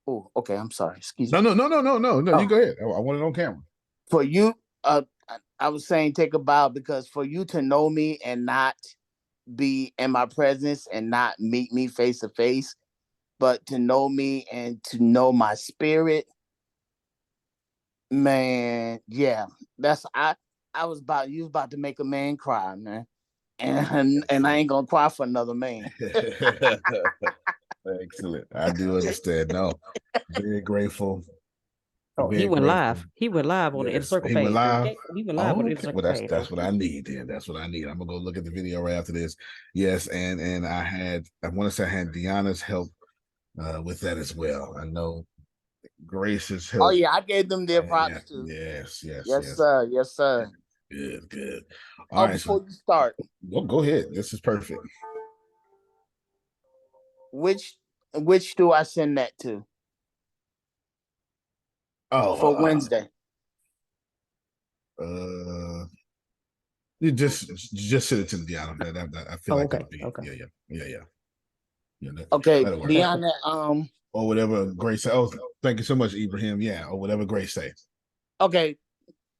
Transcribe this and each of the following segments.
Oh, okay. I'm sorry. Excuse No, me. no, no, no, no, no, no. You Oh, go ahead. I want it on camera. for you, I was saying take a bow because for you to know me and not be in my presence and not meet me face to face, but to know me and to know my spirit, man, yeah, that's I was about you was about to make a man cry, man, and I ain't gonna cry for another man. Excellent. I do understand. No, very grateful. Oh, he Very went grateful. live. He went live on the Inner Yes, Circle he went page. live. Okay, he went live on Oh, the Inner okay. Well, Circle that's page. that's what I need then. That's what I need. I'm gonna go look at the video right after this. Yes, and I want to say I had Deanna's help with that as well. I know Grace's Oh help. yeah, I gave them their Yeah, props too. yes, yes, Yes, yes. sir. Yes, sir. Good, good. All Oh, right, so before you start, go ahead. This is perfect. which which do I send that to Oh, for Wednesday? uh, you just send it to the Deanna. I feel Oh, like okay, that'll be okay. yeah. Okay, That'll work. Deanna. Or whatever Grace say. Oh, thank you so much, Ibrahim. Yeah, or whatever Grace say. Okay,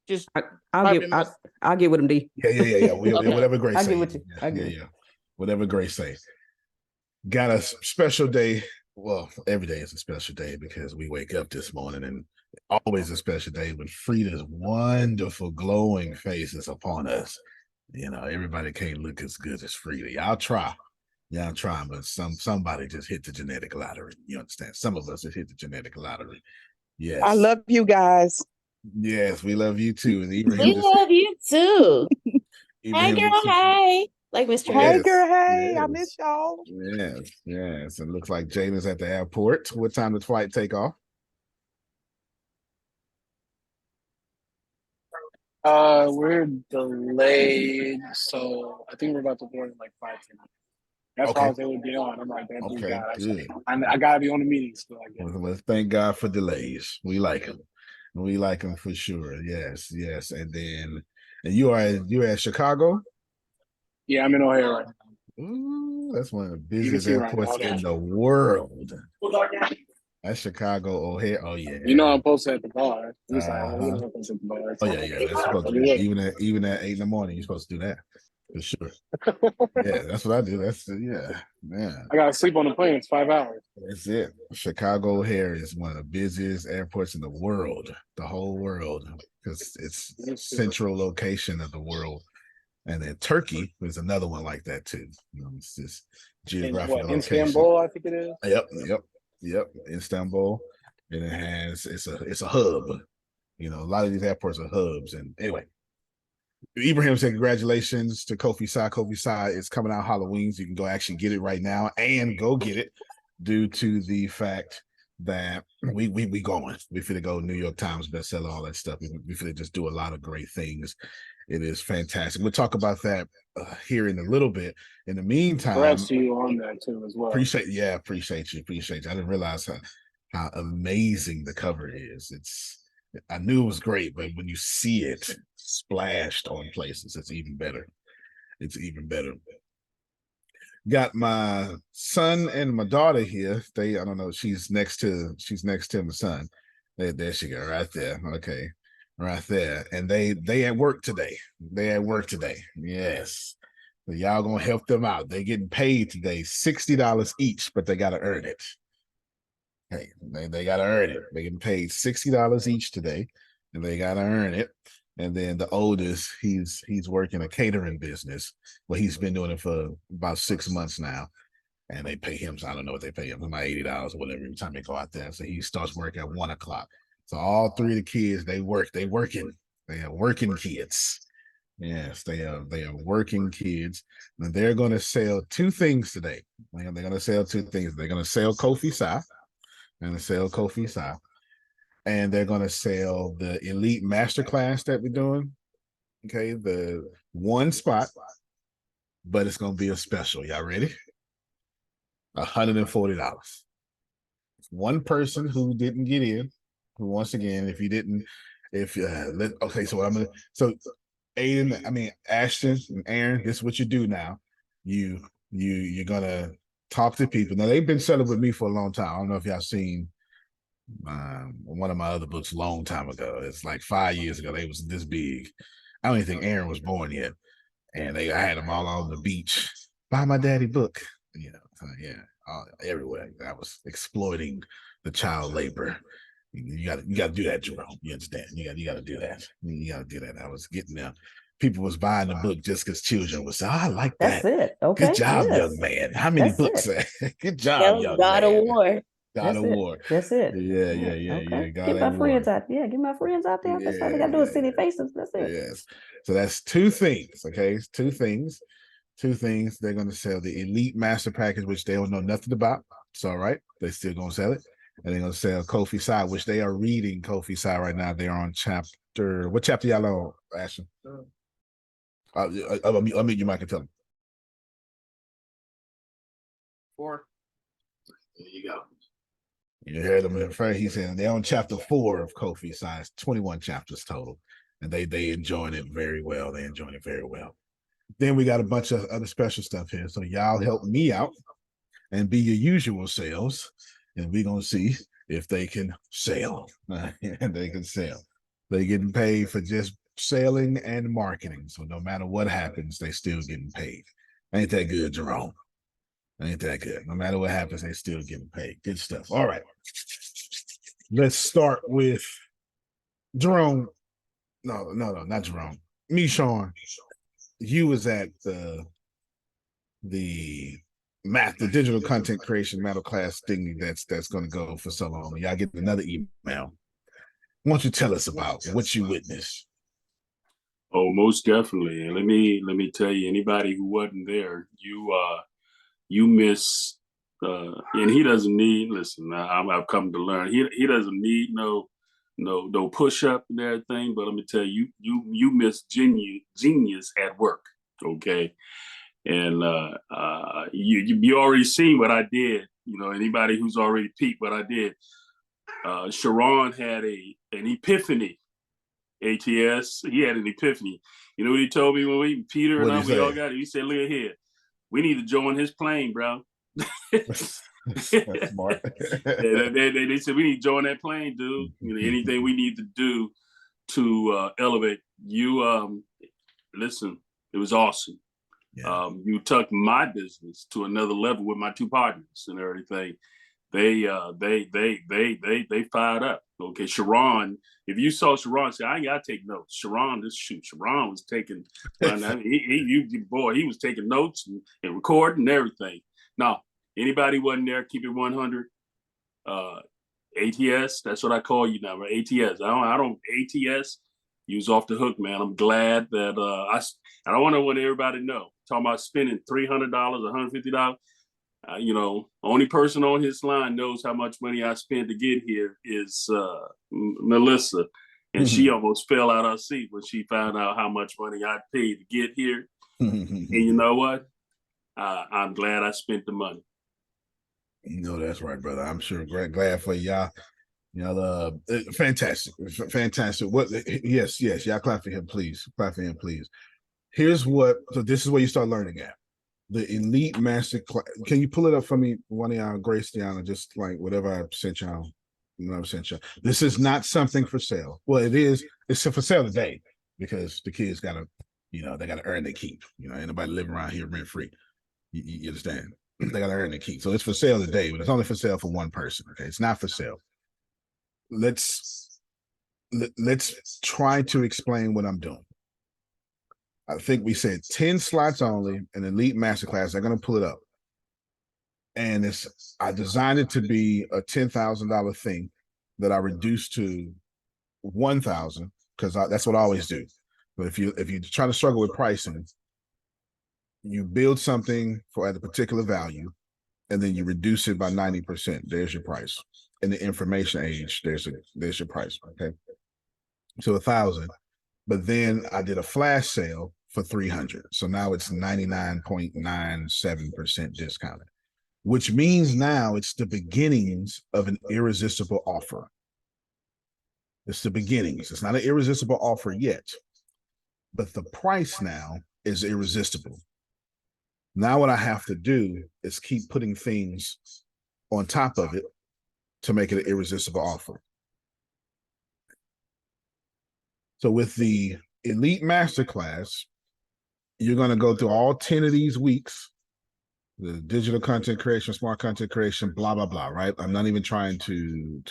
just I, I'll type get in I, my. I'll get with him, D. Okay. Whatever Grace I'll get say. with you. I'll get Yeah, with you. yeah. Whatever Grace say. Got a special day. Well, every day is a special day because we wake up this morning and always a special day when Frida's wonderful glowing face is upon us. You know, everybody can't look as good as Frida. Y'all try. Y'all try, but somebody just hit the genetic lottery. You understand? Some of us just hit the genetic lottery. I Yes. love you guys. Yes, we love you too. And We Ibrahim just love you too. Hey, Ibrahim girl. just Hey. Like Mr. Hey, X. yes, girl. Hey, I yes, miss y'all. yes. It looks like Jaden's at the airport. What time does flight take off? We're delayed, so I think we're about to board in like 5 10 minutes. That's why I Okay. was able to get on. I'm like, that dude Okay, got. good. I gotta be on the meeting still. I guess. Well, thank God for delays. We like them. We like them for sure. Yes, yes. And you're at Chicago? Yeah, I'm in O'Hare right now. Ooh, that's one of the You can busiest see right now. airports in the world. That's Chicago O'Hare. Oh You know yeah. I'm posted at the bar. You say, oh, you Uh-huh. know I'm posted at the bar. Oh yeah. That's supposed to be even at 8 in the morning. You're supposed to do that for sure. Yeah, that's what I do. That's yeah, man. I gotta sleep on the plane. It's 5 hours. That's it. Chicago O'Hare is one of the busiest airports in the world, the whole world, because it's central location of the world. And then Turkey is another one like that too. You know, it's just In geographical what? location. Istanbul, I think it is. Yep. Istanbul, and it's a hub. You know, a lot of these airports are hubs. And anyway, Ibrahim said, congratulations to Kofi Sai. Kofi Sai is coming out Halloween, so you can go actually get it right now and go get it due to the fact that we going. We finna go New York Times bestseller, all that stuff. We finna just do a lot of great things. It is fantastic. We'll talk about that here in a little bit. In the meantime, Congrats to you on that too as well. appreciate you. I didn't realize how amazing the cover is. I knew it was great, but when you see it splashed on places, it's even better. It's even better. Got my son and my daughter here. I don't know, she's next to my son. There she go, right there. Okay. Right there. And they at work today. Yes. So y'all gonna help them out. They getting paid today, $60 each, but they gotta earn it. Hey, they gotta earn it. They getting paid $60 each today, and they gotta earn it. And then the oldest, he's working a catering business. Well, he's been doing it for about 6 months now, and they pay him. So I don't know what they pay him, about $80 or whatever every time they go out there. So he starts work at 1 o'clock. So all three of the kids, they working. They are working kids. Yes, they are working kids, and they're going to sell two things today. They're going to sell two things. They're going to sell Kofi Sai and sell Kofi Sai, and they're going to sell the Elite Masterclass that we're doing. Okay, the one spot, but it's going to be a special. Y'all ready? $140. One person who didn't get in, who once again, if you didn't, if okay, so what I'm gonna so Aiden, I mean Ashton and Aaron, this is what you do now. You're gonna talk to people. Now they've been selling with me for a long time. I don't know if y'all seen One of my other books, long time ago. It's like 5 years ago. They was this big. I don't even think Aaron was born yet, and I had them all on the beach. Buy my daddy book. So everywhere. I was exploiting the child labor. You got to do that, Jerome. You understand? You got to do that. You got to do that. I was getting there. People was buying the book just because children would say, I like that. That's it. Okay. Good job, young man. How many books? Good job, young God man. of War. God of War. That's it. Yeah. God get my friends out. Yeah, get my friends out there. That's all they got to do is see their faces. That's it. Yes. So that's two things. Okay. Two things. They're going to sell the Elite Master Package, which they don't know nothing about. It's all right. They're still going to sell it. And they're going to sell Kofi Side, which they are reading Kofi Side right now. They're on chapter. What chapter y'all on, Ashton? I'll meet you, Mike, and tell them. 4. There you go. You heard him in front. He said they're on chapter 4 of Kofi Side. 21 chapters total. And they enjoying it very well. Then we got a bunch of other special stuff here. So y'all help me out and be your usual selves. And we're going to see if they can sell. And they can sell. They're getting paid for just selling and marketing. So no matter what happens, they still getting paid. Ain't that good, Jerome? Ain't that good? No matter what happens, they still getting paid. Good stuff. All right. Let's start with Jerome. No, not Jerome. Me, Sean. You was at the digital content creation metal class thing that's going to go for so long. Y'all get another email. Why don't you tell us about what you witnessed? Oh, most definitely. And let me tell you, anybody who wasn't there, you miss. And he doesn't need. Listen, I've come to learn. He doesn't need no push up and everything. But let me tell you, you miss genius at work. Okay. And you already seen what I did. Anybody who's already peeped what I did. Sharon had an epiphany. ATS, he had an epiphany. You know what he told me when Peter and we all got it? He said, look here, we need to join his plane, bro. That's smart. they said, we need to join that plane, dude. Anything we need to do to elevate you. Listen, it was awesome. Yeah. You took my business to another level with my two partners and everything. They fired up. Okay, Sharon. If you saw Sharon, say I ain't gotta take notes. Sharon was taking. He was taking notes and recording and everything. Now, anybody wasn't there, keep it 100. ATS, that's what I call you now, right? ATS. I don't ATS. You was off the hook, man. I'm glad that I don't want everybody to know. Talking about spending $300, $150. Only person on his line knows how much money I spent to get here is Melissa. And she almost fell out of her seat when she found out how much money I paid to get here. And you know what? I'm glad I spent the money. That's right, brother. I'm sure glad for y'all. Fantastic. What? Yes. Y'all clap for him, please. Here's so this is where you start learning at. The Elite Master Class. Can you pull it up for me, one of y'all, Grace, Deanna, just like whatever I sent y'all. This is not something for sale. Well, it is. It's for sale today because the kids got to, they got to earn their keep. Ain't nobody living around here rent free. You understand? They got to earn their keep. So it's for sale today, but it's only for sale for one person. Okay, it's not for sale. Let's try to explain what I'm doing. I think we said 10 slots only, an Elite Masterclass. They're going to pull it up. And I designed it to be a $10,000 thing that I reduced to 1,000 because that's what I always do. But if you try to struggle with pricing, you build something at a particular value, and then you reduce it by 90%. There's your price. In the information age, there's your price. Okay, so 1,000. But then I did a flash sale for 300. So now it's 99.97% discounted, which means now it's the beginnings of an irresistible offer. It's the beginnings. It's not an irresistible offer yet, but the price now is irresistible. Now what I have to do is keep putting things on top of it to make it an irresistible offer. So with the Elite Masterclass, you're going to go through all 10 of these weeks, the digital content creation, smart content creation, blah, blah, blah, right? I'm not even trying to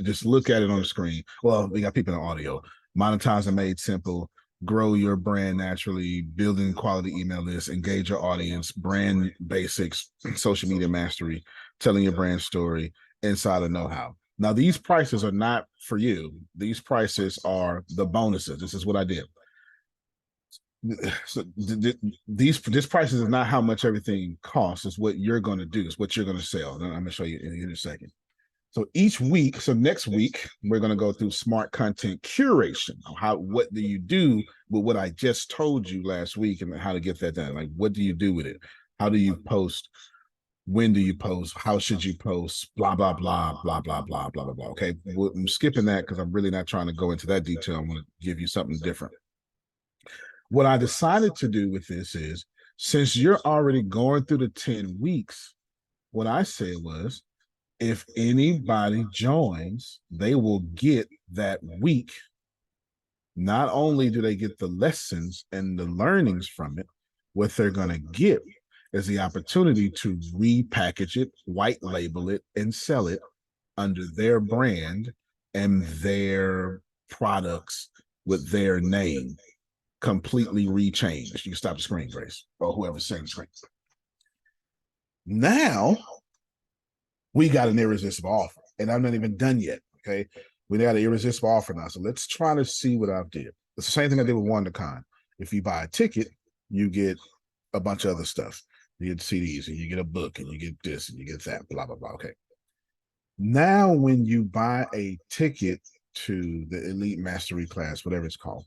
just look at it on the screen. Well, we got people in audio. Monetize and made simple, grow your brand naturally, building quality email lists, engage your audience, brand basics, social media mastery, telling your brand story, insider know-how. Now, these prices are not for you. These prices are the bonuses. This is what I did. So this prices is not how much everything costs. It's what you're going to do. It's what you're going to sell. And I'm going to show you in a second. So each week, so next week, we're going to go through smart content curation. What do you do with what I just told you last week and how to get that done? Like, what do you do with it? How do you post? When do you post? How should you post? Blah, blah, blah, blah, blah, blah, blah, blah, blah. Okay. I'm skipping that because I'm really not trying to go into that detail. I'm going to give you something different. What I decided to do with this is, since you're already going through the 10 weeks, what I said was, if anybody joins, they will get that week. Not only do they get the lessons and the learnings from it, what they're going to get is the opportunity to repackage it, white label it, and sell it under their brand and their products with their name, completely rechanged. You can stop the screen, Grace, or whoever's saying screen. Now, we got an irresistible offer, and I'm not even done yet, okay? We got an irresistible offer now, so let's try to see what I did. It's the same thing I did with WonderCon. If you buy a ticket, you get a bunch of other stuff. You get CDs, and you get a book, and you get this, and you get that, blah, blah, blah, okay? Now, when you buy a ticket to the Elite Mastery class, whatever it's called,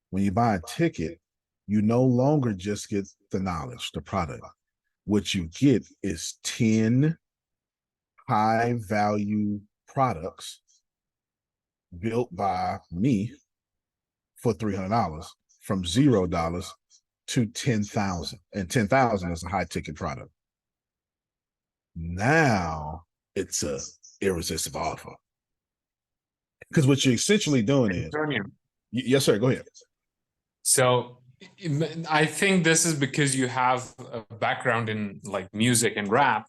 when you buy a ticket, you no longer just get the knowledge, the product. What you get is 10 high-value products built by me for $300, from $0 to $10,000. And $10,000 is a high-ticket product. Now it's a irresistible offer. Because what you're essentially doing is... Yes, sir, go ahead. So I think this is because you have a background in like music and rap.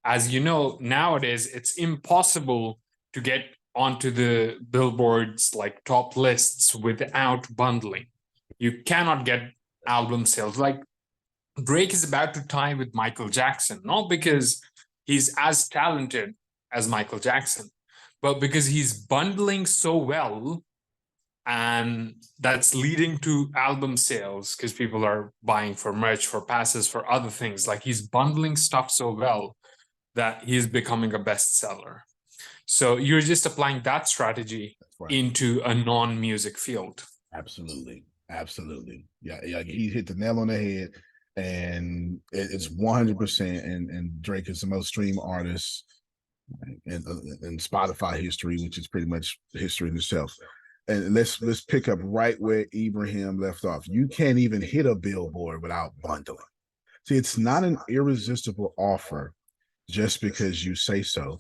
As you know, nowadays it's impossible to get onto the Billboard's like top lists without bundling. You cannot get album sales. Like Drake is about to tie with Michael Jackson, not because he's as talented as Michael Jackson, but because he's bundling so well, and that's leading to album sales because people are buying for merch, for passes, for other things. Like he's bundling stuff so well that he's becoming a bestseller. So you're just applying that strategy into a non-music field. Absolutely. Absolutely. Yeah, he hit the nail on the head, and it's 100%. And Drake is the most streamed artist in Spotify history, which is pretty much history in itself. And let's pick up right where Ibrahim left off. You can't even hit a billboard without bundling. See, it's not an irresistible offer just because you say so.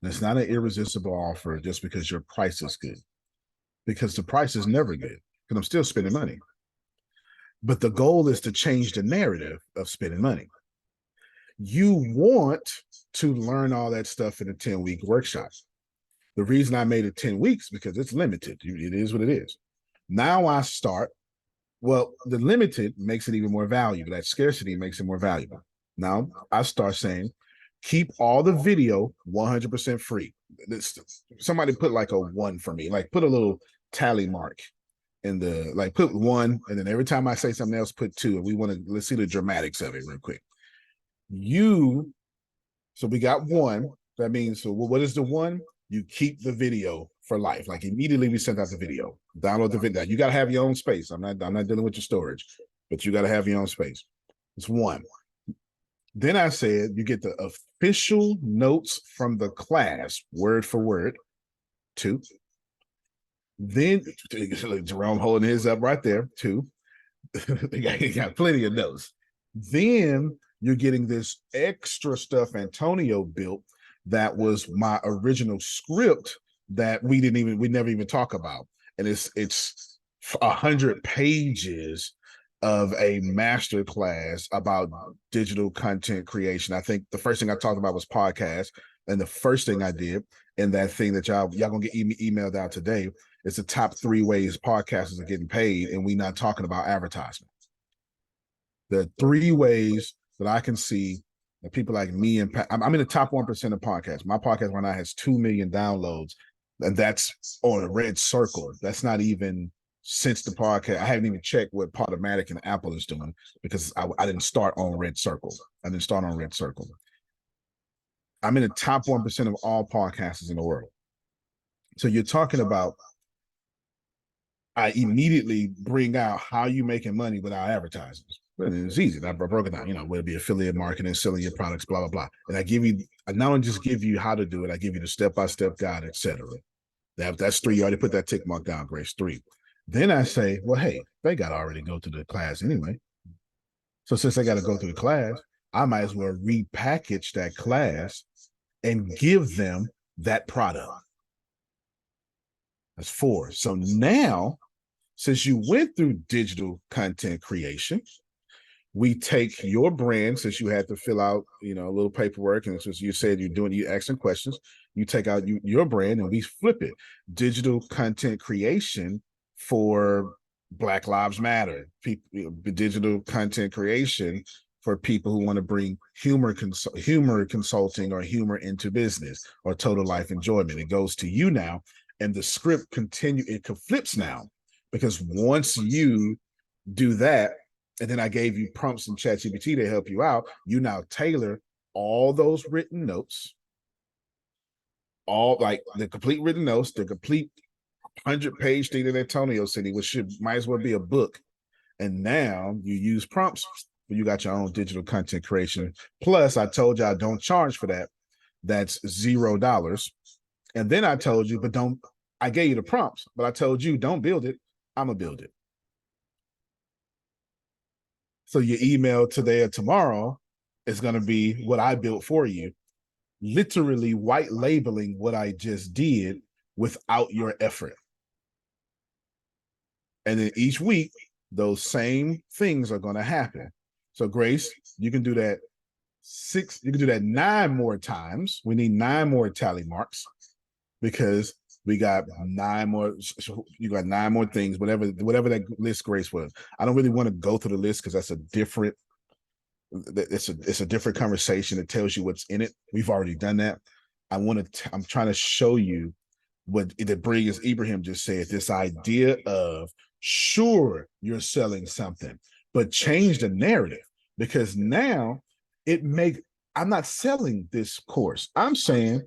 And it's not an irresistible offer just because your price is good. Because the price is never good, because I'm still spending money. But the goal is to change the narrative of spending money. You want to learn all that stuff in a 10-week workshop. The reason I made it 10 weeks because it's limited. It is what it is. Now I start, well, the limited makes it even more valuable. That scarcity makes it more valuable. Now I start saying, keep all the video 100% free. Somebody put like a 1 for me, like put a little tally mark in the, like put 1, and then every time I say something else, put 2. And let's see the dramatics of it real quick. So we got 1. That means, so what is the 1? You keep the video for life. Like immediately we sent out the video. Download the video. You got to have your own space. I'm not dealing with your storage, but you got to have your own space. It's 1. Then I said you get the official notes from the class, word for word. 2. Then Jerome holding his up right there. 2. He got plenty of notes. Then you're getting this extra stuff Antonio built that was my original script that we never even talk about. And it's 100 pages of a master class about digital content creation. I think the first thing I talked about was podcast. And the first thing I did in that thing that y'all gonna get emailed out today is the top 3 ways podcasters are getting paid. And we not talking about advertisement. The 3 ways that I can see that people like me and I'm in the top 1% of podcasts. My podcast right now has 2 million downloads, and that's on a red circle. That's not even since the podcast. I haven't even checked what Podomatic and Apple is doing because I didn't start on red circle. I'm in the top 1% of all podcasters in the world. So you're talking about, I immediately bring out how you making money without advertising. It's easy. I broke it down, whether it be affiliate marketing, selling your products, blah, blah, blah. And I not only just give you how to do it, I give you the step-by-step guide, etc. That's 3. You already put that tick mark down, Grace, 3. Then I say, well, hey, they got to already go to the class anyway. So since they got to go through the class, I might as well repackage that class and give them that product. That's 4. So now, since you went through digital content creation, we take your brand, since you had to fill out, a little paperwork, and since you said you asking questions, you take out your brand and we flip it. Digital content creation for Black Lives Matter, digital content creation for people who want to bring humor consulting or humor into business or total life enjoyment. It goes to you now, and the script it flips now, because once you do that, and then I gave you prompts in ChatGPT to help you out, you now tailor all those written notes, all like the complete written notes, the complete 100-page thing that Antonio said, which might as well be a book. And now you use prompts. You got your own digital content creation. Plus, I told you I don't charge for that. That's $0. And then I told you, I gave you the prompts, but I told you, don't build it. I'm going to build it. So your email today or tomorrow is going to be what I built for you, literally white labeling what I just did without your effort. And then each week, those same things are going to happen. So Grace, you can do that 9 more times. We need 9 more tally marks because we got 9 more. You got 9 more things, whatever that list, Grace, was. I don't really want to go through the list because that's it's a different conversation. It tells you what's in it. We've already done that. I'm trying to show you what the Brilliance Ibrahim just said, this idea of, sure, you're selling something, but change the narrative, because now I'm not selling this course. I'm saying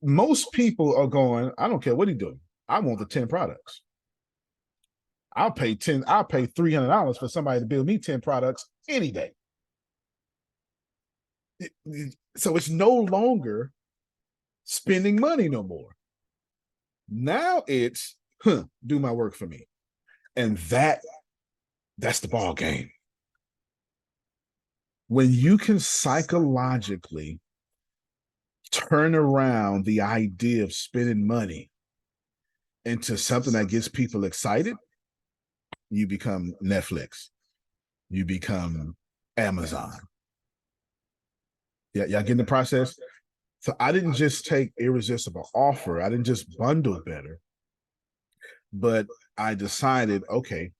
most people are going, I don't care what he's doing. I want the 10 products. I'll pay $300 for somebody to build me 10 products any day. So it's no longer spending money no more. Now it's do my work for me. And that's the ball game. When you can psychologically turn around the idea of spending money into something that gets people excited, you become Netflix. You become Amazon. Yeah, y'all getting the process? So I didn't just take Irresistible Offer. I didn't just bundle better. But I decided, okay,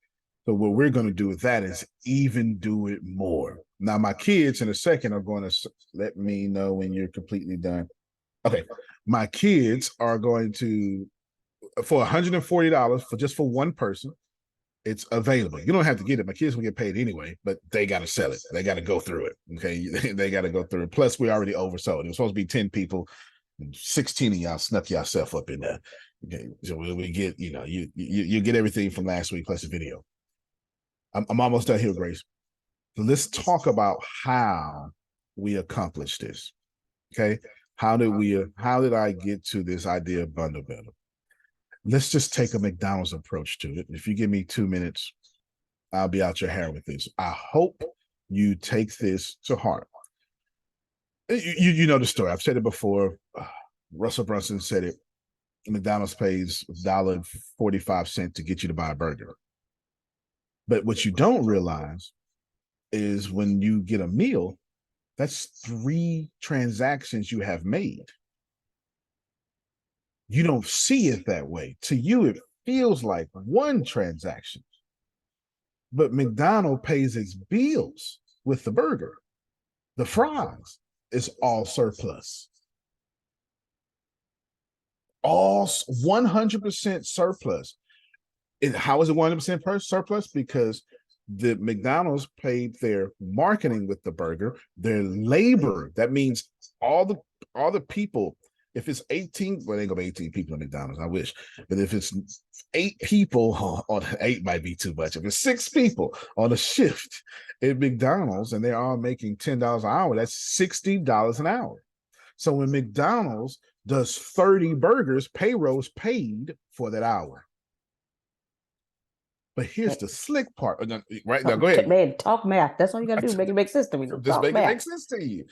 so what we're going to do with that is even do it more. Now, my kids in a second are going to let me know when you're completely done. Okay, my kids are going to, for $140 for one person, it's available. You don't have to get it. My kids will get paid anyway, but they got to sell it. They got to go through it. Okay, they got to go through it. Plus, we already oversold. It was supposed to be 10 people. 16 of y'all snuck yourself up in there. Okay, so we get, you get everything from last week plus the video. I'm almost done here, Grace. So let's talk about how we accomplished this. Okay, how did I get to this idea of bundle better? Let's just take a McDonald's approach to it. If you give me 2 minutes, I'll be out your hair with this. I hope you take this to heart. You know the story. I've said it before. Russell Brunson said it. McDonald's pays $1.45 to get you to buy a burger. But what you don't realize is when you get a meal, that's 3 transactions you have made. You don't see it that way. To you, it feels like 1 transaction. But McDonald's pays its bills with the burger. The fries is all surplus. All 100% surplus. How is it 100% surplus? Because the McDonald's paid their marketing with the burger, their labor. That means all the people. If it's 18, well, it ain't gonna be 18 people in McDonald's. I wish, but if it's 8 people on 8 might be too much. If it's 6 people on a shift at McDonald's and they're all making $10 an hour, that's $60 an hour. So when McDonald's does 30 burgers, payroll's paid for that hour. But here's the slick part. Right now, go ahead. Man, talk math. That's all you gotta do. Make it make sense to me. Just make it make sense to you.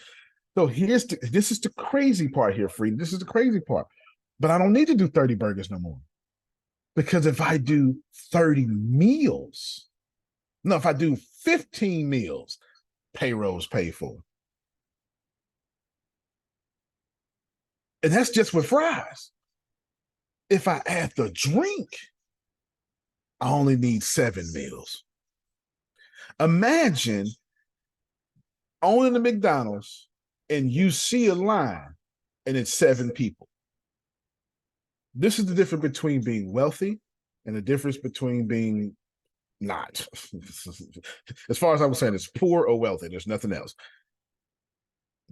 So this is the crazy part here, Freedom. This is the crazy part. But I don't need to do 30 burgers no more. Because if I do 30 meals, no, if I do 15 meals, payroll's paid for. And that's just with fries. If I add the drink, I only need 7 meals. Imagine owning the McDonald's and you see a line and it's 7 people. This is the difference between being wealthy and the difference between being not. As far as I was saying, it's poor or wealthy. There's nothing else.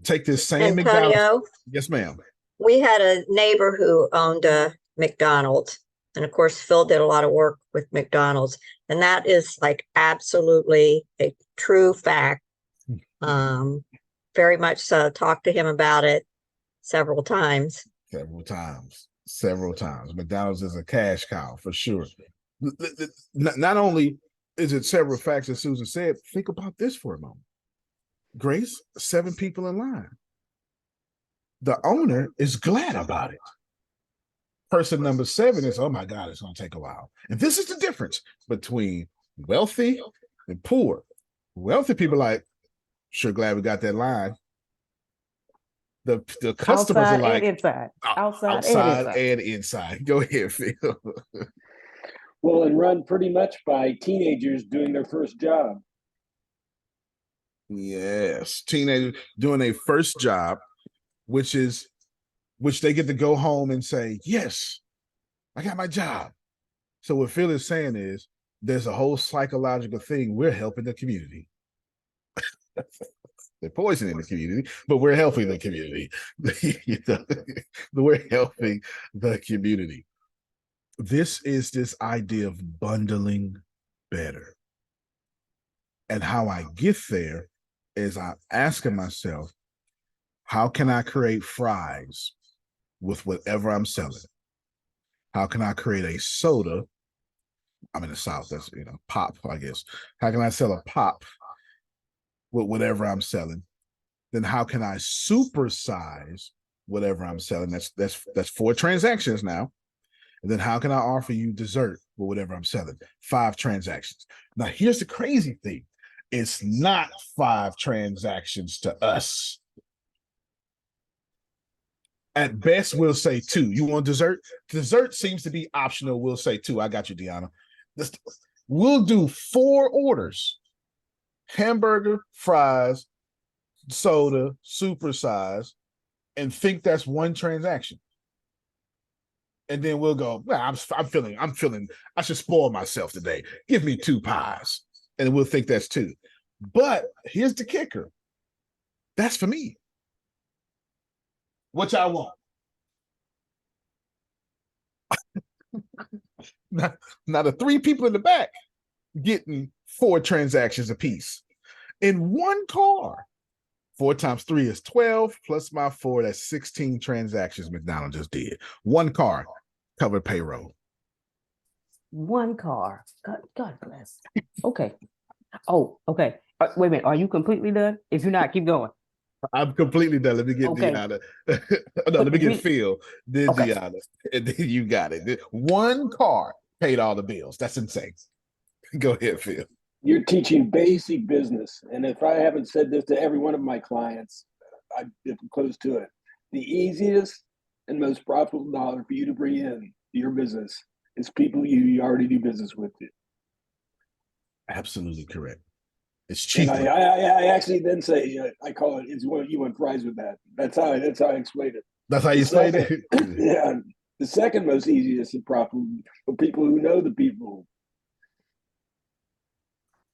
Take this same Antonio, McDonald's. Yes, ma'am. We had a neighbor who owned a McDonald's. And of course, Phil did a lot of work with McDonald's. And that is like absolutely a true fact. Very much so. Talked to him about it several times. Several times. McDonald's is a cash cow for sure. Not only is it several facts, as Susan said, think about this for a moment. Grace, 7 people in line. The owner is glad about it. Person number 7 is, oh my God, it's going to take a while. And this is the difference between wealthy and poor. Wealthy people are like, sure glad we got that line. The customers outside are like, and inside. Outside and inside. Go ahead, Phil. Well, and run pretty much by teenagers doing their first job. Yes, teenagers doing their first job, which they get to go home and say, yes, I got my job. So what Phil is saying is there's a whole psychological thing. We're helping the community. They're poisoning the community, but we're helping the community. We're helping the community. This is this idea of bundling better. And how I get there is I'm asking myself, how can I create fries with whatever I'm selling? How can I create a soda? I'm in the South, that's, pop, I guess. How can I sell a pop with whatever I'm selling? Then how can I supersize whatever I'm selling? That's 4 transactions now. And then how can I offer you dessert with whatever I'm selling? 5 transactions. Now, here's the crazy thing. It's not 5 transactions to us. At best, we'll say 2. You want dessert? Dessert seems to be optional. We'll say 2. I got you, Deanna. We'll do 4 orders. Hamburger, fries, soda, supersize, and think that's 1 transaction. And then we'll go, well, I'm feeling, I should spoil myself today. Give me 2 pies. And we'll think that's 2. But here's the kicker. That's for me. What y'all want? Now the 3 people in the back getting 4 transactions apiece in 1 car. 4 times 3 is 12, plus my 4, that's 16 transactions McDonald's just did. 1 car covered payroll. 1 car. God bless. Okay. Oh, okay. Wait a minute. Are you completely done? If you're not, keep going. I'm completely done. Let me get Okay. Deanna. No, let me get Phil. Then Okay. Deanna. And then you got it. One car paid all the bills. That's insane. Go ahead, Phil. You're teaching basic business. And if I haven't said this to every one of my clients, I'm close to it. The easiest and most profitable dollar for you to bring in your business is people you already do business with. Absolutely correct. It's And cheaper. I actually then say, I call it, it's what you want fries with that. That's how I explain it. That's how you say it? Yeah. The second most easiest and profitable for people who know the people.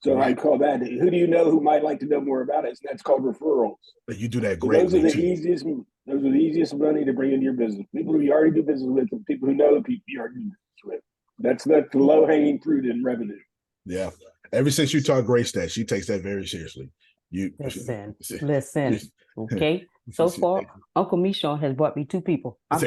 So right. I call that, who do you know who might like to know more about it? And that's called referrals. But you do that so greatly, those are the easiest money to bring into your business. People who you already do business with, and people who know the people you already do business with. That's the low-hanging fruit in revenue. Yeah. Ever since you taught Grace that, she takes that very seriously. Listen. Okay. So far, Uncle Michon has brought me two people. I'm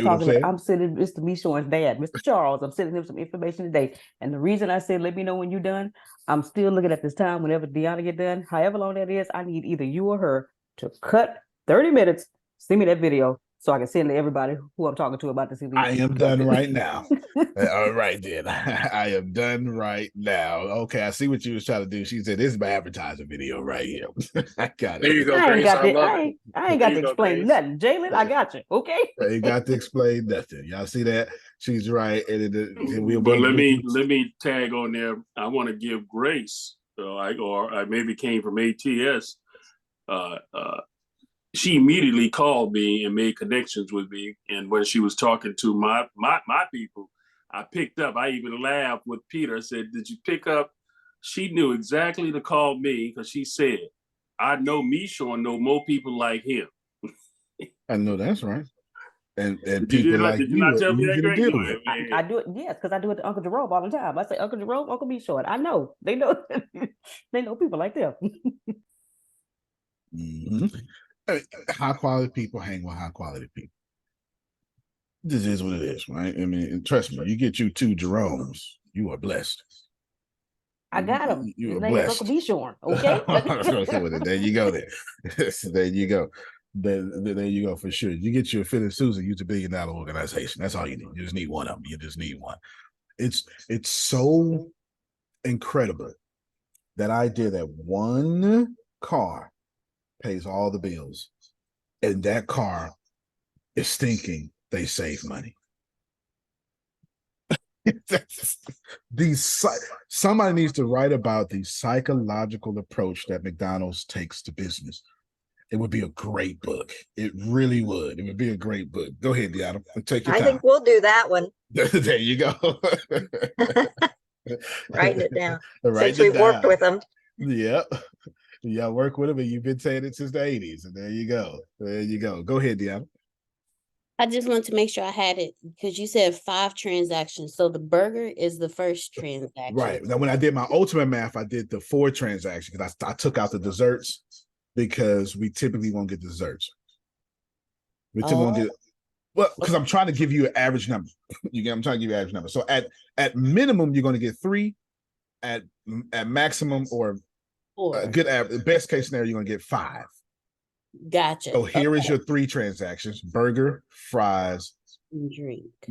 sending Mr. Michon's dad, Mr. Charles. I'm sending him some information today. And the reason I said, let me know when you're done, I'm still looking at this time whenever Deanna get done. However long that is, I need either you or her to cut 30 minutes, send me that video so I can send to everybody who I'm talking to about this. I am done right now. All right, then. I am done right now. Okay, I see what you was trying to do. She said, this is my advertising video right here. I got it. There you go, Grace. I ain't got to explain nothing. Jalen, I got you. Okay. I ain't got to explain nothing. Y'all see that? She's right. But let me tag on there. I want to give Grace, or I maybe came from ATS. She immediately called me and made connections with me. And when she was talking to my people, I picked up. I even laughed with Peter. I said, did you pick up? She knew exactly to call me because she said, I know Michon know more people like him. I know that's right. And did people you like did you not tell me that, Grace? I do it, yes, because I do it to Uncle Jerome all the time. I say, Uncle Jerome, Uncle Michon. I know. They know they know people like them. High quality people hang with high quality people. This is what it is, right? I mean, trust me, you get you two Jeromes, you are blessed. I got him. His name is Uncle Michon. Okay. There you go. There you go. There you go for sure. You get your Philip Susan, use a $1 billion organization. That's all you need. You just need one of them. You just need one. It's so incredible, that idea that one car pays all the bills, and that car is thinking they save money. Somebody needs to write about the psychological approach that McDonald's takes to business. It would be a great book. It really would. It would be a great book. Go ahead, Deanna. Take your time. I think we'll do that one. There you go. Writing it down. Since we've worked with them. Yep. Y'all work with them, and you've been saying it since the 80s. And there you go. There you go. Go ahead, Deanna. I just want to make sure I had it because you said 5 transactions. So the burger is the first transaction. Right. Now, when I did my ultimate math, I did the 4 transactions because I took out the desserts because we typically won't get desserts. We typically won't get, well, because I'm trying to give you an average number. I'm trying to give you an average number. So at minimum, you're going to get 3. At maximum or 4. A good average, best case scenario, you're going to get 5. Gotcha. So here is your 3 transactions: burger, fries,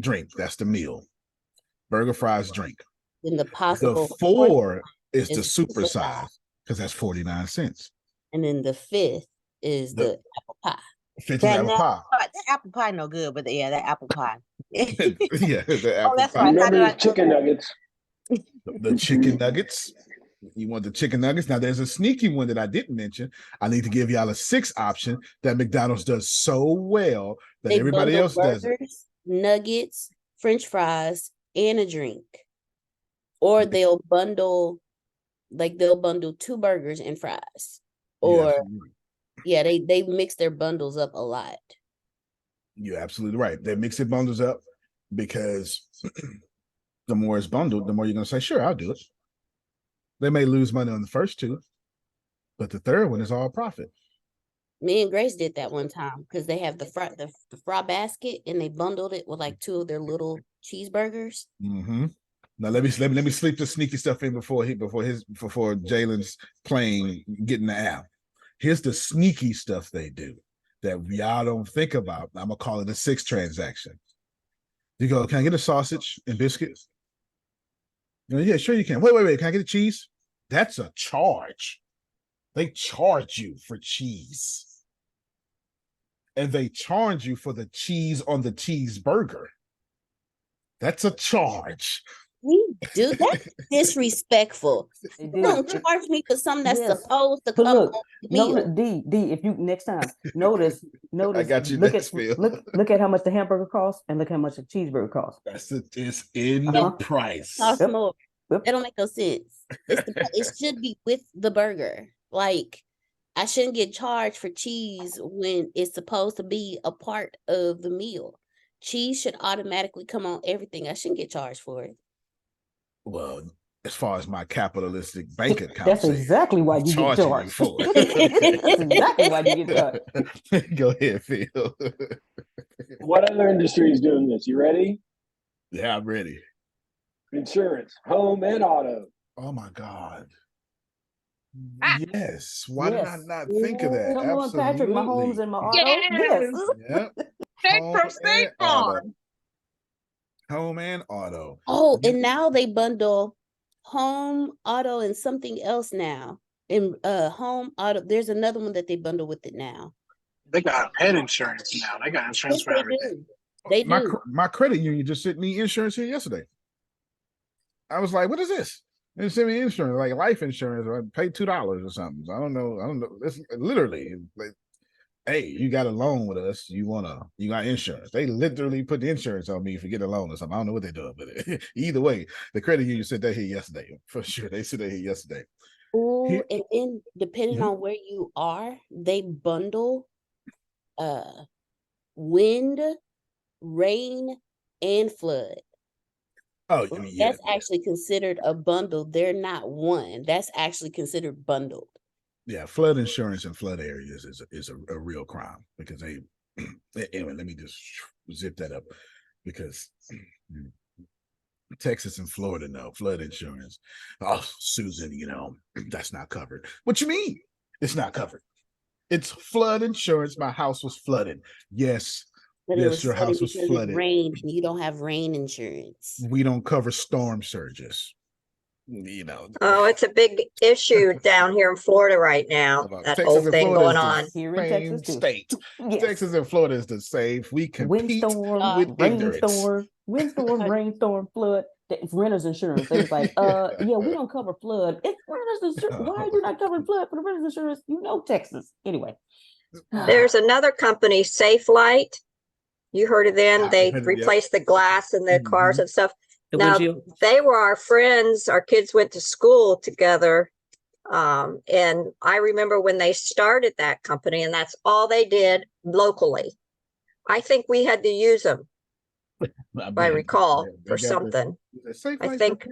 drink. That's the meal. Burger, fries, drink. And the possible. The 4 is the super size because that's 49 cents. And then the 5th is the apple pie. 5th apple pie. That apple pie no good, but yeah, that apple pie. Yeah, the apple that's pie. right. Remember the chicken nuggets. The chicken nuggets. You want the chicken nuggets? Now, there's a sneaky one that I didn't mention. I need to give y'all a 6th option that McDonald's does so well that everybody else doesn't. Nuggets, French fries, and a drink. Or they'll bundle 2 burgers and fries. Or they mix their bundles up a lot. You're absolutely right. They mix their bundles up because the more it's bundled, the more you're going to say, sure, I'll do it. They may lose money on the first 2, but the 3rd one is all profit. Me and Grace did that one time because they have the fry basket and they bundled it with like 2 of their little cheeseburgers. Mm-hmm. Now let me sleep the sneaky stuff in before Jalen's playing getting the app. Here's the sneaky stuff they do that y'all don't think about. I'm gonna call it a 6 transaction. You go, can I get a sausage and biscuits? Yeah, sure you can. Wait. Can I get a cheese? That's a charge. They charge you for cheese. And they charge you for the cheese on the cheeseburger. That's a charge. Dude, that's disrespectful. You don't charge me for something that's supposed to come on the meal. D, if you next time notice, I got you. Look at how much the hamburger costs and look how much the cheeseburger costs. It's in the price. Cost more. That don't make no sense. It should be with the burger. Like, I shouldn't get charged for cheese when it's supposed to be a part of the meal. Cheese should automatically come on everything. I shouldn't get charged for it. Well, as far as my capitalistic bank account, that's exactly why you get charged. For it. That's exactly why you get charged. Go ahead, Phil. What other industry is doing this? You ready? Yeah, I'm ready. Insurance, home and auto. Oh my God. Yes. Why did I not think of that? Come on, Patrick, my homes and my auto. Yes. Yep. Home and auto. Oh, and now they bundle home, auto, and something else now. And home, auto, there's another one that they bundle with it now. They got pet insurance now. They got insurance for everything. They do. My credit union just sent me insurance here yesterday. I was like, what is this? They sent me insurance, like life insurance. I paid $2 or something. I don't know. It's literally like, hey, you got a loan with us. You got insurance. They literally put the insurance on me for getting a loan or something. I don't know what they're doing with it. Either way, the credit union said that here yesterday. For sure. They said that here yesterday. Oh, and then depending on where you are, they bundle wind, rain, and flood. Oh, that's actually considered a bundle. They're not one. That's actually considered bundled. Yeah, flood insurance in flood areas is a real crime because they. Anyway, let me just zip that up because Texas and Florida know flood insurance. Oh, Susan, that's not covered. What you mean? It's not covered. It's flood insurance. My house was flooded. Yes. But yes, your house was flooded. It rained, and you don't have rain insurance. We don't cover storm surges. Oh, it's a big issue down here in Florida right now. That Texas whole thing going on here in Texas too. State. Yes. Texas and Florida is the same. We compete with ignorance. Windstorm, rainstorm, flood. It's renter's insurance. They was like, yeah, we don't cover flood. It's renter's insurance. Why are you not covering flood for the renter's insurance? Texas. Anyway. There's another company, Safe Light. You heard of them? They replaced the glass in the cars and stuff. Now, they were our friends. Our kids went to school together. And I remember when they started that company, and that's all they did locally. I think we had to use them, if I recall, for something. I think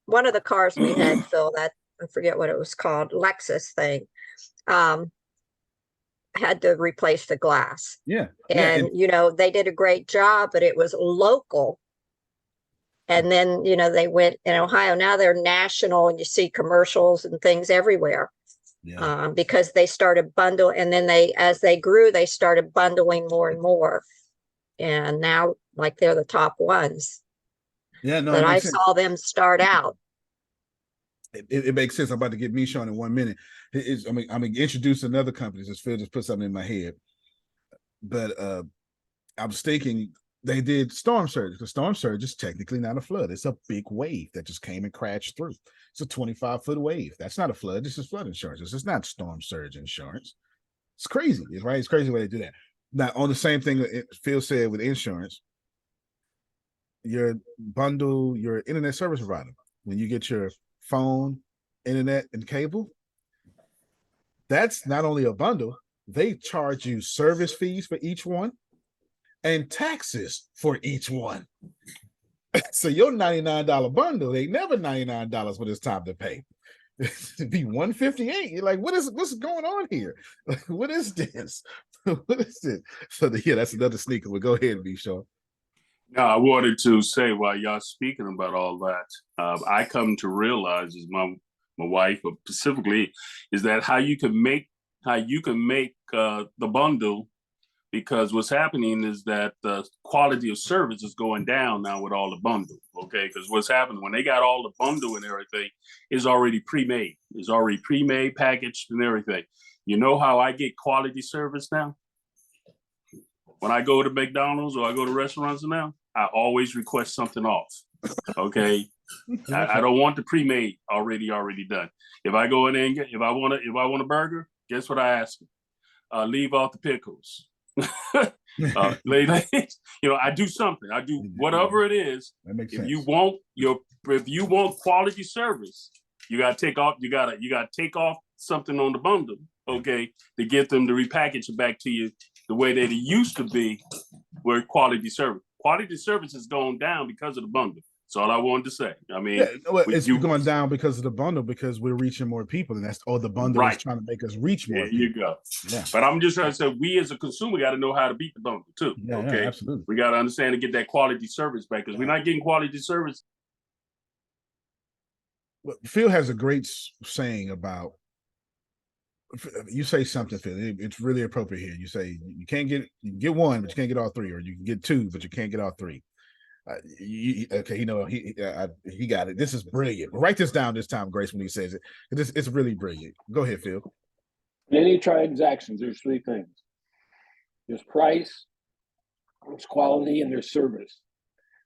one of the cars we had, Phil, that I forget what it was called, Lexus thing. Had to replace the glass. Yeah. And, they did a great job, but it was local. And then, they went in Ohio. Now they're national and you see commercials and things everywhere. Yeah. Because they started bundling. And then as they grew, they started bundling more and more. And now, like, they're the top ones. Yeah, no. But I saw them start out. It makes sense. I'm about to get me on in 1 minute. I'm gonna introduce another company. Just Phil just put something in my head. But I was thinking they did storm surge. The storm surge is technically not a flood. It's a big wave that just came and crashed through. It's a 25-foot wave. That's not a flood. This is flood insurance. This is not storm surge insurance. It's crazy, right? It's crazy way they do that. Now, on the same thing that Phil said with insurance, your internet service provider, when you get your phone, internet, and cable, that's not only a bundle, they charge you service fees for each one and taxes for each one. So your $99 bundle ain't never $99 when it's time to pay. It'd be $158. You're like, what's going on here? Like, what is this? What is this? So that's another sneaker. Well, go ahead and be sure. No, I wanted to say while y'all speaking about all that, I come to realize is my my wife, but specifically, is that how you can make the bundle, because what's happening is that the quality of service is going down now with all the bundle. Okay, because what's happening when they got all the bundle and everything is already pre-made, packaged and everything. You know how I get quality service now? When I go to McDonald's or I go to restaurants now, I always request something off. Okay, I don't want the pre-made already done. If I go in there and if I want a burger, guess what I ask them? Leave out the pickles. I do something. I do whatever it is. That makes sense. If you want quality service, you gotta take off something on the bundle, okay, to get them to repackage it back to you the way that it used to be, where quality service. Quality service has gone down because of the bundle. That's all I wanted to say. I mean, it's going down because of the bundle, because we're reaching more people, and that's the bundle is trying to make us reach more people. You go. Yeah. But I'm just trying to say, we as a consumer got to know how to beat the bundle too. Yeah, okay, absolutely. We got to understand and get that quality service back, because we're not getting quality service. Well, Phil has a great saying about. You say something, Phil. It's really appropriate here. You say you can get one, but you can't get all three, or you can get two, but you can't get all three. He got it. This is brilliant. Write this down this time, Grace, when he says it. It's really brilliant. Go ahead, Phil. In any transactions, there's three things. There's price, there's quality, and there's service.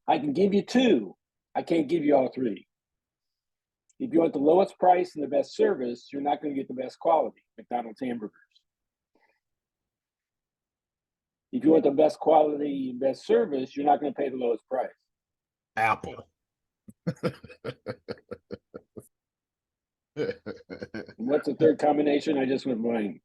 I can give you two. I can't give you all three. If you want the lowest price and the best service, you're not going to get the best quality. McDonald's hamburgers. If you want the best quality and best service, you're not going to pay the lowest price. Apple. What's the third combination? I just went blank.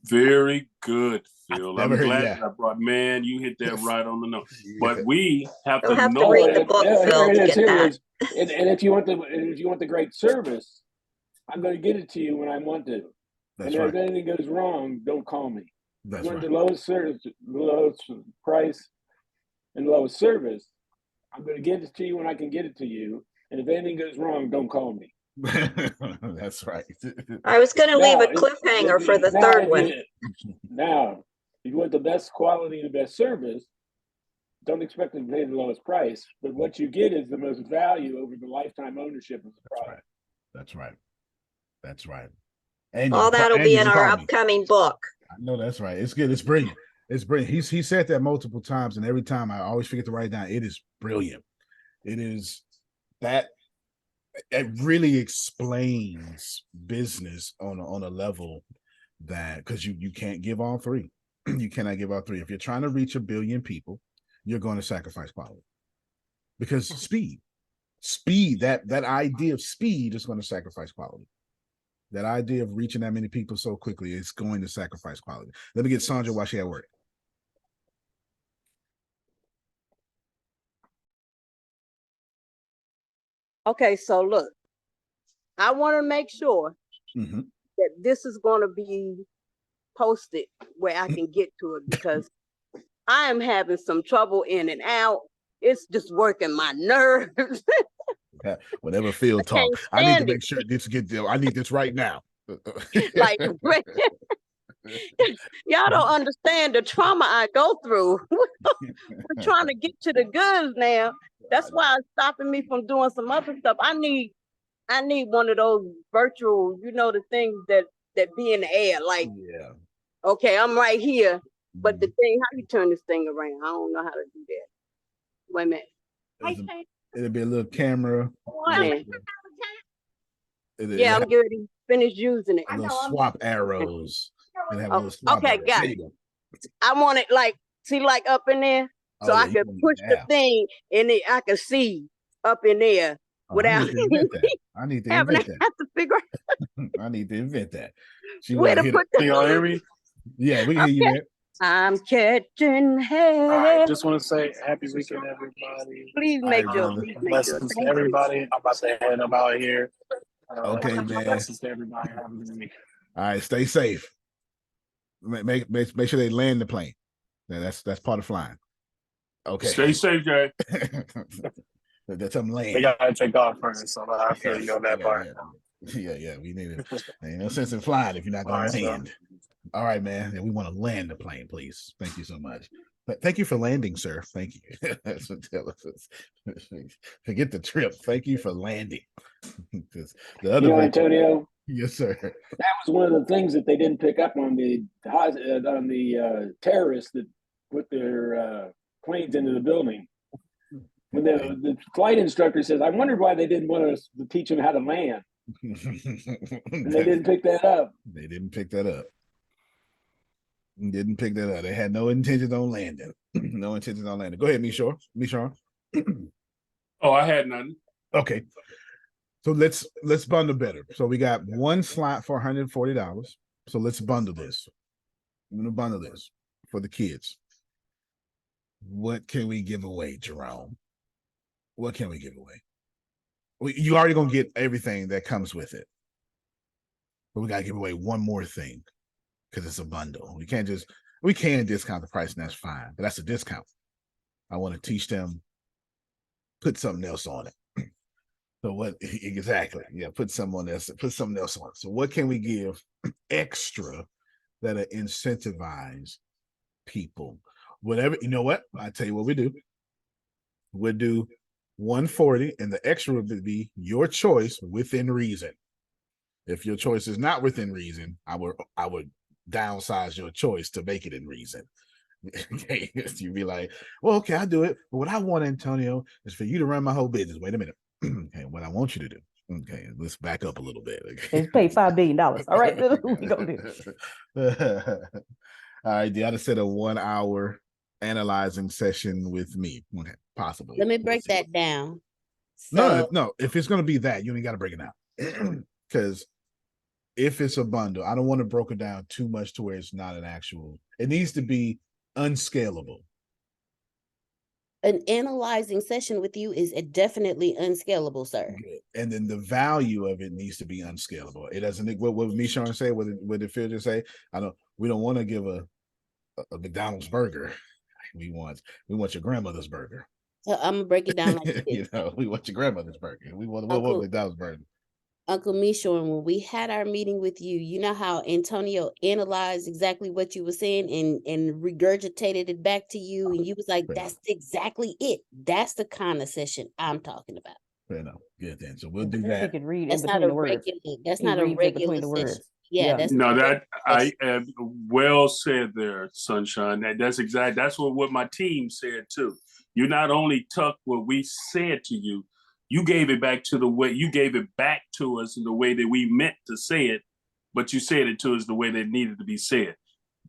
Very good, Phil. I'm glad I brought. Man, you hit that right on the nose. But we have to know. Read the book, Phil, to get that. And if you want the great service, I'm going to get it to you when I want to. If anything goes wrong, don't call me. That's right. The lowest service, the lowest price, and lowest service, I'm going to get it to you when I can get it to you. And if anything goes wrong, don't call me. That's right. I was going to leave a cliffhanger for the third one. Now, if you want the best quality and the best service, don't expect to pay the lowest price. But what you get is the most value over the lifetime ownership of the product. That's right. And all that'll be in our upcoming book. I know that's right. It's good. It's brilliant. He said that multiple times, and every time I always forget to write it down. It is brilliant. It is that. It really explains business on a level that, because you can't give all three. You cannot give all three. If you're trying to reach 1 billion people, you're going to sacrifice quality, because speed, that idea of speed is going to sacrifice quality. That idea of reaching that many people so quickly is going to sacrifice quality. Let me get Sandra while she at work. Okay, so look, I want to make sure that this is going to be posted where I can get to it, because I am having some trouble in and out. It's just working my nerves. Whenever Phil talks, I need to make sure this gets there. I need this right now. Like, y'all don't understand the trauma I go through. We're trying to get to the goods now. That's why it's stopping me from doing some other stuff. I need one of those virtual, the things that be in the air. Like, okay, I'm right here, but the thing, how you turn this thing around? I don't know how to do that. Wait a minute. It'll be a little camera. Yeah, I'm getting finished using it. A little swap arrows. Okay, got it. I want it like up in there, so I can push the thing and I can see up in there without. I need to invent that. I have to figure out. I need to invent that. Where to put the? Y'all hear me? Yeah, we can hear you, man. I'm catching hell. I just want to say happy weekend, everybody. Please make sure. Blessings to everybody. I'm about to head up out here. Okay, man. Blessings to everybody. All right, stay safe. Make sure they land the plane. That's part of flying. Okay. Stay safe, Jay. That's some land. They gotta take off first, so I feel you on that part. Yeah. We need it. Ain't no sense in flying if you're not gonna land. All right, man. And we want to land the plane, please. Thank you so much. Thank you for landing, sir. Thank you. That's what forget the trip. Thank you for landing. The other Antonio. Yes, sir. That was one of the things that they didn't pick up on the terrorists that put their planes into the building. When the flight instructor says, "I wondered why they didn't want us to teach them how to land," and they didn't pick that up. They didn't pick that up. They had no intentions on landing. No intentions on landing. Go ahead, Mishar. Oh, I had none. Okay. So let's bundle better. So we got one slot for $140. So let's bundle this. I'm gonna bundle this for the kids. What can we give away, Jerome? What can we give away? You already gonna get everything that comes with it. But we gotta give away one more thing because it's a bundle. We can discount the price, and that's fine, but that's a discount. I want to teach them, put something else on it. So what exactly? Yeah, put something else on it. So what can we give extra that'll incentivize people? Whatever, you know what? I tell you what we do. We'll do 140, and the extra would be your choice within reason. If your choice is not within reason, I would downsize your choice to make it in reason. Okay, you'd be like, well, okay, I'll do it. But what I want, Antonio, is for you to run my whole business. Wait a minute. Okay, what I want you to do. Okay, let's back up a little bit. Okay. Let's pay $5 billion. All right, we gonna do. All right, the other said a 1 hour analyzing session with me. Possibly. Let me break that down. So, No. If it's gonna be that, you ain't got to break it down. Because if it's a bundle, I don't want to broke it down too much to where it's not an actual. It needs to be unscalable. An analyzing session with you is definitely unscalable, sir. And then the value of it needs to be unscalable. It doesn't. What Mishan say? What did Phil just say? We don't want to give a McDonald's burger. We want your grandmother's burger. So I'm gonna break it down like this. We want your grandmother's burger. We want McDonald's burger. Uncle Mishorn, when we had our meeting with you, you know how Antonio analyzed exactly what you were saying and regurgitated it back to you, and you was like, "That's exactly it. That's the kind of session I'm talking about." Fair enough. Good then. So we'll do that. That's not a regular. That's not a regular session. Yeah, that's no. That I well said there, Sunshine. That's what my team said too. You not only took what we said to you, you gave it back to us in the way that we meant to say it, but you said it to us the way that it needed to be said.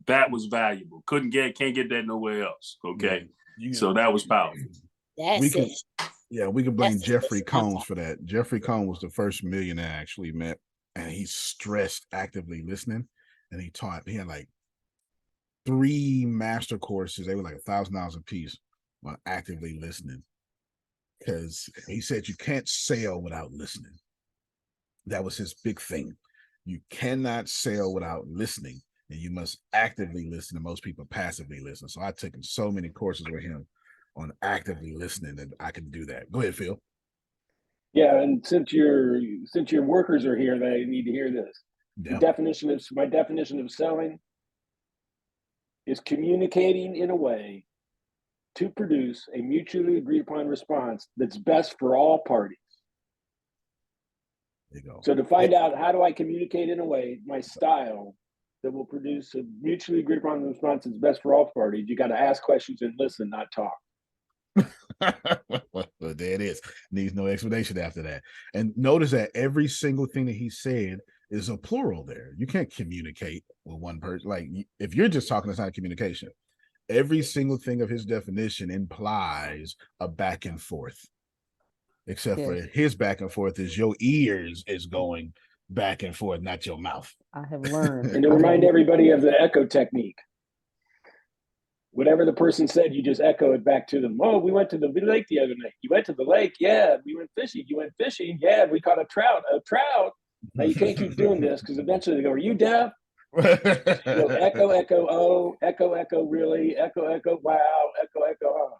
That was valuable. Can't get that nowhere else. Okay, so that was powerful. We can blame Jeffrey Combs for that. Jeffrey Combs was the first millionaire I actually met, and he stressed actively listening, and he had like 3 master courses. They were like $1,000 a piece on actively listening. Because he said you can't sell without listening. That was his big thing. You cannot sell without listening, and you must actively listen. And most people passively listen. So I've taken so many courses with him on actively listening that I can do that. Go ahead, Phil. Yeah, and since your workers are here, they need to hear this. Yeah. My definition of selling is communicating in a way to produce a mutually agreed upon response that's best for all parties. There you go. So to find out how do I communicate in a way, my style, that will produce a mutually agreed upon response that's best for all parties, you got to ask questions and listen, not talk. Well, there it is. Needs no explanation after that. And notice that every single thing that he said is a plural there. You can't communicate with one person. Like if you're just talking, it's not communication. Every single thing of his definition implies a back and forth, except for his back and forth is your ears is going back and forth, not your mouth. I have learned. And to remind everybody of the echo technique. Whatever the person said, you just echo it back to them. Oh, we went to the lake the other night. You went to the lake? Yeah. We went fishing. You went fishing? Yeah. We caught a trout. Now you can't keep doing this because eventually they go, are you deaf? Echo, echo, oh, echo, echo, really, echo, echo, wow, echo, echo, huh.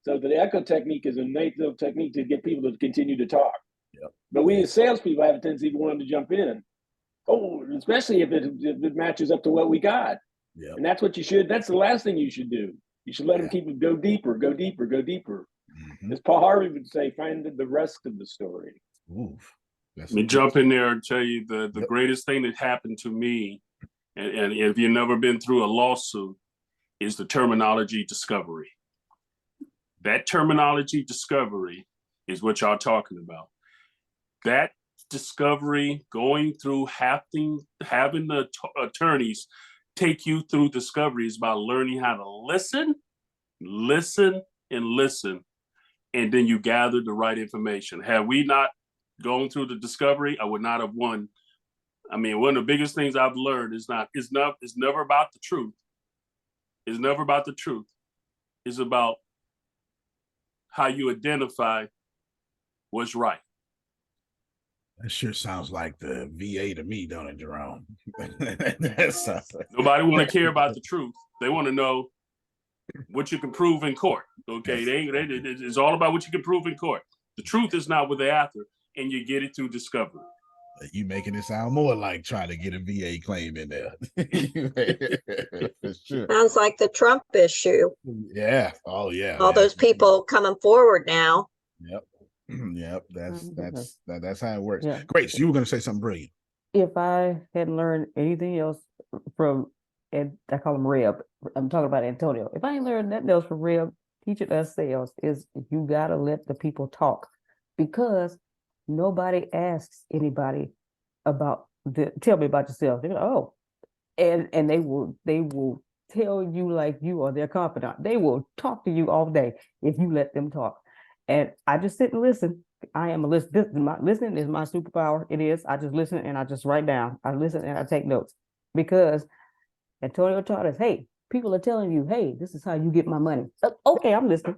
So the echo technique is a native technique to get people to continue to talk. Yep. But we as salespeople have a tendency to want to jump in. Oh, especially if it matches up to what we got. Yep. And that's what you should, that's the last thing you should do. You should let them keep it, go deeper, go deeper, go deeper. As Paul Harvey would say, find the rest of the story. Oof. Let me jump in there and tell you the greatest thing that happened to me, and if you've never been through a lawsuit, is the terminology discovery. That terminology discovery is what y'all talking about. That discovery, going through having the attorneys take you through discovery is about learning how to listen, and then you gather the right information. Had we not gone through the discovery, I would not have won. I mean, one of the biggest things I've learned is it's never about the truth. It's never about the truth. It's about how you identify what's right. That sure sounds like the VA to me, don't it, Jerome? Nobody want to care about the truth. They want to know what you can prove in court. Okay, it's all about what you can prove in court. The truth is not what they're after, and you get it through discovery. You making it sound more like trying to get a VA claim in there. For sure. Sounds like the Trump issue. Yeah. Oh yeah. All those people coming forward now. Yep. Yep. That's how it works. Yeah. Great. So you were going to say something brilliant. If I hadn't learned anything else from, and I call him Reb, I'm talking about Antonio. If I ain't learned nothing else from Reb teaching us sales, is you got to let the people talk, because nobody asks anybody about tell me about yourself. They're like, oh, and they will tell you like you are their confidant. They will talk to you all day if you let them talk. And I just sit and listen. I am a listener. Listening is my superpower. It is. I just listen and I just write down. I listen and I take notes, because Antonio taught us, hey, people are telling you, hey, this is how you get my money. Okay, I'm listening.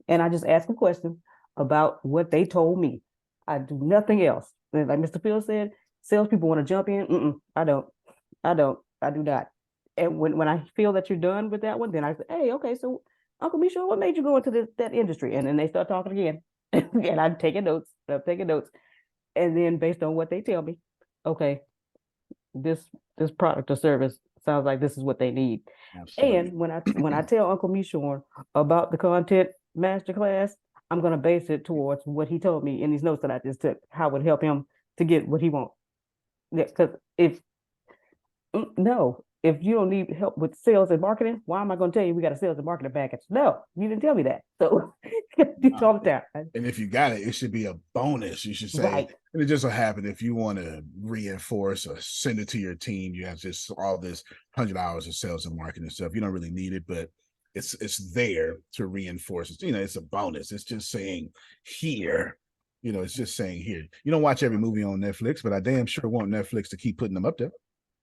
And I just ask them questions about what they told me. I do nothing else. Like Mr. Phil said, salespeople want to jump in. I do not. And when I feel that you're done with that one, then I say, hey, okay, so Uncle Misha, what made you go into that industry? And then they start talking again. And I'm taking notes. And then based on what they tell me, okay, this product or service sounds like this is what they need. Absolutely. And when I tell Uncle Mishorn about the content masterclass, I'm going to base it towards what he told me in these notes that I just took, how it would help him to get what he wants. Because if you don't need help with sales and marketing, why am I going to tell you we got a sales and marketing package? No, you didn't tell me that. So do all the time. And if you got it, it should be a bonus. You should say, right. And it just so happen if you want to reinforce or send it to your team, you have just all this 100 hours of sales and marketing stuff. You don't really need it, but it's there to reinforce it. It's a bonus. It's just saying here, it's just saying here. You don't watch every movie on Netflix, but I damn sure want Netflix to keep putting them up there.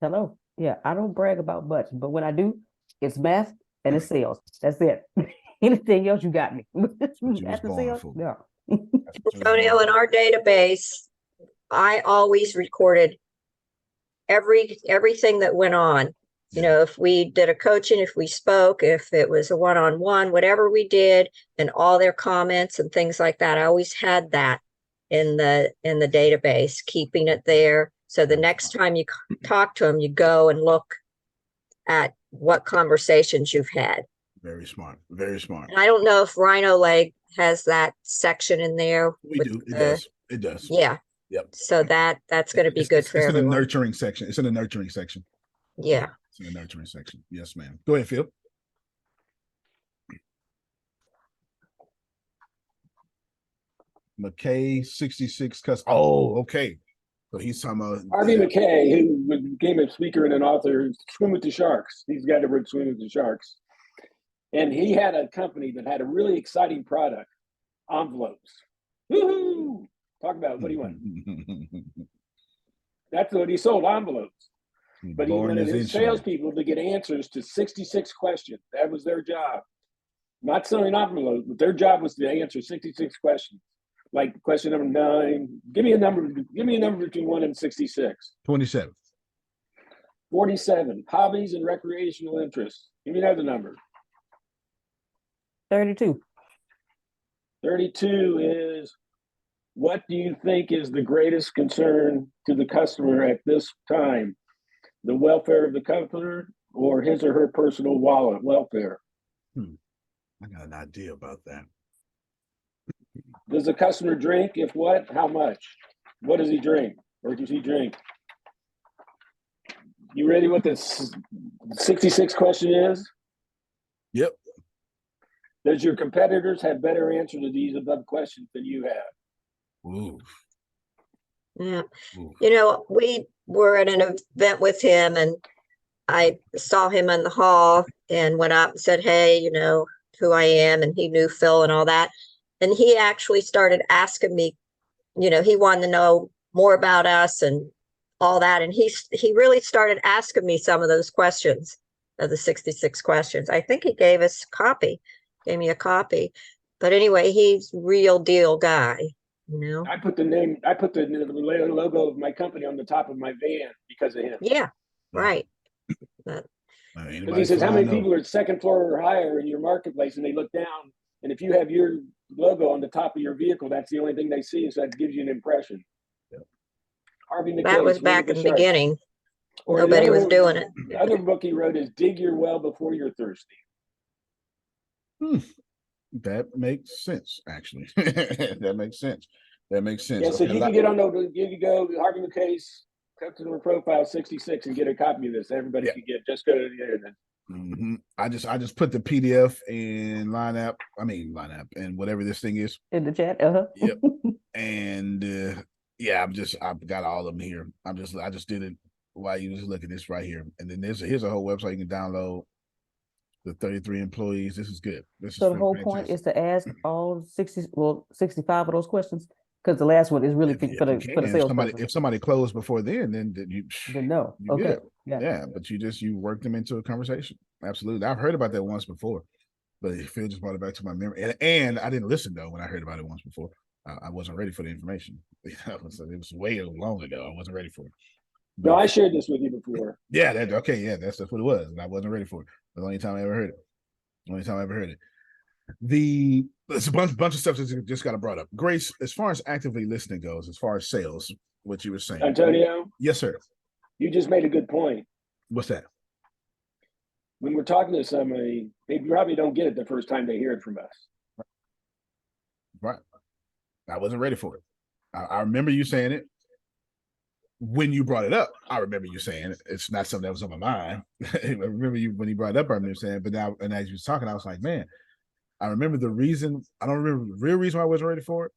Hello. Yeah, I don't brag about much, but when I do, it's math and it's sales. That's it. Anything else, you got me. After sales, no. Antonio, in our database, I always recorded everything that went on. If we did a coaching, if we spoke, if it was a one-on-one, whatever we did, and all their comments and things like that, I always had that in the database, keeping it there. So the next time you talk to them, you go and look at what conversations you've had. Very smart. Very smart. And I don't know if Rhino Leg has that section in there. We do. It does. It does. Yeah. Yep. So that's going to be good for everyone. It's in the nurturing section. It's in the nurturing section. Yeah. It's in the nurturing section. Yes, ma'am. Go ahead, Phil. McKay 66 Oh, okay. So he's talking about Harvey McKay, who became a speaker and an author, Swim with the Sharks. He's got to read Swim with the Sharks. And he had a company that had a really exciting product, envelopes. Woohoo! Talk about what he wanted. That's what he sold, envelopes. But he wanted his salespeople to get answers to 66 questions. That was their job. Not selling envelopes, but their job was to answer 66 questions. Like question number 9. Give me a number between 1 and 66. 27. 47. Hobbies and recreational interests. Give me another number. 32. 32 is, what do you think is the greatest concern to the customer at this time? The welfare of the customer or his or her personal wallet welfare? I got an idea about that. Does the customer drink? If what, how much? What does he drink? Or does he drink? You ready what this 66 question is? Yep. Does your competitors have better answer to these above questions than you have? Ooh. Yeah. Ooh. You know, we were at an event with him and I saw him in the hall and went up and said, hey, you know, who I am. And he knew Phil and all that. And he actually started asking me, you know, he wanted to know more about us and all that. And he really started asking me some of those questions of the 66 questions. I think he gave me a copy. But anyway, he's real deal guy, you know. I put the logo of my company on the top of my van because of him. Yeah, right. Because he says, how many people are at second floor or higher in your marketplace? And they look down, and if you have your logo on the top of your vehicle, that's the only thing they see. So that gives you an impression. Yep. Harvey McKay, that was back in the beginning. Or nobody was doing it. The other book he wrote is Dig Your Well Before You're Thirsty. That makes sense, actually. That makes sense. Yeah, so you can get on you go Harvey McKay's customer profile 66 and get a copy of this. Everybody can get. Just go to the internet. Mm-hmm. I just put the PDF in line app and whatever this thing is in the chat. Yep. And I've got all of them here. I just did it while you was looking at this right here. And then here's a whole website you can download. The 33 employees. This is good. So the whole point is to ask all 65 of those questions. Because the last one is really for the sales. If somebody closed before then you no. Okay. Yeah, but you work them into a conversation. Absolutely. I've heard about that once before, but Phil just brought it back to my memory. And I didn't listen though when I heard about it once before. I wasn't ready for the information. It was way long ago. I wasn't ready for it. But, no, I shared this with you before. Yeah, that's what it was. And I wasn't ready for it. The only time I ever heard it. There's a bunch of stuff that just got brought up. Grace, as far as actively listening goes, as far as sales, what you were saying. Antonio? Yes, sir. You just made a good point. What's that? When we're talking to somebody, they probably don't get it the first time they hear it from us. Right. I wasn't ready for it. I remember you saying it. When you brought it up, I remember you saying it. It's not something that was on my mind. I remember you when you brought it up, I remember saying it. But now, and as you was talking, I was like, man, I remember the reason. I don't remember the real reason why I wasn't ready for it.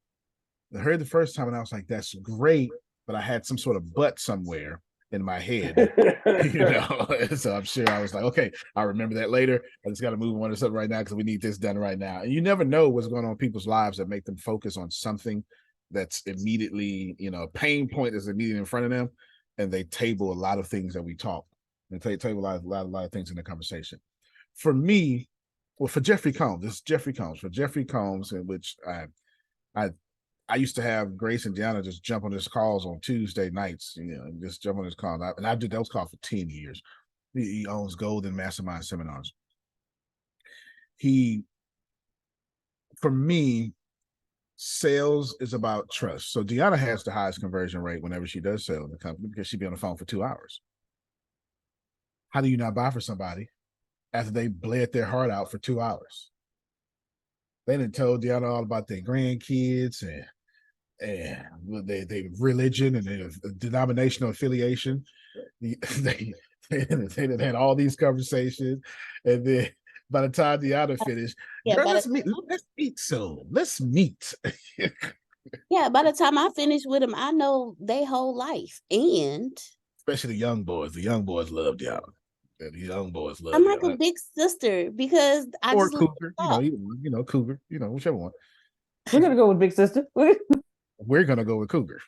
I heard the first time and I was like, that's great. But I had some sort of but somewhere in my head, So I'm sure I was like, okay, I'll remember that later. I just got to move on to something right now because we need this done right now. And you never know what's going on in people's lives that make them focus on something that's immediately, a pain point that's immediately in front of them. And they table a lot of things that we talk. And they table a lot of things in the conversation. For me, for Jeffrey Combs, this is Jeffrey Combs. For Jeffrey Combs, in which I used to have Grace and Deanna just jump on his calls on Tuesday nights, and just jump on his call. And I did those calls for 10 years. He owns Golden Mastermind Seminars. For me, sales is about trust. So Deanna has the highest conversion rate whenever she does sell in the company because she'd be on the phone for 2 hours. How do you not buy for somebody after they bled their heart out for 2 hours? They done told Deanna all about their grandkids and their religion and their denominational affiliation. They had all these conversations, and then by the time Deanna finished, let's meet soon. Let's meet. Yeah, by the time I finish with them, I know their whole life, and especially the young boys. The young boys love Deanna. The young boys love. I'm like a big sister because I or just cougar, cougar, whichever one. We're gonna go with big sister. We're gonna go with cougar.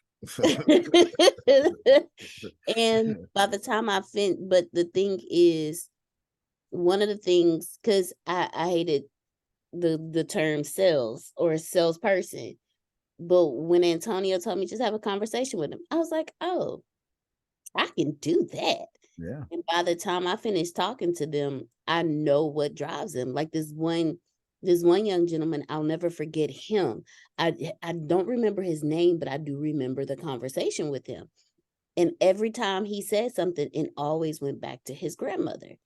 And by the time I but the thing is, one of the things, because I hated the term sales or salesperson, but when Antonio told me just have a conversation with him, I was like, oh, I can do that. Yeah. And by the time I finished talking to them, I know what drives them. Like this one This one young gentleman, I'll never forget him. I don't remember his name, but I do remember the conversation with him. And every time he said something, it always went back to his grandmother.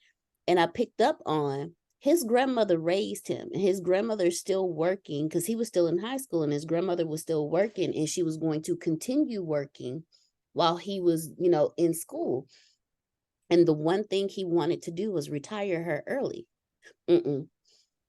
And I picked up on his grandmother raised him, and his grandmother is still working because he was still in high school, and his grandmother was still working, and she was going to continue working while he was, in school. And the one thing he wanted to do was retire her early. The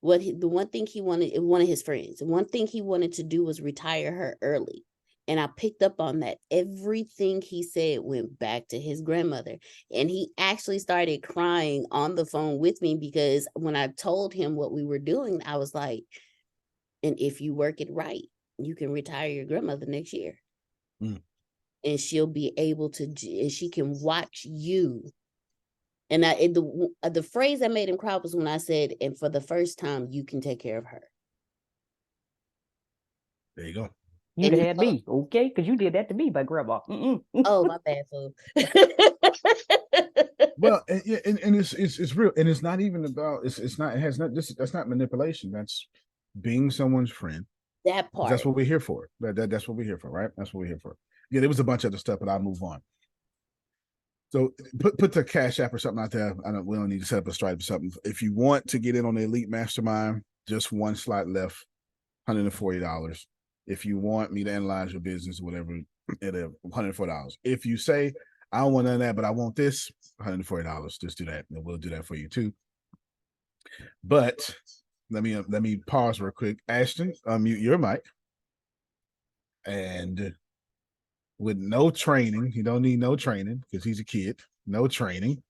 one thing he wanted, one of his friends, the one thing he wanted to do was retire her early. And I picked up on that. Everything he said went back to his grandmother. And he actually started crying on the phone with me because when I told him what we were doing, I was like, and if you work it right, you can retire your grandmother next year. And she'll be able to, and she can watch you. And the phrase that made him cry was when I said, and for the first time, you can take care of her. There you go. You'd have had me, okay? Because you did that to me, by grandma. Oh, my bad, fool. Well, and it's real, and it's not even about that's not manipulation. That's being someone's friend. That part. That's what we're here for. That's what we're here for, right? That's what we're here for. Yeah, there was a bunch of other stuff, but I'll move on. So put the Cash App or something out there. We don't need to set up a Stripe or something. If you want to get in on the Elite Mastermind, just one slot left, $140. If you want me to analyze your business, whatever, $104. If you say, I don't want none of that, but I want this, $140. Just do that, and we'll do that for you too. But let me pause real quick. Ashton, unmute your mic. And with no training, he don't need no training because he's a kid. No training.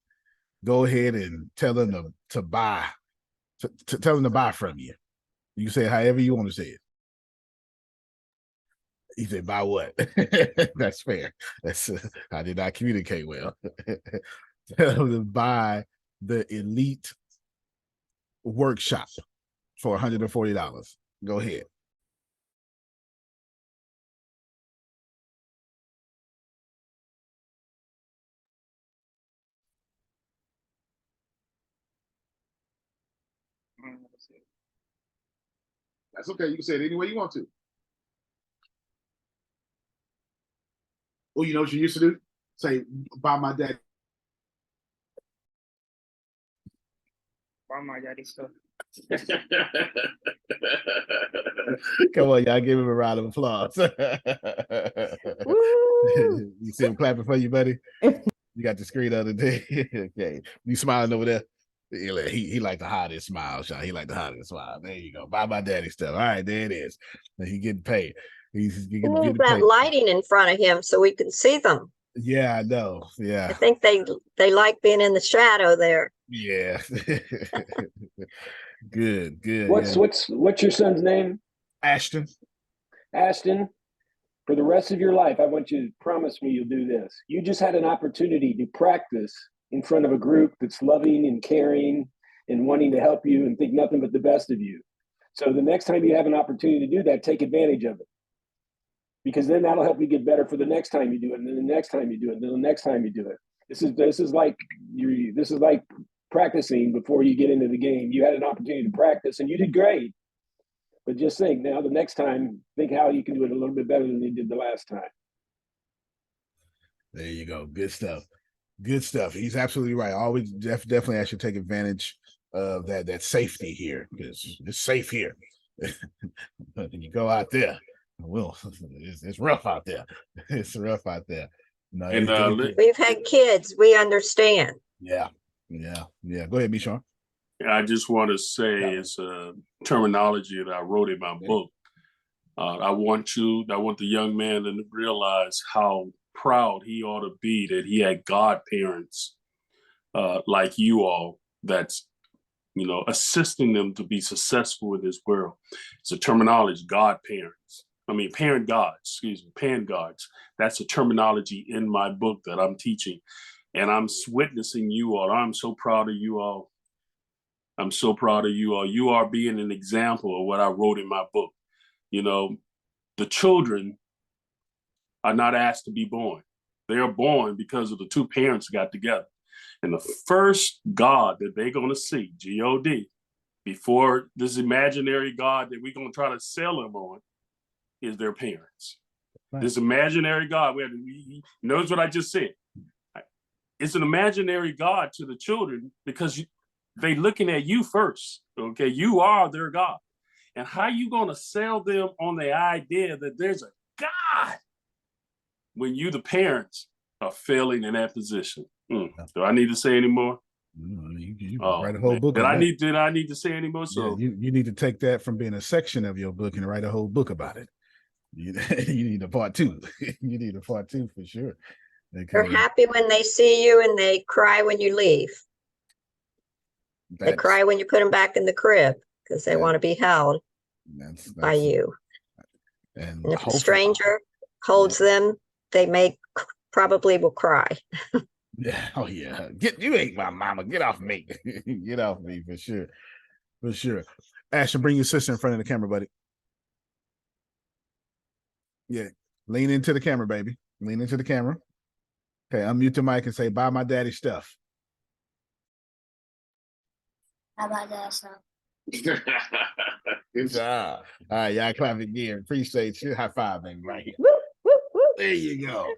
Go ahead and tell him to buy. Tell him to buy from you. You can say it however you want to say it. He said, buy what? That's fair. I did not communicate well. Tell him to buy the Elite Workshop for $140. Go ahead. That's okay. You can say it any way you want to. Oh, you know what you used to do? Say, buy my daddy. Buy my daddy stuff. Come on, y'all. Give him a round of applause. You see him clapping for you, buddy? You got the screen the other day. Okay. You smiling over there? He like to hide his smile, Sean. He like to hide his smile. There you go. Buy my daddy stuff. All right, there it is. He getting paid. He's getting that paid. lighting in front of him so we can see them. Yeah, I know. Yeah. I think they like being in the shadow there. Yeah. Good. What's your son's name? Ashton. Ashton, for the rest of your life, I want you to promise me you'll do this. You just had an opportunity to practice in front of a group that's loving and caring and wanting to help you and think nothing but the best of you. So the next time you have an opportunity to do that, take advantage of it. Because then that'll help you get better for the next time you do it, and then the next time you do it, and then the next time you do it. This is like practicing before you get into the game. You had an opportunity to practice, and you did great. But just think now, the next time, think how you can do it a little bit better than you did the last time. There you go. Good stuff. Good stuff. He's absolutely right. Always definitely I should take advantage of that safety here, because it's safe here. But when you go out there, well, it's rough out there. It's rough out there. No, and we've had kids. We understand. Yeah. Go ahead, Michon. I just want to say it's a terminology that I wrote in my book. I want the young man to realize how proud he ought to be that he had godparents like you all that's, assisting them to be successful in this world. It's a terminology, godparents. Parent gods, pan gods. That's a terminology in my book that I'm teaching. And I'm witnessing you all. I'm so proud of you all. I'm so proud of you all. You are being an example of what I wrote in my book. The children are not asked to be born. They are born because of the two parents got together. And the first God that they're going to see, G-O-D, before this imaginary God that we're going to try to sell them on is their parents. Right. This imaginary God, notice what I just said. It's an imaginary God to the children because they looking at you first, okay? You are their God. And how you going to sell them on the idea that there's a God when you, the parents, are failing in that position? Do I need to say any more? You write a whole book. Did I need to say any more? So yeah, you need to take that from being a section of your book and write a whole book about it. You need a part 2. You need a part 2 for sure. They're happy when they see you and they cry when you leave. They cry when you put them back in the crib because they want to be held by you. And if a stranger holds them, they probably will cry. Yeah. Oh yeah. You ain't my mama. Get off me. Get off me for sure. For sure. Ashton, bring your sister in front of the camera, buddy. Yeah. Lean into the camera, baby. Lean into the camera. Okay, unmute the mic and say, buy my daddy stuff. How about that stuff? Good job. All right, y'all clap again. Appreciate you. High five, baby, right here. There you go.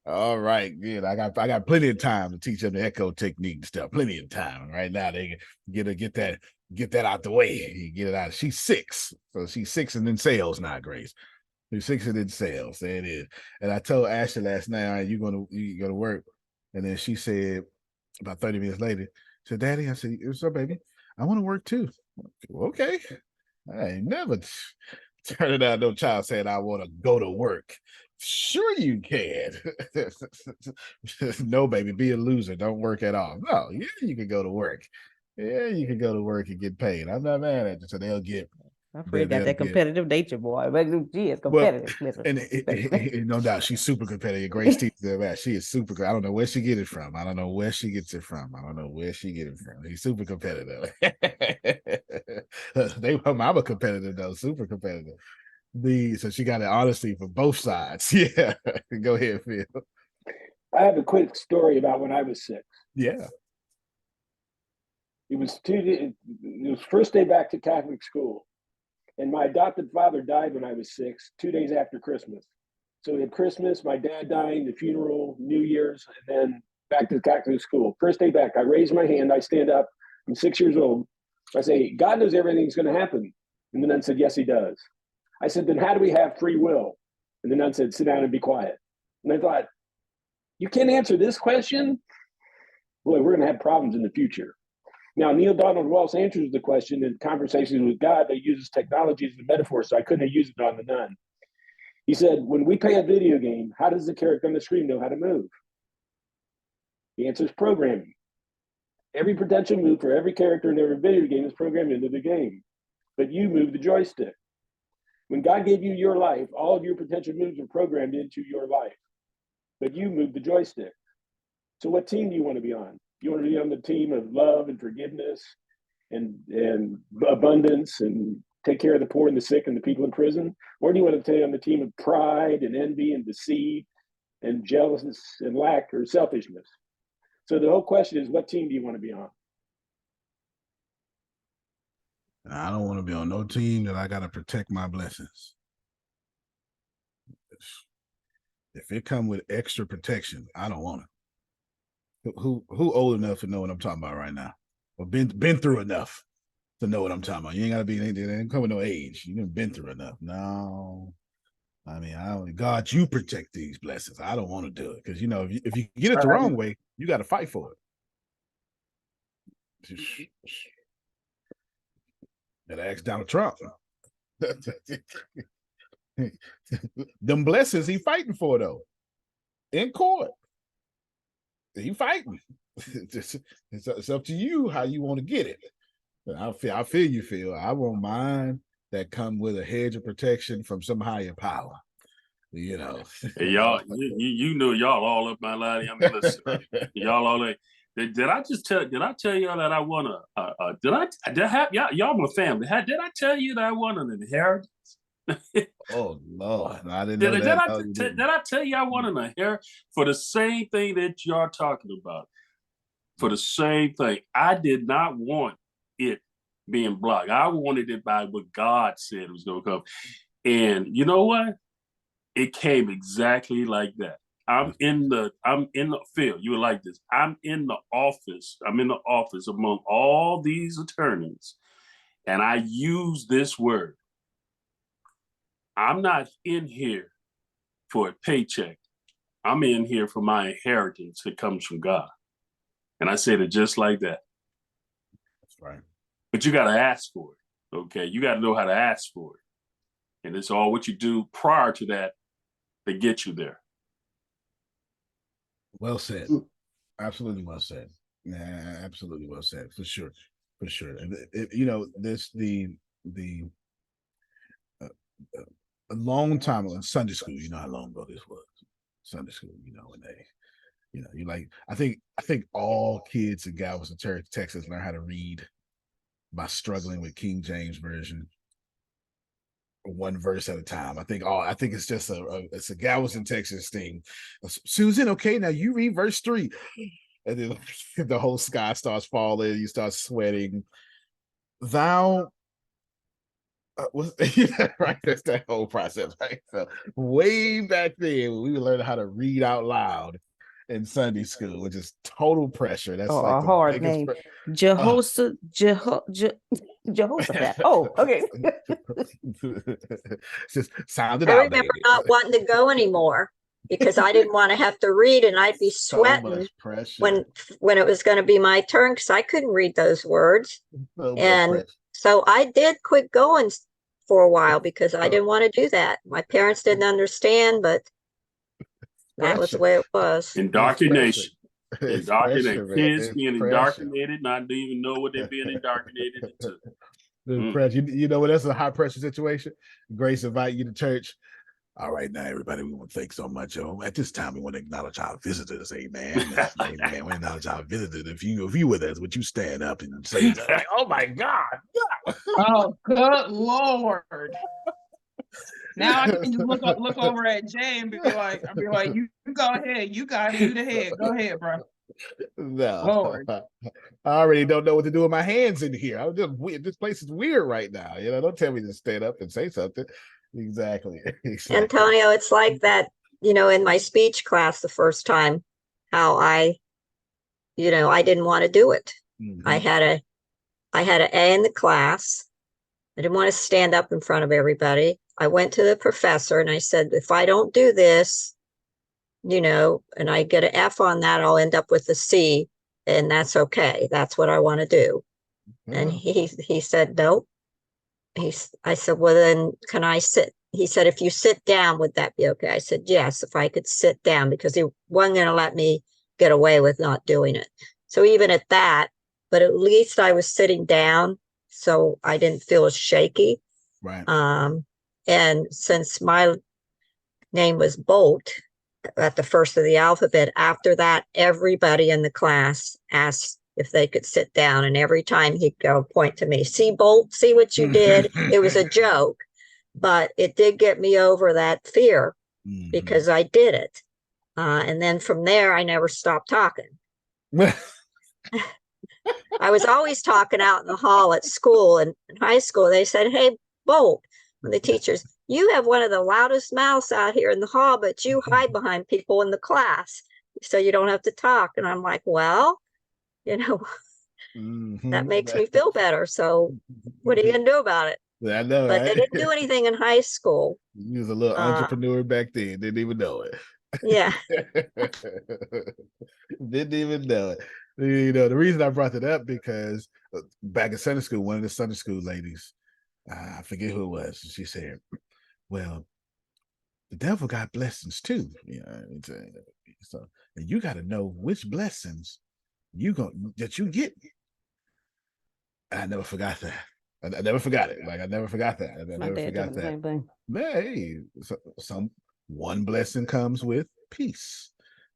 All right, good. I got plenty of time to teach them the echo technique and stuff. Plenty of time. Right now, they get that out the way. Get it out. She's 6. So she's 6 and in sales now, Grace. She's 6 and in sales. There it is. And I told Ashley last night, all right, you go to work. And then she said about 30 minutes later, she said, Daddy, I said, what's up, baby? I want to work too. Okay. I ain't never turning out no child saying I want to go to work. Sure you can. No, baby, be a loser. Don't work at all. No, yeah, you can go to work. Yeah, you can go to work and get paid. I'm not mad at you. So they'll get. My friend got that competitive nature, boy. But she is competitive. Well, and no doubt, she's super competitive. Grace teaches her that. She is super. I don't know where she get it from. I don't know where she gets it from. He's super competitive. I'm a competitor though, super competitive. So she got an honesty for both sides. Yeah. Go ahead, Phil. I have a quick story about when I was 6. Yeah. It was first day back to Catholic school. And my adopted father died when I was 6, 2 days after Christmas. So we had Christmas, my dad dying, the funeral, New Year's, and then back to Catholic school. First day back, I raise my hand, I stand up, I'm 6 years old. I say, God knows everything's going to happen. And the nun said, yes, he does. I said, then how do we have free will? And the nun said, sit down and be quiet. And I thought, you can't answer this question? Boy, we're going to have problems in the future. Now, Neil Donald Walsh answers the question in Conversations with God that uses technology as a metaphor, so I couldn't have used it on the nun. He said, when we play a video game, how does the character on the screen know how to move? The answer is programming. Every potential move for every character in every video game is programmed into the game, but you move the joystick. When God gave you your life, all of your potential moves are programmed into your life, but you move the joystick. So what team do you want to be on? You want to be on the team of love and forgiveness and abundance and take care of the poor and the sick and the people in prison? Or do you want to stay on the team of pride and envy and deceit and jealousness and lack or selfishness? So the whole question is, what team do you want to be on? I don't want to be on no team that I got to protect my blessings. If it come with extra protection, I don't want it. Who old enough to know what I'm talking about right now, or been through enough to know what I'm talking about? You ain't gotta be. It ain't come with no age. You've been through enough. No, I mean, God, you protect these blessings. I don't want to do it because if you get it the wrong way, you got to fight for it. Gotta ask Donald Trump. Them blessings he fighting for though, in court. He fighting. It's up to you how you want to get it. I feel you, Phil. I won't mind that come with a hedge of protection from some higher power. Hey, y'all, you know y'all all up my line. I mean, listen, y'all all like. Did I tell y'all that I want did I have y'all my family? Did I tell you that I want an inheritance? Oh Lord, I didn't know that. Did I tell you I want an inheritance for the same thing that y'all are talking about? For the same thing. I did not want it being blocked. I wanted it by what God said it was going to come. And you know what? It came exactly like that. I'm in the field. You would like this. I'm in the office among all these attorneys. And I use this word. I'm not in here for a paycheck. I'm in here for my inheritance that comes from God. And I said it just like that. That's right. But you got to ask for it. Okay. You got to know how to ask for it. And it's all what you do prior to that get you there. Well said. Absolutely well said. Yeah, absolutely well said. For sure. For sure. And you know, a long time ago in Sunday school, you know how long ago this was. Sunday school, you know, when they, you know, you like, I think all kids in Galveston, Texas learn how to read by struggling with King James Version, one verse at a time. I think it's just it's a Galveston, Texas thing. Susan, okay, now you read verse 3. And then the whole sky starts falling, you start sweating. Thou right, that's that whole process, right? So way back then, we learned how to read out loud in Sunday school, which is total pressure. That's like a hard name. Jehoshaphat. Oh, okay. Just sounded I out. remember not wanting to go anymore because I didn't want to have to read, and I'd be sweating when it was going to be my turn because I couldn't read those words. So I did quit going for a while because I didn't want to do that. My parents didn't understand, but that was the way it was. Indoctrination. Indoctrination. Kids being indoctrinated, not even know what they're being indoctrinated into. Pressure. You know what? That's a high pressure situation. Grace invite you to church. All right, now everybody, we want to thank so much. At this time, we want to acknowledge our visitors. Amen. Amen. We acknowledge our visitors. If you with us, would you stand up and say, "Oh my God"? Oh, good Lord! Now I can just look over at Jay and be like, you go ahead, you got it, you the head, go ahead, bro. No, Lord. I already don't know what to do with my hands in here. I'm just weird. This place is weird right now. You know, don't tell me to stand up and say something. Exactly. Antonio, it's like that, you know, in my speech class the first time, how I didn't want to do it. Mm-hmm. I had an A in the class. I didn't want to stand up in front of everybody. I went to the professor and I said, if I don't do this, you know, and I get an F on that, I'll end up with a C, and that's okay. That's what I want to do. Yeah. And he said, no. I said, well, then can I sit? He said, if you sit down, would that be okay? I said, yes, if I could sit down, because he wasn't going to let me get away with not doing it. So even at that, but at least I was sitting down, so I didn't feel as shaky. Right. And since my name was Bolt at the first of the alphabet, after that, everybody in the class asked if they could sit down. And every time he'd go point to me, see, Bolt, see what you did? It was a joke, but it did get me over that fear because I did it. And then from there, I never stopped talking. I was always talking out in the hall at school and in high school. They said, hey, Bolt, the teachers, you have one of the loudest mouths out here in the hall, but you hide behind people in the class so you don't have to talk. And I'm like, well, you know, that makes me feel better. So what are you going to do about it? I know, but right? They didn't do anything in high school. You was a little entrepreneur back then. Didn't even know it. Yeah. Didn't even know it. You know, the reason I brought it up because back in Sunday school, one of the Sunday school ladies, I forget who it was, she said, well, the devil got blessings too. You know, so and you got to know which blessings that you get. I never forgot that. I never forgot it. Like I never forgot that. I never forgot that. Same thing. Hey, one blessing comes with peace.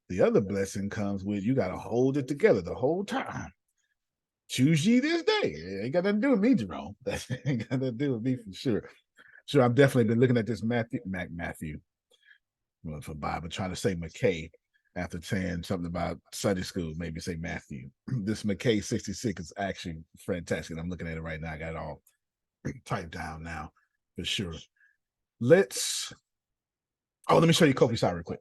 The other blessing comes with you got to hold it together the whole time. Choose ye this day. It ain't got nothing to do with me, Jerome. That ain't got nothing to do with me for sure. Sure, I've definitely been looking at this Matthew. Well, for Bible, trying to say McKay. after saying something about Sunday school, maybe say Matthew. This McKay 66 is actually fantastic. I'm looking at it right now. I got it all typed down now for sure. Let me show you Kofi's side real quick.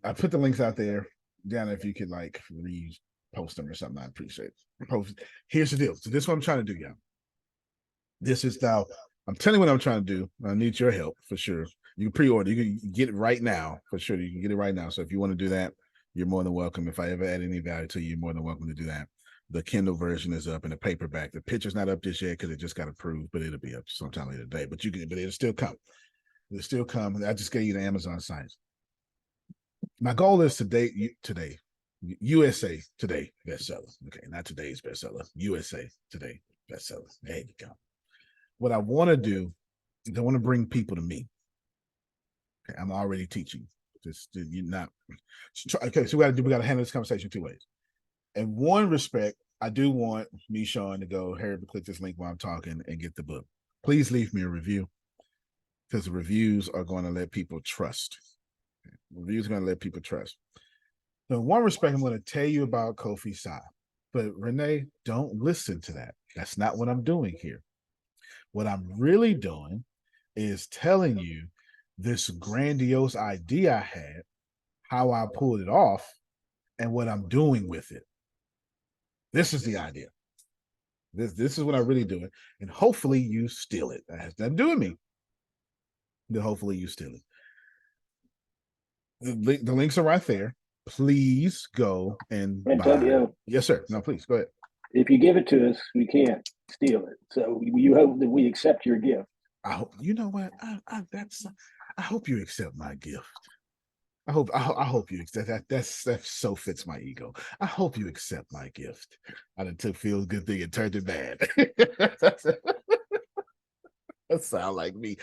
I put the links out there. Down if you could like repost them or something, I appreciate it. Here's the deal. So this is what I'm trying to do, y'all. This is now, I'm telling you what I'm trying to do. I need your help for sure. You can pre-order. You can get it right now for sure. You can get it right now. So if you want to do that, you're more than welcome. If I ever add any value to you, you're more than welcome to do that. The Kindle version is up and the paperback. The picture's not up just yet because it just got approved, but it'll be up sometime later today. But it'll still come. It'll still come. I just gave you the Amazon sites. My goal is today, USA Today bestseller. Okay, not today's bestseller. USA Today bestseller. There you go. What I want to do is I want to bring people to me. Okay, I'm already teaching. You're not. Okay, so we got to handle this conversation two ways. In one respect, I do want me, Sean, to go here, click this link while I'm talking and get the book. Please leave me a review because the reviews are going to let people trust. Reviews are going to let people trust. So in one respect, I'm going to tell you about Kofi Sai. But Renee, don't listen to that. That's not what I'm doing here. What I'm really doing is telling you this grandiose idea I had, how I pulled it off, and what I'm doing with it. This is the idea. This is what I'm really doing. And hopefully you steal it. That has nothing to do with me. But hopefully you steal it. The links are right there. Please go and buy. Antonio. Yes, sir. No, please go ahead. If you give it to us, we can't steal it. So you hope that we accept your gift. I hope you know what. I hope you accept my gift. I hope you accept that. That so fits my ego. I hope you accept my gift. I done took Phil's good thing and turned it bad. That sound like me.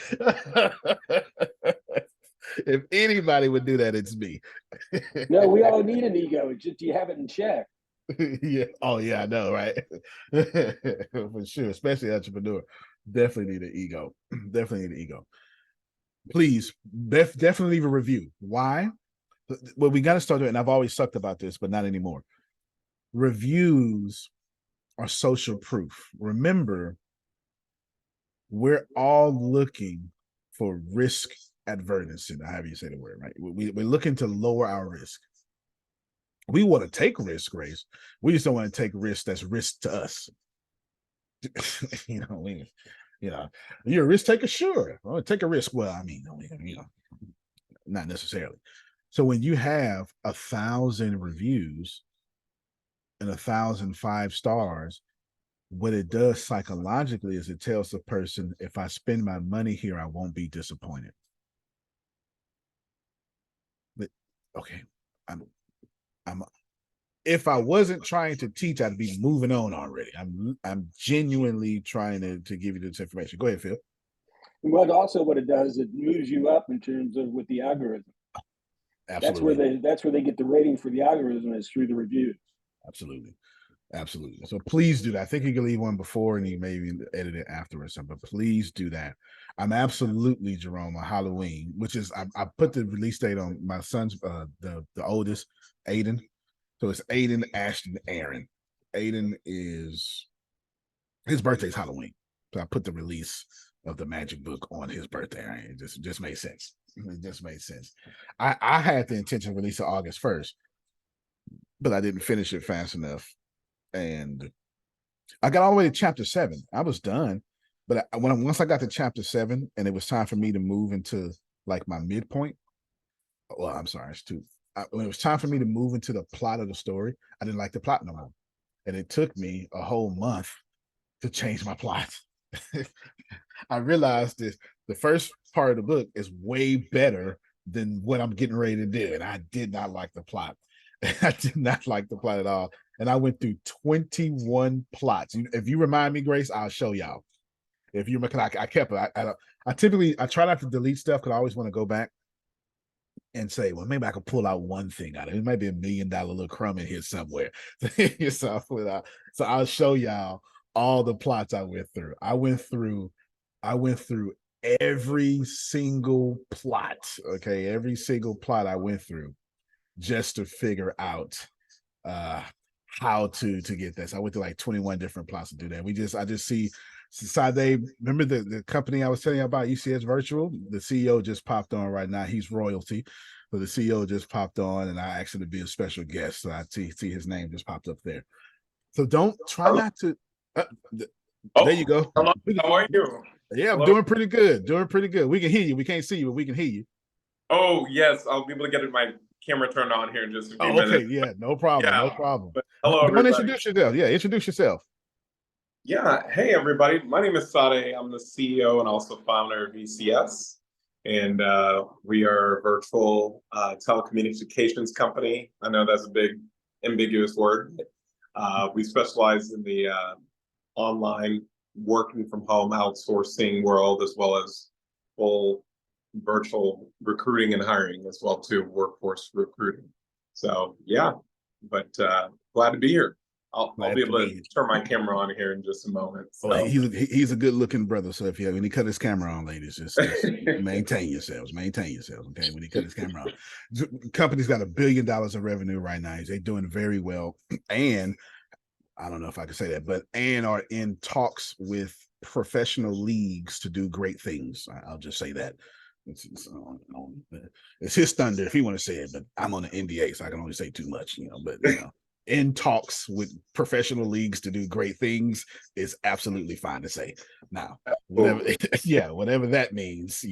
If anybody would do that, it's me. No, we all need an ego. It's just you have it in check. Yeah. Oh, yeah, I know, right? For sure, especially entrepreneur. Definitely need an ego. Definitely need an ego. Please, definitely leave a review. Why? Well, we got to start doing, and I've always sucked about this, but not anymore. Reviews are social proof. Remember, we're all looking for risk advertising, however you say the word, right? We're looking to lower our risk. We want to take risk, Grace. We just don't want to take risk that's risk to us. You're a risk taker, sure. Well, take a risk. Well, I mean, not necessarily. So when you have 1,000 reviews and 1,000 5 stars, what it does psychologically is it tells the person, if I spend my money here, I won't be disappointed. But okay, if I wasn't trying to teach, I'd be moving on already. I'm genuinely trying to give you this information. Go ahead, Phil. Well, also what it does, it moves you up in terms of with the algorithm. Absolutely. That's where they get the rating for the algorithm is through the reviews. Absolutely. So please do that. I think you can leave one before and you maybe edit it after or something, but please do that. I'm absolutely, Jerome, on Halloween, which is I put the release date on my son's the oldest, Aiden. So it's Aiden, Ashton, Aaron. Aiden his birthday's Halloween. So I put the release of the magic book on his birthday. Right? It just made sense. It just made sense. I had the intention of releasing August 1st, but I didn't finish it fast enough. And I got all the way to chapter 7. I was done. But once I got to chapter 7 and it was time for me to move into like my midpoint. Well, I'm sorry, it's two. When it was time for me to move into the plot of the story, I didn't like the plot no more. And it took me a whole month to change my plot. I realized that the first part of the book is way better than what I'm getting ready to do. And I did not like the plot. I did not like the plot at all. And I went through 21 plots. If you remind me, Grace, I'll show y'all. If you remember, I kept it. I typically try not to delete stuff because I always want to go back and say, well, maybe I could pull out one thing out of it. It might be $1 million little crumb in here somewhere. So I'll show y'all all the plots I went through. I went through every single plot. Okay, every single plot I went through. just to figure out how to get that. So I went to like 21 different plots to do that. I just see Sade, remember the company I was telling you about, ECS Virtual? The CEO just popped on right now. He's royalty. So the CEO just popped on, and I asked him to be a special guest. So I see his name just popped up there. So don't try not to. There you go. Hello. How are you? Yeah, I'm Hello? doing pretty good. Doing pretty good. We can hear you. We can't see you, but we can hear you. Oh, yes. I'll be able to get my camera turned on here in just a few okay. minutes. Yeah, no problem. Yeah. No problem. But hello, Go and everybody. introduce yourself. Yeah, introduce yourself. Yeah. Hey, everybody. My name is Sade. I'm the CEO and also founder of ECS. And we are a virtual telecommunications company. I know that's a big, ambiguous word. We specialize in the online working from home outsourcing world, as well as full virtual recruiting and hiring as well too, workforce recruiting. So yeah, but glad to be here. I'll be able to turn my camera on here in just a moment. So. Well, he's a good looking brother. So when he cut his camera on, ladies, just maintain yourselves. Okay, when he cut his camera on, company's got $1 billion of revenue right now. They're doing very well, and I don't know if I can say that, but are in talks with professional leagues to do great things. I'll just say that. It's his thunder if he want to say it, but I'm on the NDA, so I can only say too much, but in talks with professional leagues to do great things is absolutely fine to say. Now, whatever, whatever that means,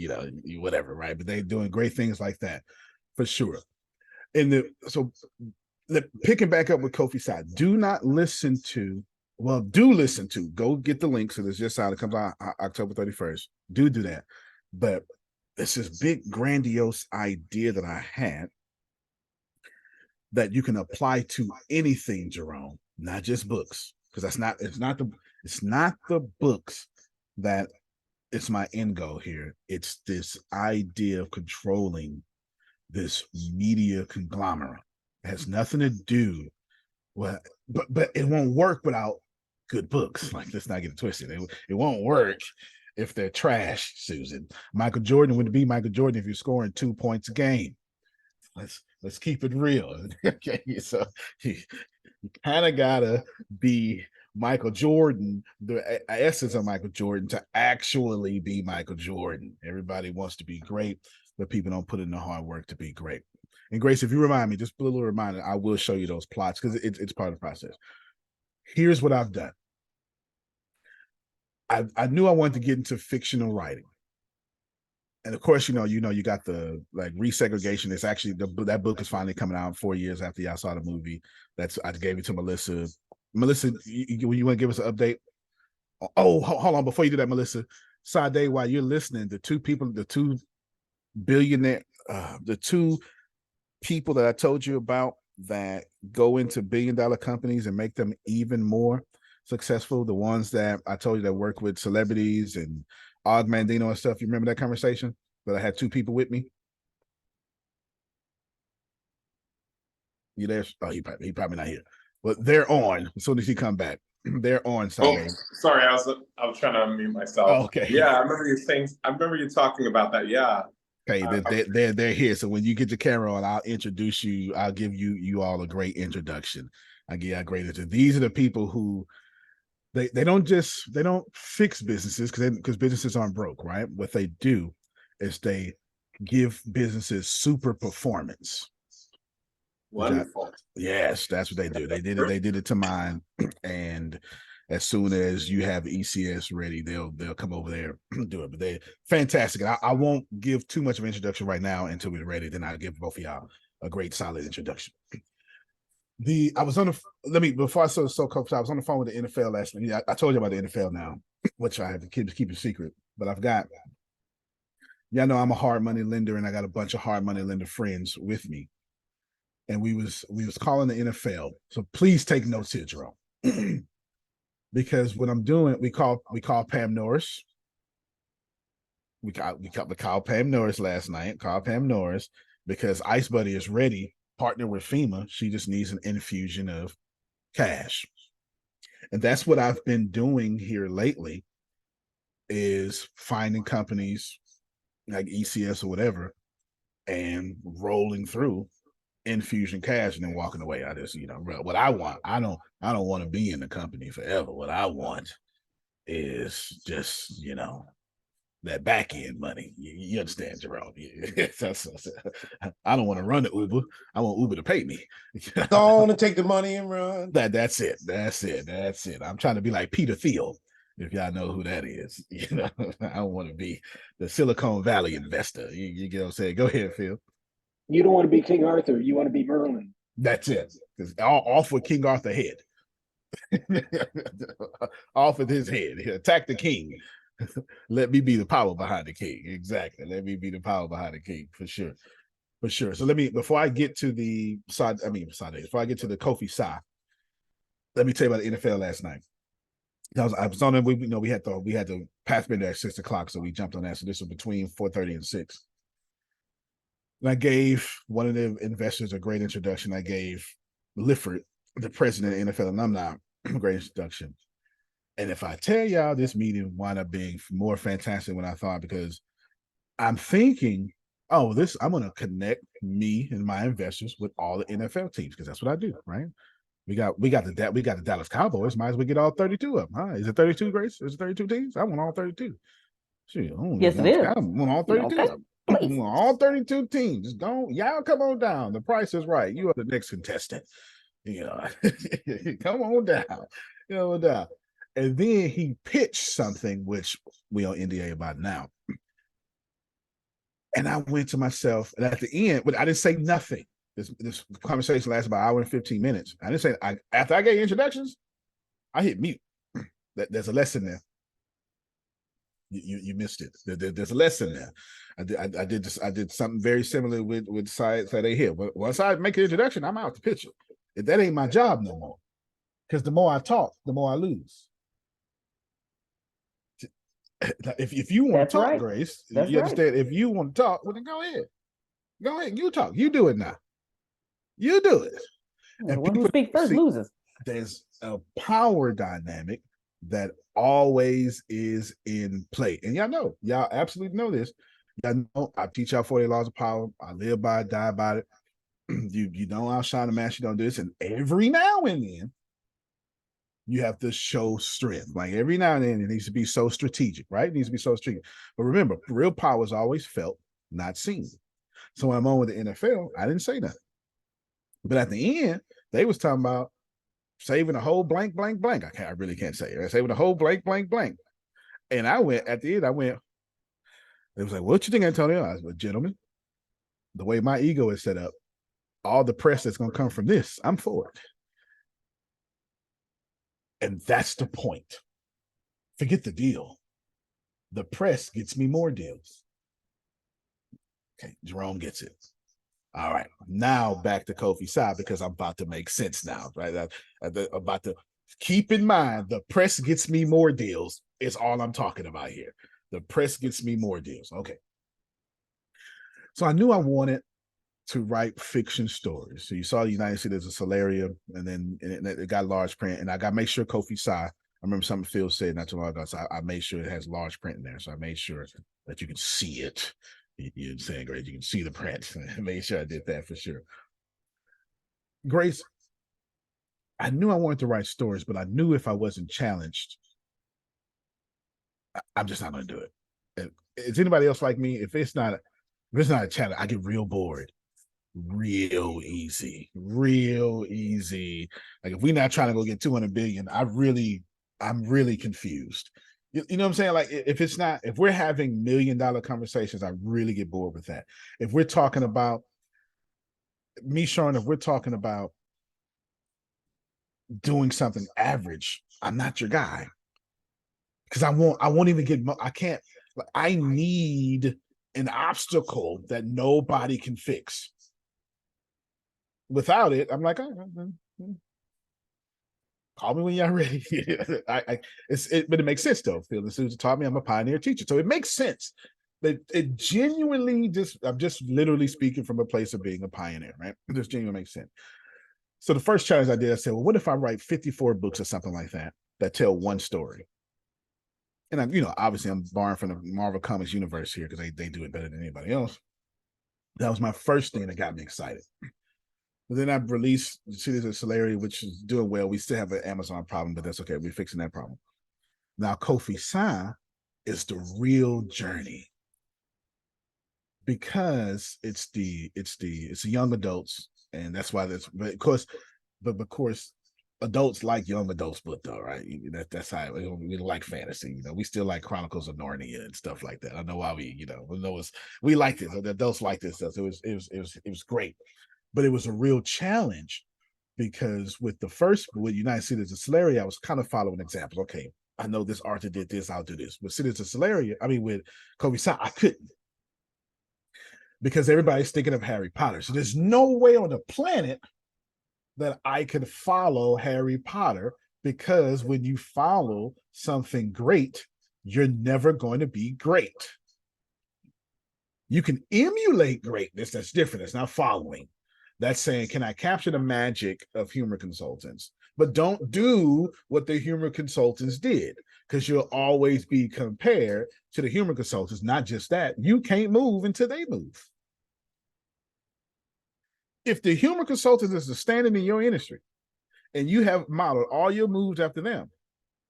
whatever, right? But they're doing great things like that for sure. Picking back up with Kofi side, do listen to, go get the link. So there's just out, it comes out October 31st. Do that. But it's this big grandiose idea that I had that you can apply to anything, Jerome, not just books. Because it's not the books that it's my end goal here. It's this idea of controlling this media conglomerate. It has nothing to do with, but it won't work without good books. Like, let's not get it twisted. It won't work if they're trash, Susan. Michael Jordan wouldn't be Michael Jordan if you're scoring 2 points a game. Let's keep it real. Okay, so you kind of gotta be Michael Jordan, the essence of Michael Jordan, to actually be Michael Jordan. Everybody wants to be great, but people don't put in the hard work to be great. And Grace, if you remind me, just a little reminder, I will show you those plots because it's part of the process. Here's what I've done. I knew I wanted to get into fictional writing. And of course, you got the resegregation. It's actually that book is finally coming out 4 years after y'all saw the movie. I gave it to Melissa. Melissa, you want to give us an update? Oh, hold on. Before you do that, Melissa, Sade, while you're listening, the two people that I told you about that go into $1 billion companies and make them even more successful, the ones that I told you that work with celebrities and Og Mandino and stuff. You remember that conversation that I had 2 people with me? You there? Oh, he probably not here. But they're on as soon as he come back. They're on. Sorry, I was trying to unmute myself. Oh, okay. Yeah, I remember you talking about that. Yeah. Okay, they're here. So when you get your camera on, I'll introduce you. I'll give you all a great introduction. I give you a great introduction. These are the people who they don't fix businesses because businesses aren't broke, right? What they do is they give businesses super performance. Wonderful. Yes, that's what they do. They did it to mine. And as soon as you have ECS ready, they'll come over there and do it. But they're fantastic. I won't give too much of an introduction right now until we're ready. Then I'll give both of y'all a great solid introduction. I was on the before I saw the so-called, I was on the phone with the NFL last night. I told you about the NFL now, which I have to keep a secret. But y'all know I'm a hard money lender, and I got a bunch of hard money lender friends with me. And we was calling the NFL. So please take notes here, Jerome. Because what I'm doing, we call Pam Norris. We called Pam Norris last night. Called Pam Norris because Ice Buddy is ready. Partner with FEMA. She just needs an infusion of cash. And that's what I've been doing here lately, is finding companies like ECS or whatever and rolling through infusion cash and then walking away. I just, what I want, I don't want to be in the company forever. What I want is just, that back end money. You understand, Jerome? I don't want to run the Uber. I want Uber to pay me. Go on and take the money and run. That's it. I'm trying to be like Peter Thiel, if y'all know who that is. I don't want to be the Silicon Valley investor. You get what I'm saying? Go ahead, Phil. You don't want to be King Arthur. You want to be Merlin. That's it. Off with King Arthur head. Off with his head. Attack the king. Let me be the power behind the king. Exactly. Let me be the power behind the king for sure. So before I get to the before I get to the Kofi Sa, let me tell you about the NFL last night. I was on it. We had the Pathbender at 6 o'clock, so we jumped on that. So this was between 4:30 and 6. And I gave one of the investors a great introduction. I gave Lifford, the president of NFL alumni, a great introduction. And if I tell y'all, this meeting wound up being more fantastic than I thought, because I'm thinking, I'm going to connect me and my investors with all the NFL teams, because that's what I do, right? We got the Dallas Cowboys. Might as well get all 32 of them, huh? Is it 32, Grace? Is it 32 teams? I want all 32. Shoot, yes, it is. I want all 32 okay. of them. All 32 teams. Just y'all come on down. The price is right. You are the next contestant. Come on down. And then he pitched something which we on NDA about now. And I went to myself, and at the end, but I didn't say nothing. This conversation lasted about an hour and 15 minutes. I didn't say, after I gave introductions, I hit mute. There's a lesson there. You missed it. There's a lesson there. I did something very similar with Side here. But once I make an introduction, I'm out the picture. That ain't my job no more. Because the more I talk, the more I lose. If you want to talk, right, Grace, you understand? If you want to talk, well, then go ahead. Go ahead. You talk. You do it now. You do it. The one who speaks first loses. There's a power dynamic that always is in play. And y'all absolutely know this. Y'all know I teach y'all 40 laws of power. I live by it, die by it. You don't outshine the master, you don't do this. And every now and then, you have to show strength. Like every now and then, it needs to be so strategic, right? It needs to be so strategic. But remember, real power is always felt, not seen. So when I'm on with the NFL, I didn't say nothing. But at the end, they was talking about saving a whole blank, blank, blank. I really can't say it. Saving a whole blank, blank, blank. And at the end, it was like, what you think, Antonio? I was like, gentlemen, the way my ego is set up, all the press that's going to come from this, I'm for it. And that's the point. Forget the deal. The press gets me more deals. Okay, Jerome gets it. All right, now back to Kofi side, because I'm about to make sense now, right? I'm about to keep in mind, the press gets me more deals is all I'm talking about here. The press gets me more deals. Okay. So I knew I wanted to write fiction stories. So you saw the United States as a Solaria, and then it got large print, and I got to make sure Kofi Sai, I remember something Phil said not too long ago, so I made sure it has large print in there. So I made sure that you can see it. You're saying, Grace, you can see the print. I made sure I did that for sure. Grace, I knew I wanted to write stories, but I knew if I wasn't challenged, I'm just not going to do it. Is anybody else like me? If it's not a challenge, I get real bored. Real easy. Like if we're not trying to go get 200 billion, I'm really confused. You know what I'm saying? Like if we're having $1 million conversations, I really get bored with that. If we're talking about if we're talking about doing something average, I'm not your guy. Because I won't even get, I need an obstacle that nobody can fix. Without it, I'm like, call me when you're ready. But it makes sense though. Phil and Susan taught me I'm a pioneer teacher, so it makes sense. That it genuinely I'm just literally speaking from a place of being a pioneer, right? It just genuinely makes sense. So the first challenge I did, I said, well, what if I write 54 books or something like that tell one story? And obviously I'm borrowing from the Marvel Comics universe here because they do it better than anybody else. That was my first thing that got me excited. Then I released Cities of Celeria, which is doing well. We still have an Amazon problem, but that's okay. We're fixing that problem. Now, Kofi Sa is the real journey because it's the young adults, and that's why but of course, adults like young adults book though, right? That's how we like fantasy. We still like Chronicles of Narnia and stuff like that. I know why we like this. The adults like this stuff. So it was great, but it was a real challenge because with United Cities of Celeria, I was kind of following examples. Okay, I know this author did this, I'll do this. With Cities of Celeria, with Kofi Sa, I couldn't because everybody's thinking of Harry Potter. So there's no way on the planet that I could follow Harry Potter, because when you follow something great, you're never going to be great. You can emulate greatness. That's different. It's not following. That's saying, can I capture the magic of humor consultants? But don't do what the humor consultants did, because you'll always be compared to the humor consultants. Not just that, you can't move until they move. If the humor consultant is standing in your industry and you have modeled all your moves after them,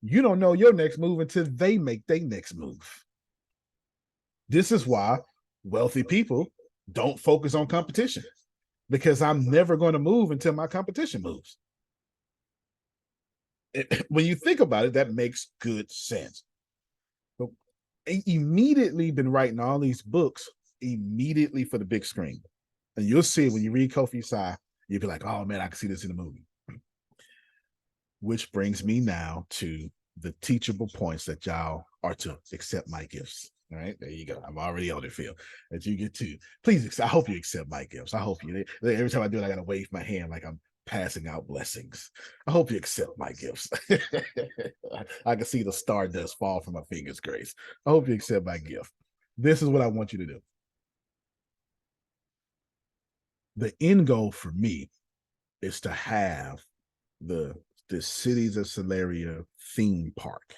you don't know your next move until they make their next move. This is why wealthy people don't focus on competition, because I'm never going to move until my competition moves. When you think about it, that makes good sense. So I immediately been writing all these books immediately for the big screen. And you'll see it when you read Kofi Sa, you'll be like, oh man, I can see this in the movie. Which brings me now to the teachable points that y'all are to accept my gifts. All right, there you go. I'm already on the field that you get to. Please, I hope you accept my gifts. I hope you. Every time I do it, I gotta wave my hand like I'm passing out blessings. I hope you accept my gifts. I can see the stardust fall from my fingers, Grace. I hope you accept my gift. This is what I want you to do. The end goal for me is to have the Cities of Celeria theme park.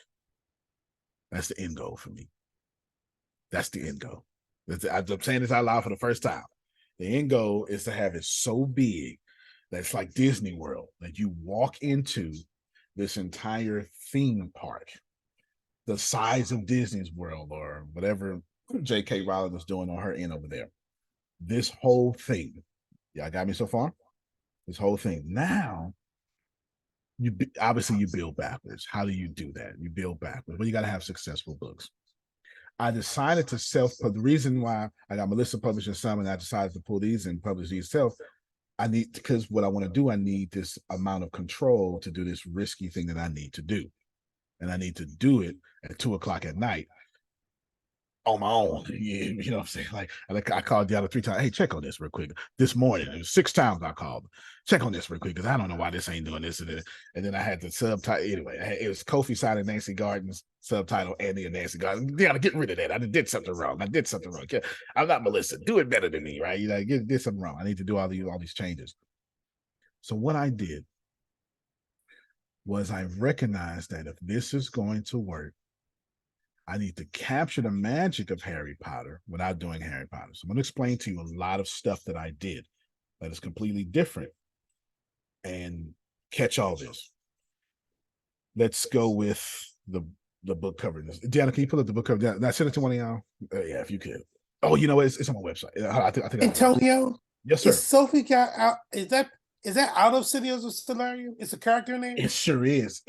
That's the end goal for me. That's the end goal. I'm saying this out loud for the first time. The end goal is to have it so big that it's like Disney World, that you walk into this entire theme park, the size of Disney's World or whatever J.K. Rowling is doing on her end over there. This whole thing. Y'all got me so far? This whole thing. Now, obviously you build backwards. How do you do that? You build backwards. Well, you got to have successful books. I decided to the reason why I got Melissa publishing some and I decided to pull these and publish these self, because what I want to do, I need this amount of control to do this risky thing that I need to do. And I need to do it at 2:00 at night on my own. You know what I'm saying? Like I called the other 3 times. Hey, check on this real quick. This morning, it was 6 times I called. Check on this real quick, because I don't know why this ain't doing this. And then I had the subtitle. Anyway, it was Kofi Sa and Nancy Gardens subtitle, Andy and Nancy Gardens. You gotta get rid of that. I did something wrong. I'm not Melissa. Do it better than me, right? You know, did something wrong. I need to do all these changes. So what I did was I recognized that if this is going to work, I need to capture the magic of Harry Potter without doing Harry Potter. So I'm going to explain to you a lot of stuff that I did that is completely different, and catch all this. Let's go with the book cover. Deanna, can you pull up the book cover? Did I send it to one of y'all? Yeah, if you could. Oh, you know what? It's on my website. I think Antonio? Yes, sir. Is Sophie got out? Is that out of Cities of Celeria? It's a character name? It sure is.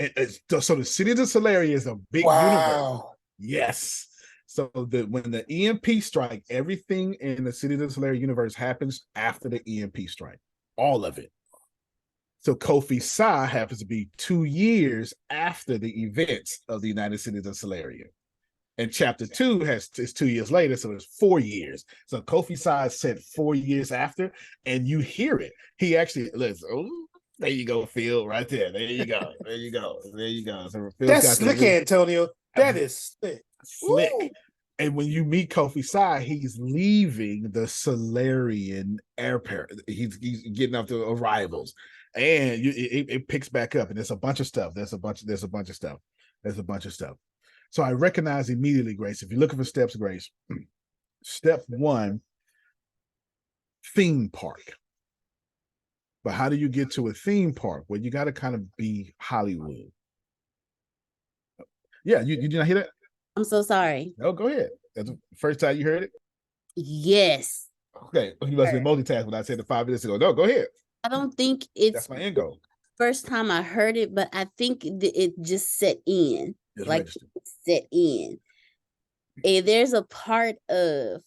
So the Cities of Celeria is a big universe. Yes. So when the EMP strike, everything in the Cities of Celeria universe happens after the EMP strike. All of it. So Kofi Sa happens to be 2 years after the events of the United Cities of Celeria. And chapter 2 is 2 years later, so it's 4 years. So Kofi Sa is set 4 years after, and you hear it. He actually listen. Oh, there you go, Phil, right there. There you go. There you go. There you go. So that's slick, Antonio. That is slick. Ooh. And when you meet Kofi Sa, he's leaving the Solarian airport. He's getting up to arrivals, and it picks back up, and there's a bunch of stuff. There's a bunch of stuff. So I recognize immediately, Grace. If you're looking for steps, Grace, step 1, theme park. But how do you get to a theme park? Well, you got to kind of be Hollywood. Yeah, you did not hear that? I'm so sorry. No, go ahead. That's the first time you heard it? Yes. Okay, you must have been multitasking when I said it 5 minutes ago. No, go ahead. I don't think it's That's my end goal. First time I heard it, but I think it just set in. It's like registered. it set in. And there's a part of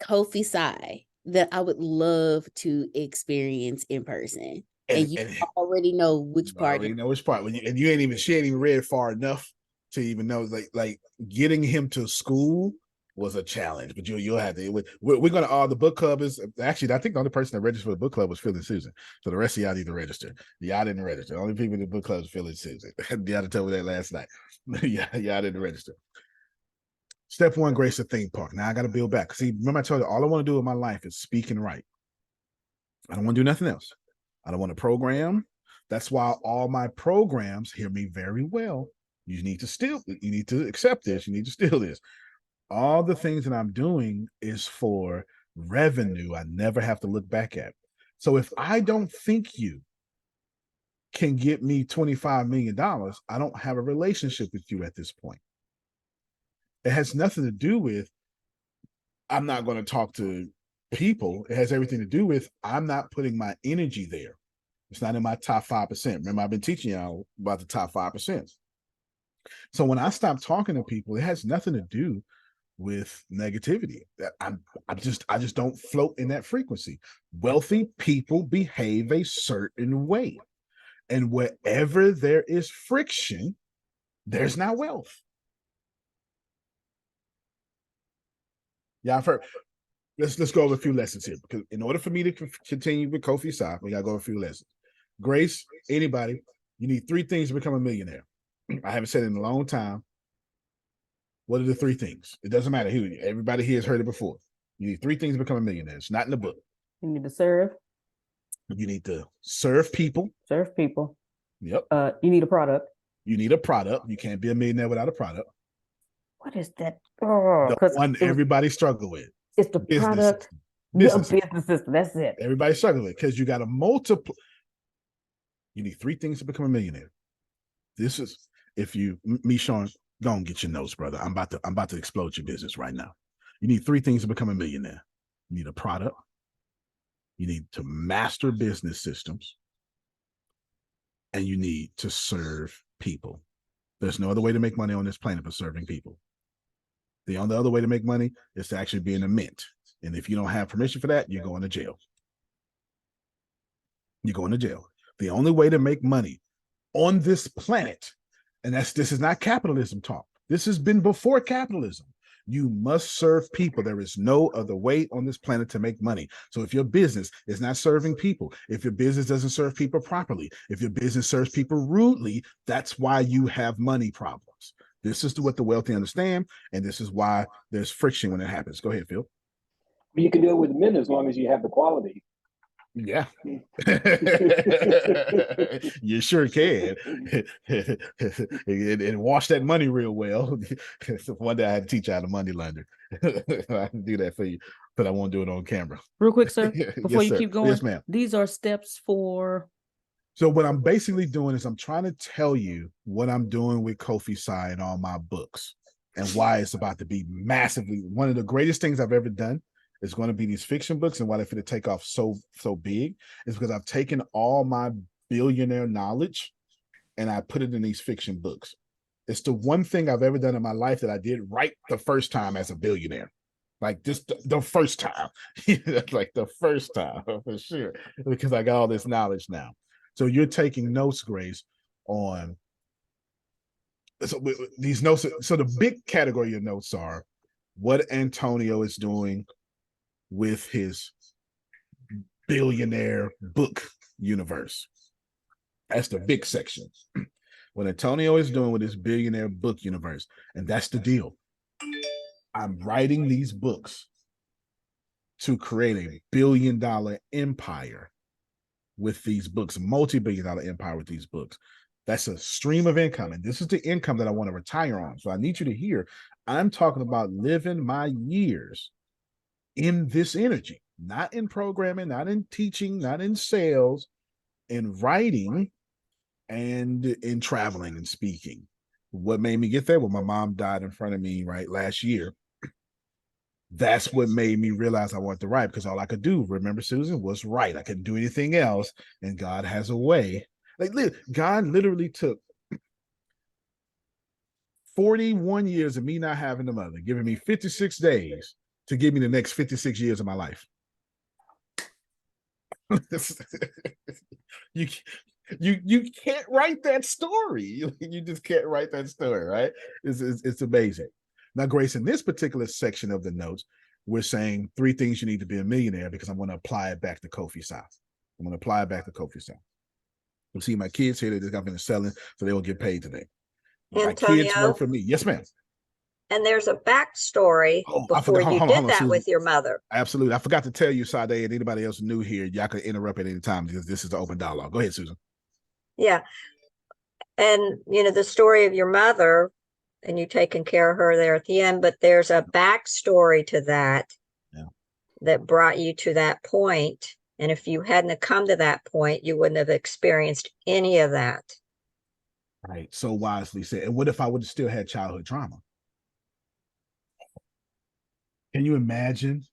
Kofi Sai that I would love to experience in person. And you already know which part. Already know which part. And you ain't even, she ain't even read far enough to even know, like getting him to school was a challenge, but you'll have to. We're going to, all the book club is actually, I think the only person that registered for the book club was Phil and Susan. So the rest of y'all need to register. Y'all didn't register. The only people in the book club is Phil and Susan. Y'all told me that last night. Y'all didn't register. Step one, Grace, a theme park. Now I got to build back. See, remember I told you, all I want to do in my life is speak and write. I don't want to do nothing else. I don't want to program. That's why all my programs, hear me very well. You need to accept this. You need to steal this. All the things that I'm doing is for revenue. I never have to look back at. So if I don't think you can get me $25 million, I don't have a relationship with you at this point. It has nothing to do with, I'm not going to talk to people. It has everything to do with, I'm not putting my energy there. It's not in my top 5%. Remember, I've been teaching y'all about the top 5%. So when I stop talking to people, it has nothing to do with negativity. I just don't float in that frequency. Wealthy people behave a certain way. And wherever there is friction, there's not wealth. Yeah, I've heard. Let's go over a few lessons here, because in order for me to continue with Kofi Sai, we gotta go over a few lessons. Grace, anybody, you need 3 things to become a millionaire. I haven't said it in a long time. What are the 3 things? It doesn't matter who. Everybody here has heard it before. You need 3 things to become a millionaire. It's not in the book. You need to serve. You need to serve people. Serve people. Yep. You need a product. You need a product. You can't be a millionaire without a product. What is that? Oh, the one everybody struggle with. It's the business product. system. Business system. That's it. Everybody struggle with, because you got to multiply. You need 3 things to become a millionaire. This is, if you, me, Sean, go and get your notes, brother. I'm about to explode your business right now. You need 3 things to become a millionaire. You need a product. You need to master business systems. And you need to serve people. There's no other way to make money on this planet but serving people. The only other way to make money is to actually be in a mint. And if you don't have permission for that, you're going to jail. You're going to jail. The only way to make money on this planet, and this is not capitalism talk. This has been before capitalism. You must serve people. There is no other way on this planet to make money. So if your business is not serving people, if your business doesn't serve people properly, if your business serves people rudely, that's why you have money problems. This is what the wealthy understand, and this is why there's friction when it happens. Go ahead, Phil. You can do it with men as long as you have the quality. Yeah. You sure can. and wash that money real well. One day I had to teach you how to money lender. I can do that for you, but I won't do it on camera. Real quick, sir, before Yes, you sir. keep going. Yes, ma'am. These are steps for. So what I'm basically doing is I'm trying to tell you what I'm doing with Kofi Sai and all my books, and why it's about to be massively one of the greatest things I've ever done. Is going to be these fiction books, and why they're going to take off so big is because I've taken all my billionaire knowledge and I put it in these fiction books. It's the one thing I've ever done in my life that I did right the first time as a billionaire. Like just the first time. Like the first time for sure, because I got all this knowledge now. So you're taking notes, Grace, on these notes. So the big category of notes are what Antonio is doing with his Billionaire Book Universe. That's the big section. What Antonio is doing with his Billionaire Book Universe. And that's the deal. I'm writing these books to create a billion-dollar empire with these books, multi-billion-dollar empire with these books. That's a stream of income. And this is the income that I want to retire on. So I need you to hear, I'm talking about living my years in this energy. not in programming, not in teaching, not in sales, in writing and in traveling and speaking. What made me get there? Well, my mom died in front of me last year. That's what made me realize I wanted to write, because all I could do, remember, Susan, was write. I couldn't do anything else. And God has a way. God literally took 41 years of me not having a mother, giving me 56 days to give me the next 56 years of my life. You can't write that story. You just can't write that story, right? It's amazing. Now, Grace, in this particular section of the notes, we're saying 3 things you need to be a millionaire, because I'm going to apply it back to Kofi South. I'm going to apply it back to Kofi South. You see my kids here, they just got finished selling, so they will get paid today. My kids work for me. Yes, ma'am. And there's a backstory before you did that with your mother. Absolutely. I forgot to tell you, Sade, and anybody else new here, y'all can interrupt at any time, because this is the open dialogue. Go ahead, Susan. Yeah. And, the story of your mother, and you taking care of her there at the end, but there's a backstory to that that brought you to that point. And if you hadn't come to that point, you wouldn't have experienced any of that. Right. So wisely said. And what if I would have still had childhood trauma? Can you imagine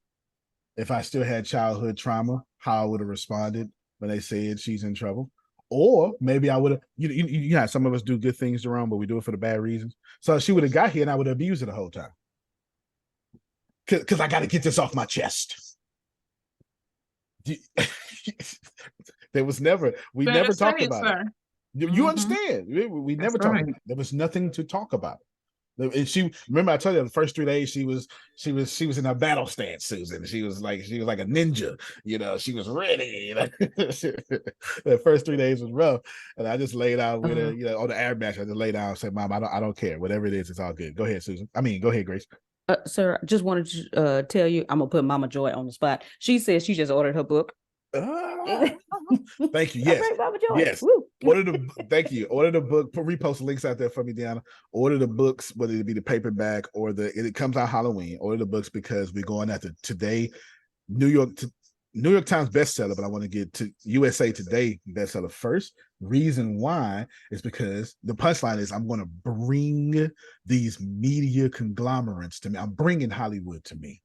if I still had childhood trauma, how I would have responded when they said she's in trouble? Or maybe I would have, you know, some of us do good things to wrong, but we do it for the bad reasons. So she would have got here and I would have abused her the whole time. Because I got to get this off my chest. There was never, we never talked about it. You understand? We never talked. There was nothing to talk about. And she, remember I told you the first 3 days she was in a battle stance, Susan. She was like a ninja, she was ready. The first 3 days was rough. And I just laid out with her, on the air match. I just laid down and said, Mom, I don't care. Whatever it is, it's all good. Go ahead, Susan. Go ahead, Grace. Sir, I just wanted to tell you, I'm gonna put Mama Joy on the spot. She says she just ordered her book. Thank you. Yes. Yes. Thank you. Order the book. Repost links out there for me, Deanna. Order the books, whether it be the paperback or it comes out Halloween. Order the books because we're going after today, New York Times bestseller, but I want to get to USA Today bestseller first. Reason why is because the punchline is I'm going to bring these media conglomerates to me. I'm bringing Hollywood to me.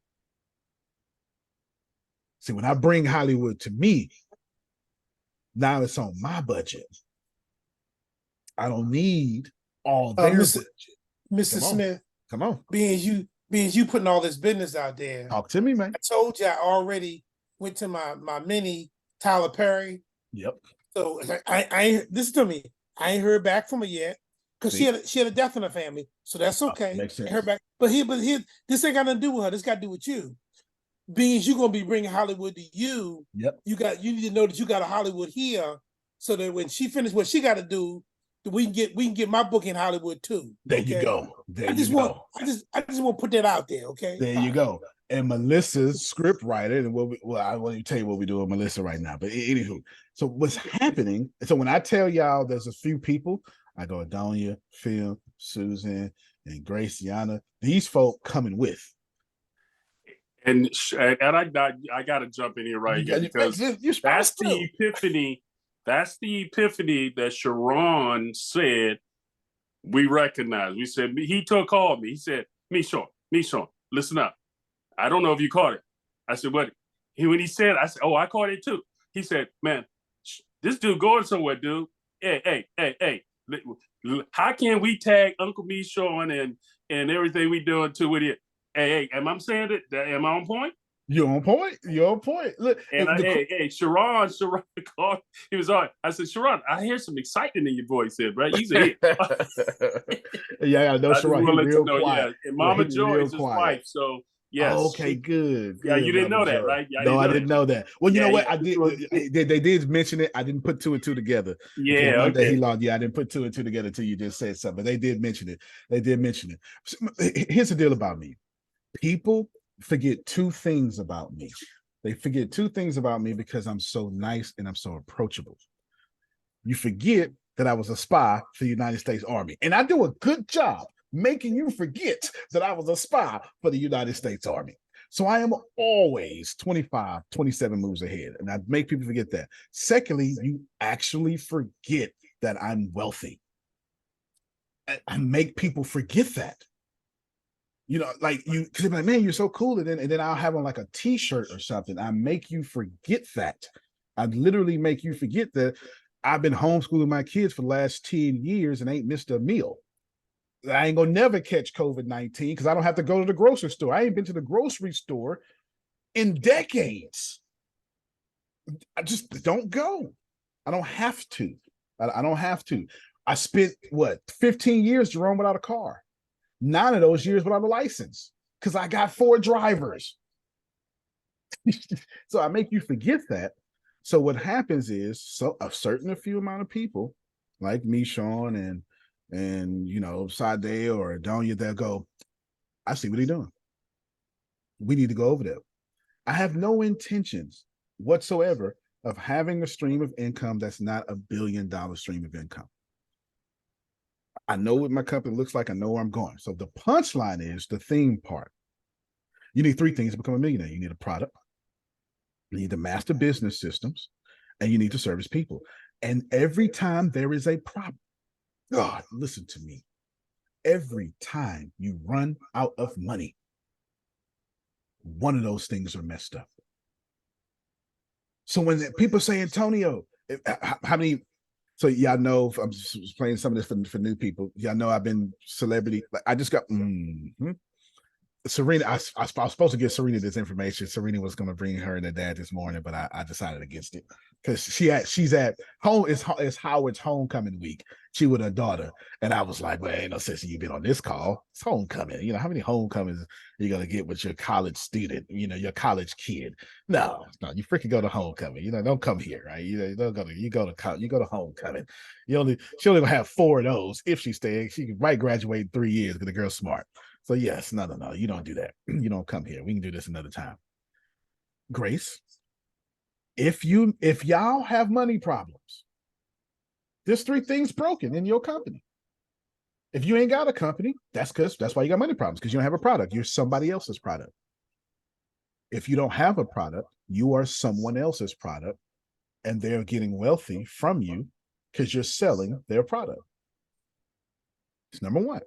See, when I bring Hollywood to me, now it's on my budget. I don't need all their budget. Mr. Smith, come on. Being you putting all this business out there. Talk to me, man. I told you I already went to my mini Tyler Perry. Yep. So I listen to me. I ain't heard back from her yet because she had a death in her family. So that's okay. Makes sense. Heard back, but this ain't got nothing to do with her. This got to do with you. Being you're gonna be bringing Hollywood to you. Yep. You need to know that you got a Hollywood here, so that when she finishes what she got to do, we can get my book in Hollywood too. There you go. I just want to put that out there. Okay. There you go. And Melissa's script writer, and I want to tell you what we do with Melissa right now. But anywho, so what's happening? So when I tell y'all there's a few people, I go Adonia, Phil, Susan, and Graciana. These folk coming with. And I got to jump in here here because that's the epiphany. That's the epiphany that Sharon said we recognize. We said he called me. He said, Michon, listen up. I don't know if you caught it. I said, what? When he said, I said, oh, I caught it too. He said, man, this dude going somewhere, dude. Hey. How can we tag Uncle Michon and everything we doing too with it? Hey, am I saying it? Am I on point? You're on point. Look, and Sharon called. He was on. I said, Sharon, I hear some excitement in your voice here, bro. He's here. Yeah, I know Sharon. He's real quiet. Yeah. And Mama Joy is his wife, so yes. Oh, okay, good. Yeah, you didn't know that, right? No, I didn't know that. Well, you know what? I did. They did mention it. I didn't put 2 and 2 together. Yeah, okay. He logged. Yeah, I didn't put 2 and 2 together until you just said something. They did mention it. Here's the deal about me. People forget 2 things about me. They forget 2 things about me because I'm so nice and I'm so approachable. You forget that I was a spy for the United States Army. And I do a good job making you forget that I was a spy for the United States Army. So I am always 25, 27 moves ahead. And I make people forget that. Secondly, you actually forget that I'm wealthy. I make people forget that. You know, like you, because they're like, man, you're so cool. And then I'll have on like a t-shirt or something. I make you forget that. I literally make you forget that I've been homeschooling my kids for the last 10 years and ain't missed a meal. I ain't gonna never catch COVID-19 because I don't have to go to the grocery store. I ain't been to the grocery store in decades. I just don't go. I don't have to. I don't have to. I spent 15 years, Jerome, without a car. 9 of those years without a license because I got 4 drivers. So I make you forget that. So what happens is, a few amount of people like me, Sean, and you know, Sade or Adonia, they'll go, I see what he's doing. We need to go over there. I have no intentions whatsoever of having a stream of income that's not $1 billion stream of income. I know what my company looks like. I know where I'm going. So the punchline is the theme part. You need 3 things to become a millionaire. You need a product, you need to master business systems, and you need to service people. And every time there is a problem, God, listen to me. Every time you run out of money, one of those things are messed up. So when people say, Antonio, how many, so y'all know, I'm just playing some of this for new people. Y'all know I've been celebrity. I just got, Serena, I was supposed to give Serena this information. Serena was going to bring her and her dad this morning, but I decided against it because she's at home. It's Howard's homecoming week. She with her daughter, and I was like, well, ain't no sense you've been on this call. It's homecoming. You know, how many homecomings are you gonna get with your college student? You know, your college kid. No, you freaking go to homecoming. You know, don't come here, right? You don't go to you go to homecoming. She only gonna have 4 of those if she stays. She might graduate in 3 years because the girl's smart. So yes, no, you don't do that. You don't come here. We can do this another time. Grace, if y'all have money problems, there's 3 things broken in your company. If you ain't got a company, that's why you got money problems, because you don't have a product. You're somebody else's product. If you don't have a product, you are someone else's product, and they're getting wealthy from you because you're selling their product. It's number 1.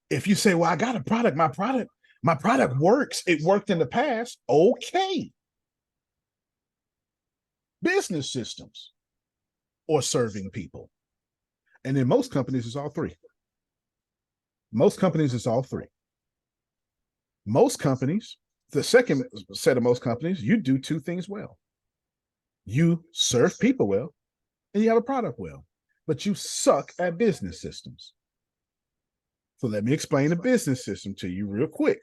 If you say, well, I got a product, my product works. It worked in the past. Okay. Business systems or serving people. And in most companies, it's all 3. Most companies, it's all 3. Most companies, the second set of most companies, you do 2 things well. You serve people well, and you have a product well, but you suck at business systems. So let me explain the business system to you real quick.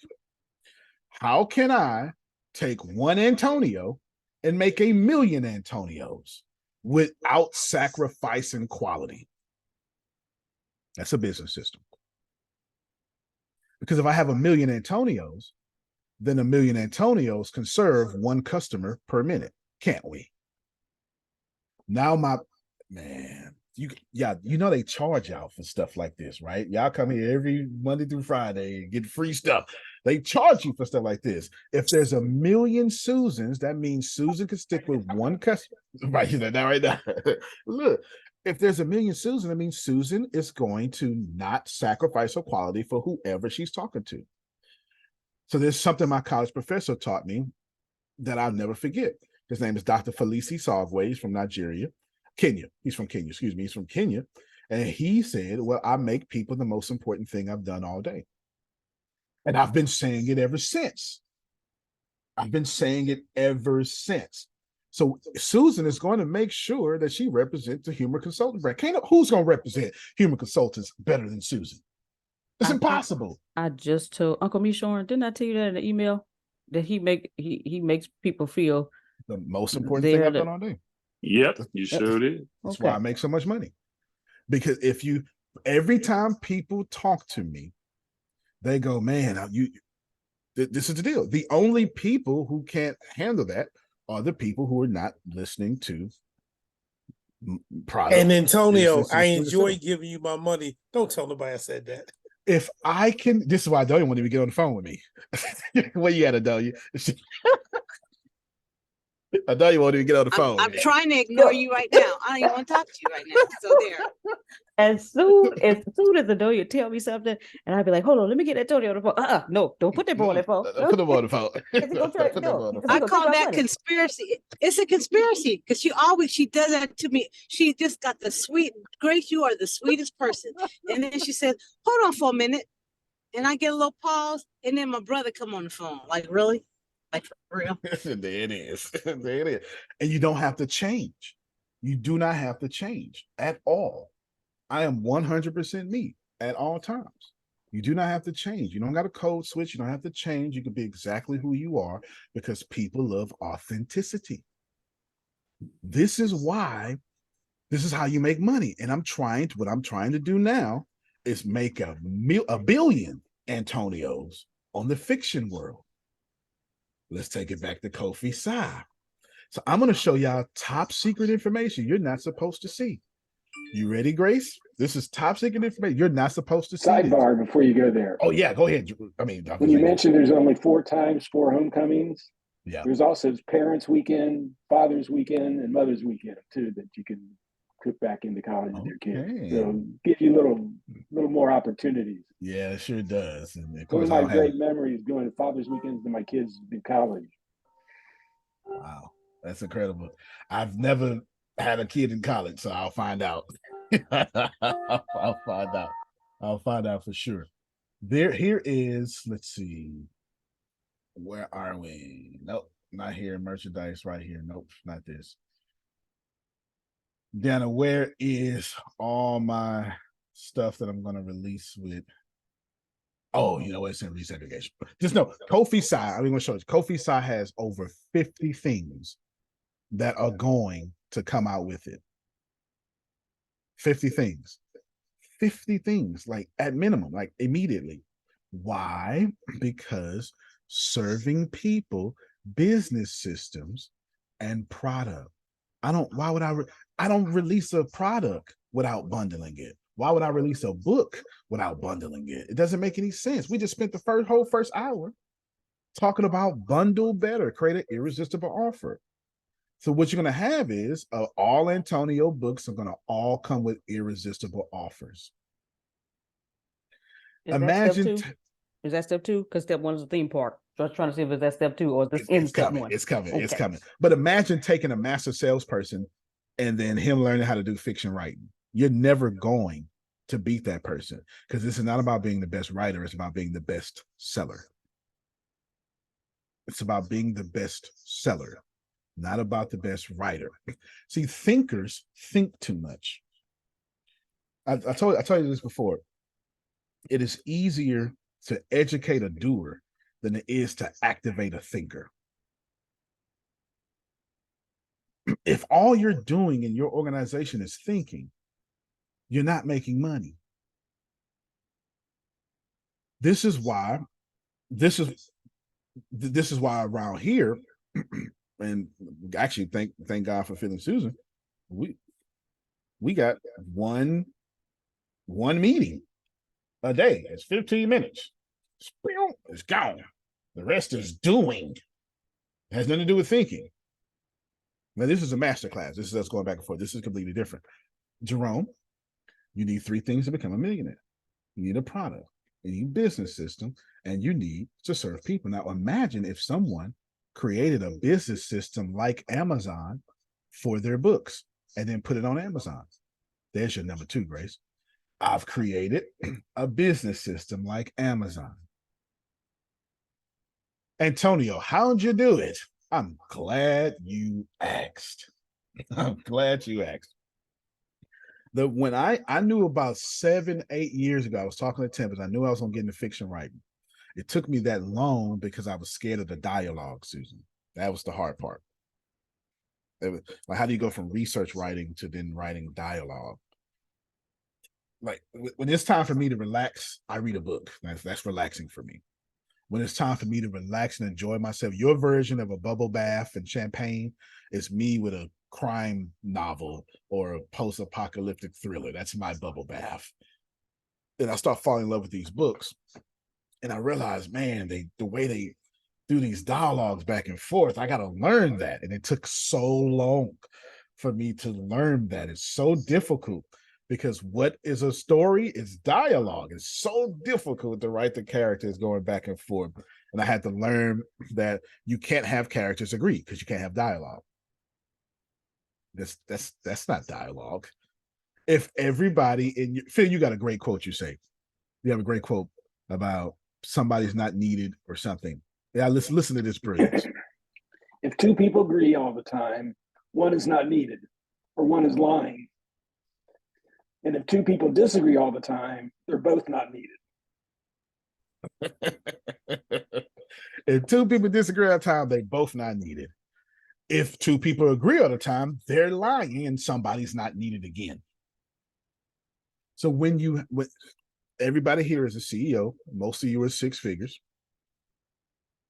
How can I take one Antonio and make a million Antonios without sacrificing quality? That's a business system. Because if I have a million Antonios, then a million Antonios can serve 1 customer per minute, can't we? Now you know they charge y'all for stuff like this, right? Y'all come here every Monday through Friday and get free stuff. They charge you for stuff like this. If there's a million Susans, that means Susan can stick with 1 customer. Right now. Look, if there's a million Susan, that means Susan is going to not sacrifice her quality for whoever she's talking to. So there's something my college professor taught me that I'll never forget. His name is Dr. Felici Sagwe. He's from Kenya. He's from Kenya. And he said, well, I make people the most important thing I've done all day. And I've been saying it ever since. So Susan is going to make sure that she represents the Human Consultant brand. Who's going to represent Human Consultants better than Susan? It's impossible. I just told Uncle Mishorn, didn't I tell you that in the email? That he makes people feel the most important thing I've done all day. Yep, you sure did. That's why I make so much money. Because every time people talk to me, they go, man, this is the deal. The only people who can't handle that are the people who are not listening to product. And Antonio, I enjoy giving you my money. Don't tell nobody I said that. If I can, this is why Adonia won't even get on the phone with me. Where you at, Adonia? Adonia won't even get on the phone. I'm trying to ignore you right now. I don't even want to talk to you right now. So there. As soon as Adonia tell me something, and I'd be like, hold on, let me get that Tony on the phone. No, don't put that boy on that phone. Put him on the phone. I call that conspiracy. It's a conspiracy because she does that to me. She just got the sweet, Grace, you are the sweetest person. And then she says, hold on for a minute. And I get a little pause, and then my brother come on the phone. Like, really? Like, for real? There it is. There it is. And you don't have to change. You do not have to change at all. I am 100% me at all times. You do not have to change. You don't got a code switch. You don't have to change. You can be exactly who you are because people love authenticity. This is how you make money. And what I'm trying to do now is make a billion Antonios on the fiction world. Let's take it back to Kofi Sai. So I'm going to show y'all top secret information you're not supposed to see. You ready, Grace? This is top secret information you're not supposed to see. Sidebar before you go there. Oh, yeah, go ahead. I mean, when you mentioned there's only 4 homecomings, yeah, there's also Parents' Weekend, Father's Weekend, and Mother's Weekend, too, that you can put back into college with your kids. So give you little more opportunities. Yeah, it sure does. And of course, one of my great memories going to Father's Weekends to my kids in college. Wow, that's incredible. I've never had a kid in college, so I'll find out. I'll find out. I'll find out for sure. Here is, let's see. Where are we? Nope, not here. Merchandise right here. Nope, not this. Dana, where is all my stuff that I'm going to release with? Oh, you know what? It's in resegregation. Just know, Kofi Sai, I'm going to show you. Kofi Sai has over 50 things that are going to come out with it. 50 things. 50 things, like at minimum, like immediately. Why? Because serving people, business systems, and product. I don't release a product without bundling it. Why would I release a book without bundling it? It doesn't make any sense. We just spent the whole first hour talking about bundle better, create an irresistible offer. So what you're going to have is all Antonio books are going to all come with irresistible offers. Imagine. Is that step 2? Because step 1 is the theme park. So I was trying to see if it's that step 2 or is this in step 1. It's coming. Okay. It's coming. But imagine taking a master salesperson and then him learning how to do fiction writing. You're never going to beat that person because this is not about being the best writer. It's about being the best seller. It's about being the best seller, not about the best writer. See, thinkers think too much. I told you this before. It is easier to educate a doer than it is to activate a thinker. If all you're doing in your organization is thinking, you're not making money. This is why around here, and actually thank God for Phil and Susan, we got one meeting a day. It's 15 minutes. It's gone. The rest is doing. It has nothing to do with thinking. Now, this is a master class. This is us going back and forth. This is completely different. Jerome, you need 3 things to become a millionaire. You need a product, you need a business system, and you need to serve people. Now, imagine if someone created a business system like Amazon for their books and then put it on Amazon. There's your number 2, Grace. I've created a business system like Amazon. Antonio, how'd you do it? I'm glad you asked. I'm glad you asked. When I knew about 7-8 years ago, I was talking to Tempest. I knew I was going to get into fiction writing. It took me that long because I was scared of the dialogue, Susan. That was the hard part. Like, how do you go from research writing to then writing dialogue? Like, when it's time for me to relax, I read a book. That's relaxing for me. When it's time for me to relax and enjoy myself, your version of a bubble bath and champagne is me with a crime novel or a post-apocalyptic thriller. That's my bubble bath. and I start falling in love with these books, and I realized, man, the way they do these dialogues back and forth, I got to learn that, and it took so long for me to learn that. It's so difficult because what is a story is dialogue. It's so difficult to write the characters going back and forth, and I had to learn that you can't have characters agree because you can't have dialogue. That's not dialogue. If everybody in your Phil, you got a great quote. You have a great quote about somebody's not needed or something. Yeah, listen to this brilliance. If two people agree all the time, one is not needed, or one is lying. And if two people disagree all the time, they're both not needed. If two people disagree all the time, they're both not needed. If two people agree all the time, they're lying and somebody's not needed again. So when everybody here is a CEO, most of you are six figures.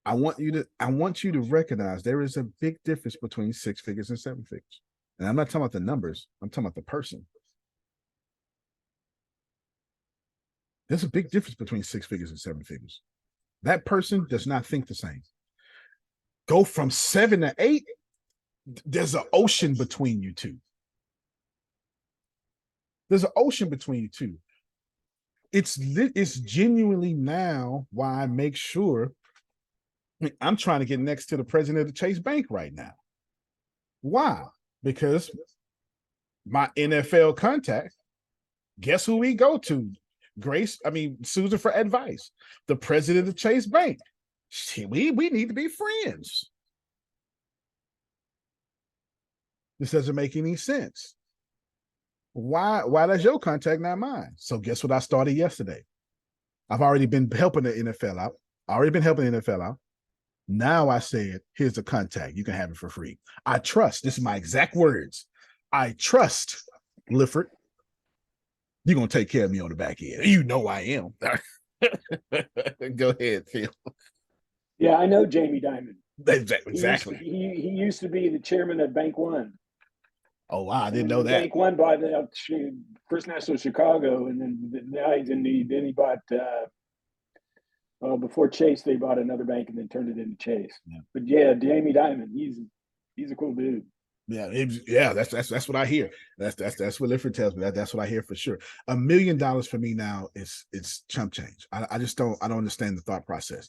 I want you to recognize there is a big difference between six figures and seven figures. And I'm not talking about the numbers, I'm talking about the person. There's a big difference between six figures and seven figures. That person does not think the same. Go from 7 to 8, there's an ocean between you two. There's an ocean between you two. It's genuinely now why I make sure I'm trying to get next to the president of the Chase Bank right now. Why? Because my NFL contact, guess who we go to? Susan for advice. The president of Chase Bank. We need to be friends. This doesn't make any sense. Why does your contact not mine? So guess what I started yesterday? I've already been helping the NFL out. Now I said, here's the contact. You can have it for free. I trust. This is my exact words. I trust Lifford. You're going to take care of me on the back end. You know I am. Go ahead, Phil. Yeah, I know Jamie Dimon. Exactly. He used to be the chairman of Bank One. Oh, wow. I didn't know that. Bank One bought the First National Chicago, and then he bought, before Chase, they bought another bank and then turned it into Chase. Yeah. But yeah, Jamie Dimon, he's a cool dude. Yeah, that's what I hear. That's what Lifford tells me. That's what I hear for sure. $1 million for me now it's chump change. I don't understand the thought process.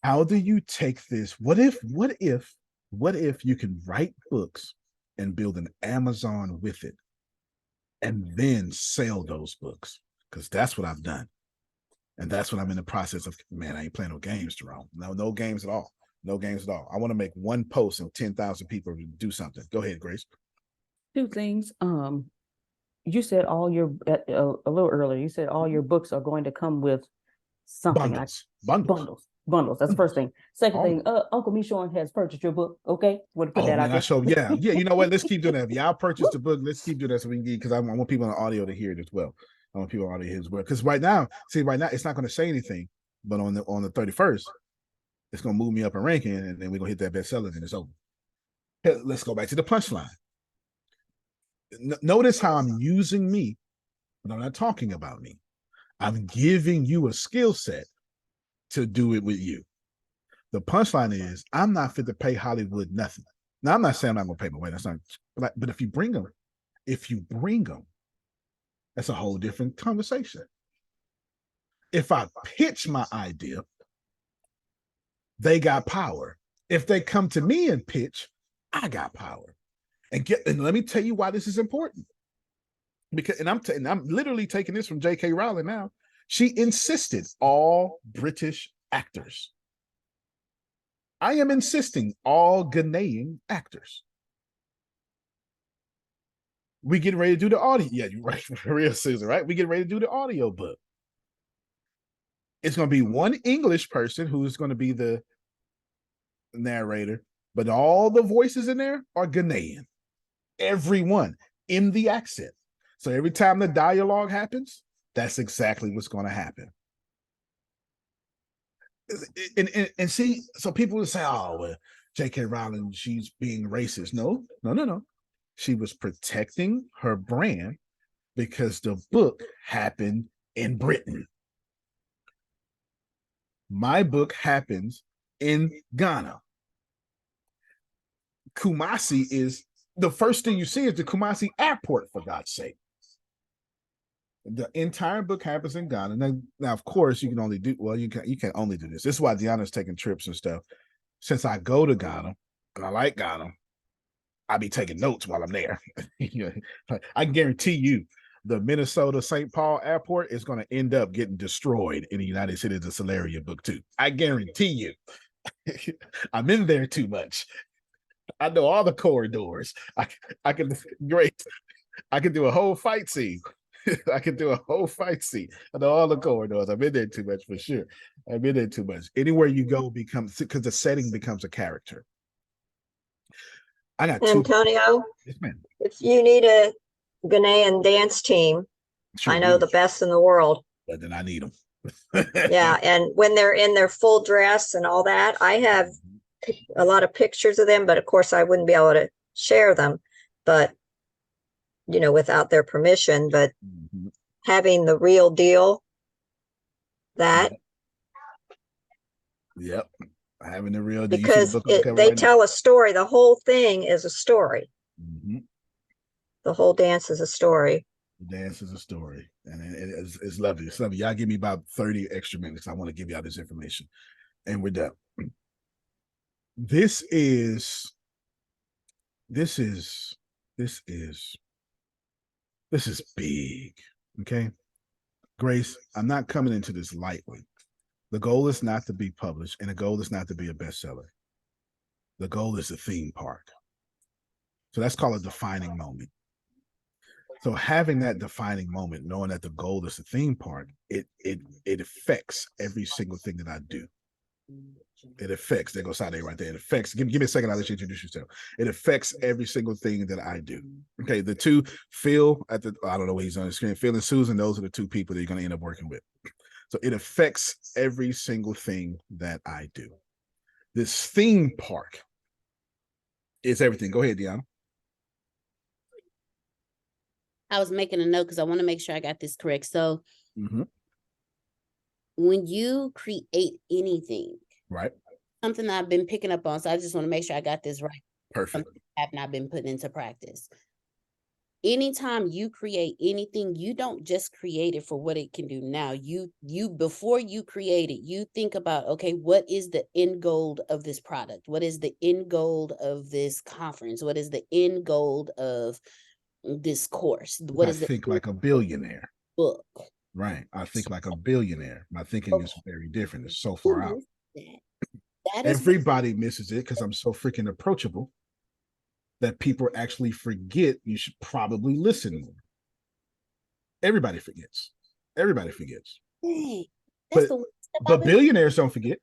How do you take this? What if you can write books and build an Amazon with it and then sell those books? Because that's what I've done. And that's what I'm in the process of. Man, I ain't playing no games, Jerome. No games at all. No games at all. I want to make one post and 10,000 people do something. Go ahead, Grace. Two things. You said a little earlier, you said all your books are going to come with something. Bundles. That's the first thing. Second thing, Uncle Michon has purchased your book. Okay, want to put that out there? Yeah. You know what? Let's keep doing that. If y'all purchase the book, let's keep doing that so we can get, because I want people on audio to hear it as well. I want people on audio to hear it as well. Because right now it's not going to say anything, but on the 31st, it's going to move me up in ranking, and then we're going to hit that bestseller, and it's over. Let's go back to the punchline. Notice how I'm using me, but I'm not talking about me. I'm giving you a skill set to do it with you. The punchline is, I'm not fit to pay Hollywood nothing. Now, I'm not saying I'm not going to pay my way. That's not. But if you bring them, that's a whole different conversation. If I pitch my idea, they got power. If they come to me and pitch, I got power. And let me tell you why this is important. Because I'm literally taking this from J.K. Rowling now. She insisted all British actors. I am insisting all Ghanaian actors. We getting ready to do the audio. Yeah, you're right. For real, Susan, right? We getting ready to do the audio book. It's going to be one English person who's going to be the narrator, but all the voices in there are Ghanaian. Everyone in the accent. So every time the dialogue happens, that's exactly what's going to happen. And see, so people will say, oh, well, J.K. Rowling, she's being racist. No. She was protecting her brand because the book happened in Britain. My book happens in Ghana. Kumasi is the first thing you see is the Kumasi airport, for God's sake. The entire book happens in Ghana. Now, of course, you can only do you can only do this. This is why Deanna's taking trips and stuff. Since I go to Ghana, and I like Ghana, I be taking notes while I'm there. I guarantee you, the Minnesota St. Paul airport is going to end up getting destroyed in the United States of Solaria book 2. I guarantee you. I'm in there too much. I know all the corridors. I can do a whole fight scene. I can do a whole fight scene. I know all the corridors. I'm in there too much for sure. I'm in there too much. Anywhere you go becomes, because the setting becomes a character. I got Antonio, yes, ma'am. If you need a Ghanaian dance team, Sure I know the best in the world. But then I need them. Yeah, and when they're in their full dress and all that, I have a lot of pictures of them, but of course I wouldn't be able to share them, but without their permission. But having the real deal, that yep, having the real deal, because they tell a story. The whole thing is a story. The whole dance is a story. The dance is a story, and it's lovely. It's lovely. Y'all give me about 30 extra minutes. I want to give y'all this information, and we're done. This is big. Okay, Grace, I'm not coming into this lightly. The goal is not to be published, and the goal is not to be a bestseller. The goal is the theme park. So that's called a defining moment. So having that defining moment, knowing that the goal is the theme park, it affects every single thing that I do. It affects, there goes Sade right there. It affects, give me a second, I'll let you introduce yourself. It affects every single thing that I do. Okay, the two, Phil I don't know what he's on the screen, Phil and Susan, those are the two people that you're going to end up working with. So it affects every single thing that I do. This theme park is everything. Go ahead, Deanna. I was making a note because I want to make sure I got this correct. So when you create anything, right? Something that I've been picking up on, so I just want to make sure I got this right. Perfect. I have not been putting into practice. Anytime you create anything, you don't just create it for what it can do now. You before you create it, you think about, okay, what is the end goal of this product? What is the end goal of this conference? What is the end goal of this course? What is think like a billionaire book? Right. I think like a billionaire. My thinking is very different. It's so far out. That Everybody misses it because I'm so freaking approachable that people actually forget you should probably listen more. Everybody forgets. Everybody forgets. Dang, but billionaires don't forget.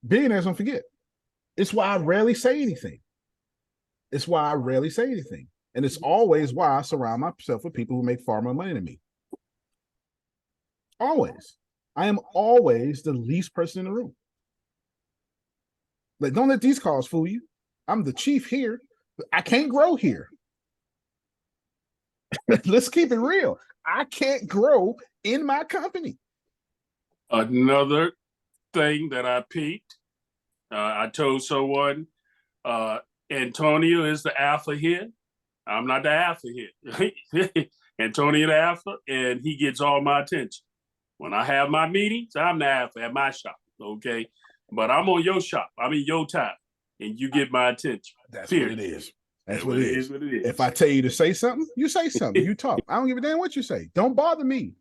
Billionaires don't forget. It's why I rarely say anything. It's why I rarely say anything. And it's always why I surround myself with people who make far more money than me. Always. I am always the least person in the room. Like, don't let these calls fool you. I'm the chief here. I can't grow here. Let's keep it real. I can't grow in my company. Another thing that I peeped, I told someone, Antonio is the alpha here. I'm not the alpha here. Antonio the alpha, and he gets all my attention. When I have my meetings, I'm the alpha at my shop, okay? But I'm on your shop. I'm in your time, and you get my attention. That's what it is. That's what it is. If I tell you to say something, you say something. You talk. I don't give a damn what you say. Don't bother me.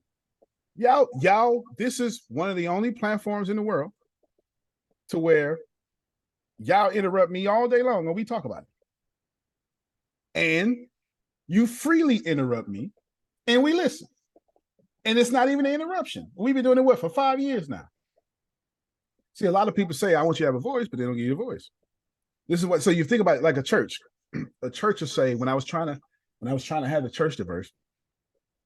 Y'all, this is one of the only platforms in the world to where y'all interrupt me all day long when we talk about it. And you freely interrupt me and we listen. And it's not even an interruption. We've been doing it for 5 years now. See, a lot of people say, I want you to have a voice, but they don't give you a voice. This is what, so you think about it like a church. A church will say, when I was trying to have the church diverse,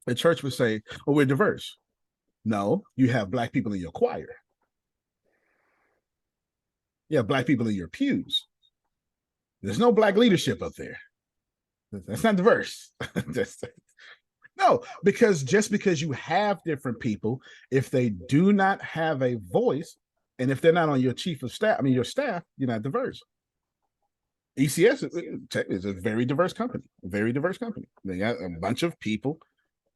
the church would say, well, we're diverse. No, you have Black people in your choir. You have Black people in your pews. There's no Black leadership up there. That's not diverse. No, because just because you have different people, if they do not have a voice, and if they're not on your chief of staff, your staff, you're not diverse. ECS is a very diverse company, They got a bunch of people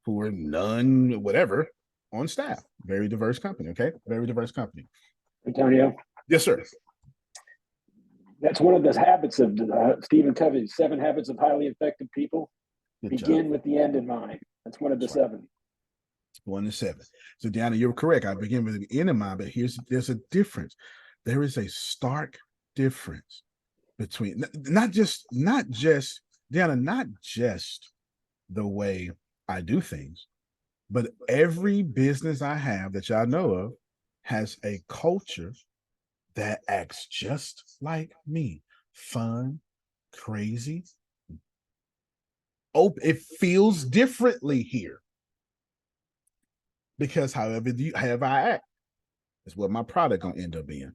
who are none, whatever, on staff. Very diverse company, okay? Very diverse company. Antonio? Yes, sir. That's one of the habits of Stephen Covey's 7 Habits of Highly Effective People. Begin with the end in mind. That's one of the 7. 1 to 7. So, Deanna, you're correct. I begin with the end in mind, but there's a difference. There is a stark difference between not just Deanna, not just the way I do things, but every business I have that y'all know of has a culture that acts just like me. Fun, crazy. Oh, it feels differently here. Because however I act is what my product gonna end up being.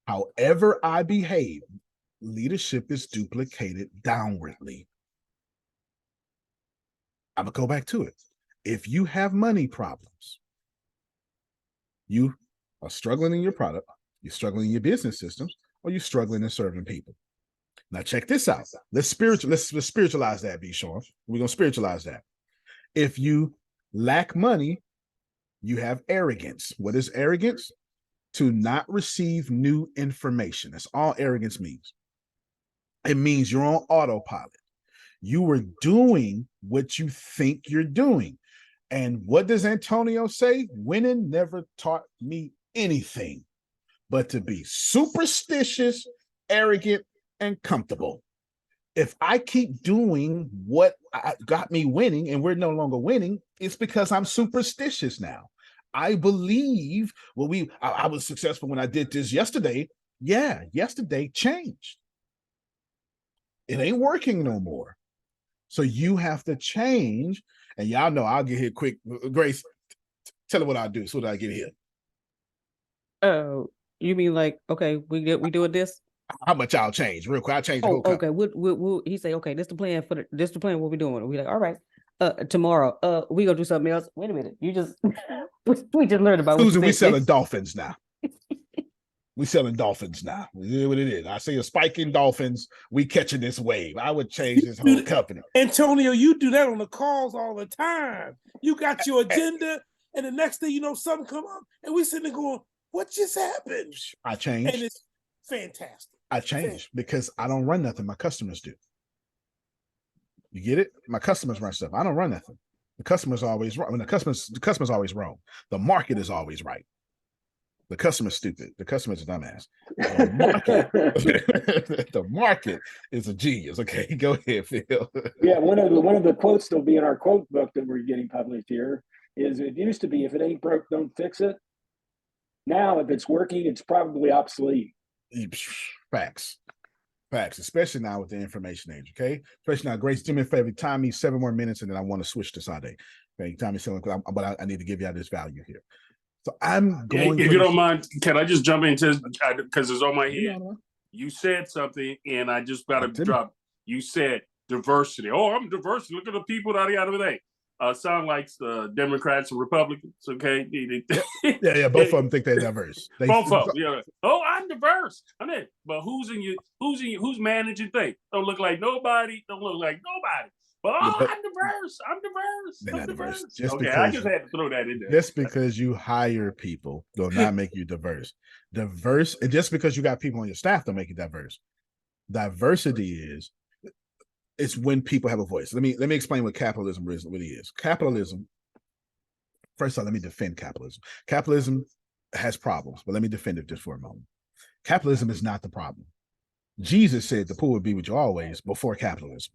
However I behave, leadership is duplicated downwardly. I'm gonna go back to it. If you have money problems, you are struggling in your product, you're struggling in your business systems, or you're struggling in serving people. Now check this out. Let's spiritualize that, B. Sean. We're gonna spiritualize that. If you lack money, you have arrogance. What is arrogance? To not receive new information. That's all arrogance means. It means you're on autopilot. You were doing what you think you're doing. And what does Antonio say? Winning never taught me anything but to be superstitious, arrogant, and comfortable. If I keep doing what got me winning and we're no longer winning, it's because I'm superstitious now. I believe I was successful when I did this yesterday. Yeah, yesterday changed. It ain't working no more. So you have to change. And y'all know I'll get here quick. Grace, tell her what I'll do. So that I get here. Oh, you mean like, okay, we doing this? How much I'll change real quick? I'll change the whole company. Okay. We'll he say, okay, this the plan what we're doing. We like, all right. Tomorrow, we gonna do something else. Wait a minute. You just we just learned about Susan, we selling dolphins now. We selling dolphins now. This is what it is. I see a spike in dolphins. We catching this wave. I would change this whole company. Antonio, you do that on the calls all the time. You got your agenda, and the next thing you know, something come up, and we sitting there going, "What just happened?" I changed, and it's fantastic. I changed because I don't run nothing. My customers do. You get it? My customers run stuff. I don't run nothing. The customer's always wrong. The customer's always wrong. The market is always right. The customer's stupid. The customer's a dumbass. The market is a genius. Okay, go ahead, Phil. Yeah, one of the quotes that'll be in our quote book that we're getting published here is, it used to be, if it ain't broke, don't fix it. Now, if it's working, it's probably obsolete. Facts, especially now with the information age, okay? Especially now, Grace, do me a favor, time me 7 more minutes, and then I want to switch to Sade. Okay, time me 7, but I need to give you this value here. So I'm going. If you don't mind, can I just jump into, because it's on my head? You said something, and I just about to drop. You said diversity. Oh, I'm diverse. Look at the people that are everything. Sound like Democrats and Republicans. Okay. Yeah. Both of them think they're diverse. Both of them. Yeah. Oh, I'm diverse. I'm in. But who's managing things? Don't look like nobody. Don't look like nobody. But I'm diverse. They're not diverse. I just had to throw that in there. Just because you hire people will not make you diverse. And just because you got people on your staff don't make you diverse. Diversity it's when people have a voice. Let me explain what capitalism really is. Capitalism. First of all, let me defend capitalism. Capitalism has problems, but let me defend it just for a moment. Capitalism is not the problem. Jesus said the poor would be with you always before capitalism.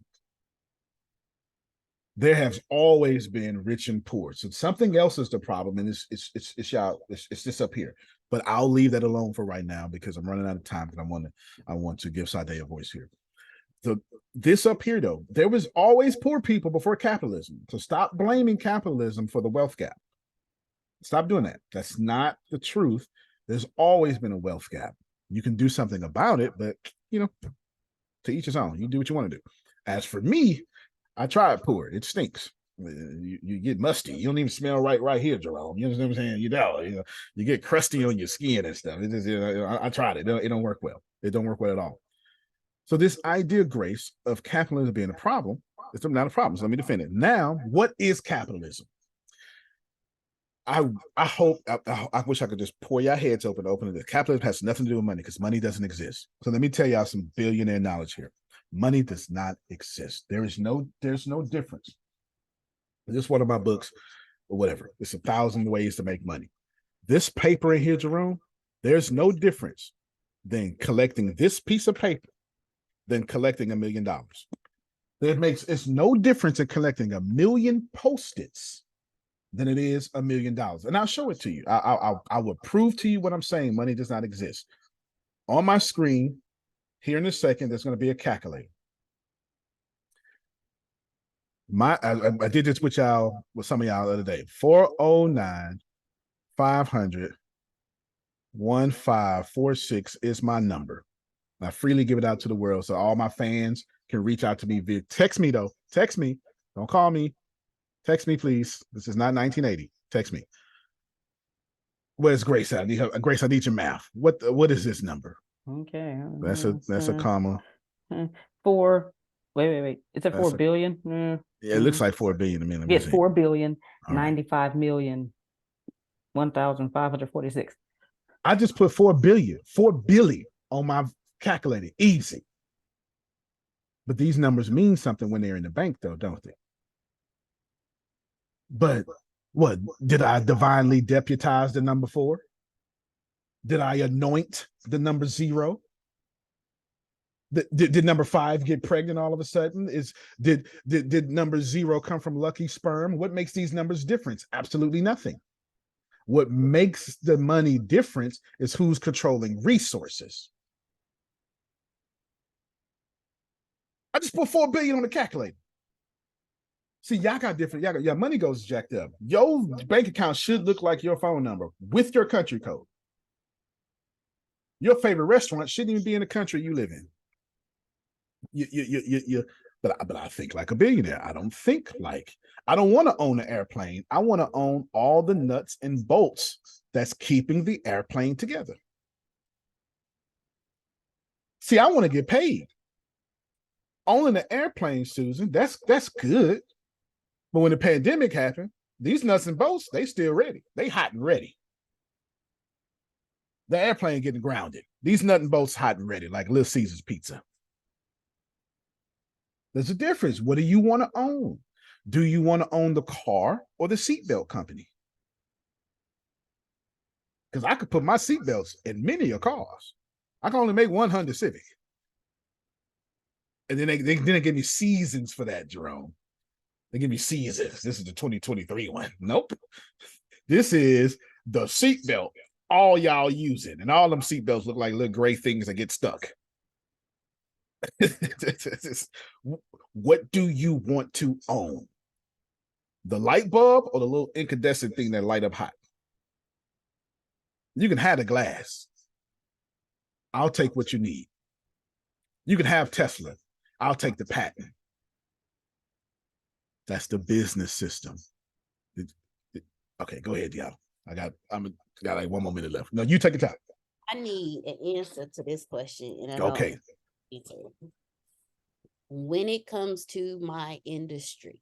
There has always been rich and poor. So something else is the problem, and it's this up here. But I'll leave that alone for right now because I'm running out of time. But I want to give Sade a voice here. So this up here, though, there was always poor people before capitalism. So stop blaming capitalism for the wealth gap. Stop doing that. That's not the truth. There's always been a wealth gap. You can do something about it, but to each his own. You do what you want to do. As for me, I tried pour it. It stinks. You get musty. You don't even smell right here, Jerome. You understand what I'm saying? You get crusty on your skin and stuff. It just, I tried it. It don't work well. It don't work well at all. So this idea, Grace, of capitalism being a problem, it's not a problem. So let me defend it. Now, what is capitalism? I hope, I wish I could just pour your heads open it. Capitalism has nothing to do with money because money doesn't exist. So let me tell y'all some billionaire knowledge here. Money does not exist. There's no difference. This one of my books, or whatever. It's 1,000 ways to make money. This paper in here, Jerome, there's no difference than collecting this piece of paper than collecting $1 million. It's no difference in collecting 1 million Post-its than it is $1 million. And I'll show it to you. I will prove to you what I'm saying. Money does not exist. On my screen, here in a second, there's going to be a calculator. I did this with y'all, with some of y'all the other day. 409 500 1546 is my number. I freely give it out to the world so all my fans can reach out to me via text me though. Text me. Don't call me. Text me, please. This is not 1980. Text me. Where's Grace? I need your math. What is this number? Okay. That's a comma. 4. Wait. It's a 4 billion. Yeah, it looks like 4 billion to me. Yes, 4 billion, 95 million, 1,546. I just put 4 billion on my calculator. Easy. But these numbers mean something when they're in the bank, though, don't they? But what? Did I divinely deputize the number 4? Did I anoint the number 0? Did number 5 get pregnant all of a sudden? Did number 0 come from lucky sperm? What makes these numbers different? Absolutely nothing. What makes the money different is who's controlling resources. I just put 4 billion on the calculator. See, y'all got different. Your money goes jacked up. Your bank account should look like your phone number with your country code. Your favorite restaurant shouldn't even be in the country you live in. But I think like a billionaire. I don't want to own an airplane. I want to own all the nuts and bolts that's keeping the airplane together. See, I want to get paid. Owning an airplane, Susan, that's good. But when the pandemic happened, these nuts and bolts, they still ready. They hot and ready. The airplane getting grounded. These nut and bolts hot and ready, like Little Caesar's pizza. There's a difference. What do you want to own? Do you want to own the car or the seatbelt company? Because I could put my seatbelts in many of cars. I can only make one Honda Civic. And then they give me seasons for that, Jerome. They give me seasons. This is the 2023 one. Nope. This is the seatbelt all y'all using. And all them seatbelts look like little gray things that get stuck. What do you want to own? The light bulb or the little incandescent thing that light up hot? You can have the glass. I'll take what you need. You can have Tesla. I'll take the patent. That's the business system. Okay, go ahead, Diallo. I got like 1 more minute left. No, you take your time. I need an answer to this question. And okay. When it comes to my industry.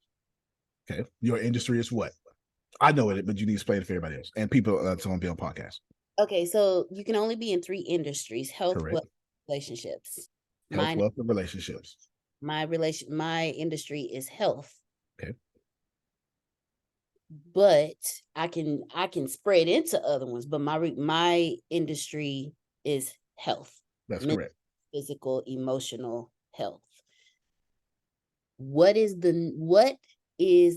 Okay. Your industry is what? I know it, but you need to explain it for everybody else and people that's going to be on podcast. Okay, so you can only be in 3 industries: health, wealth, relationships. Health, wealth, and relationships. My industry is health. Okay. But I can spread into other ones, but my industry is health. That's correct. Physical, emotional health. What is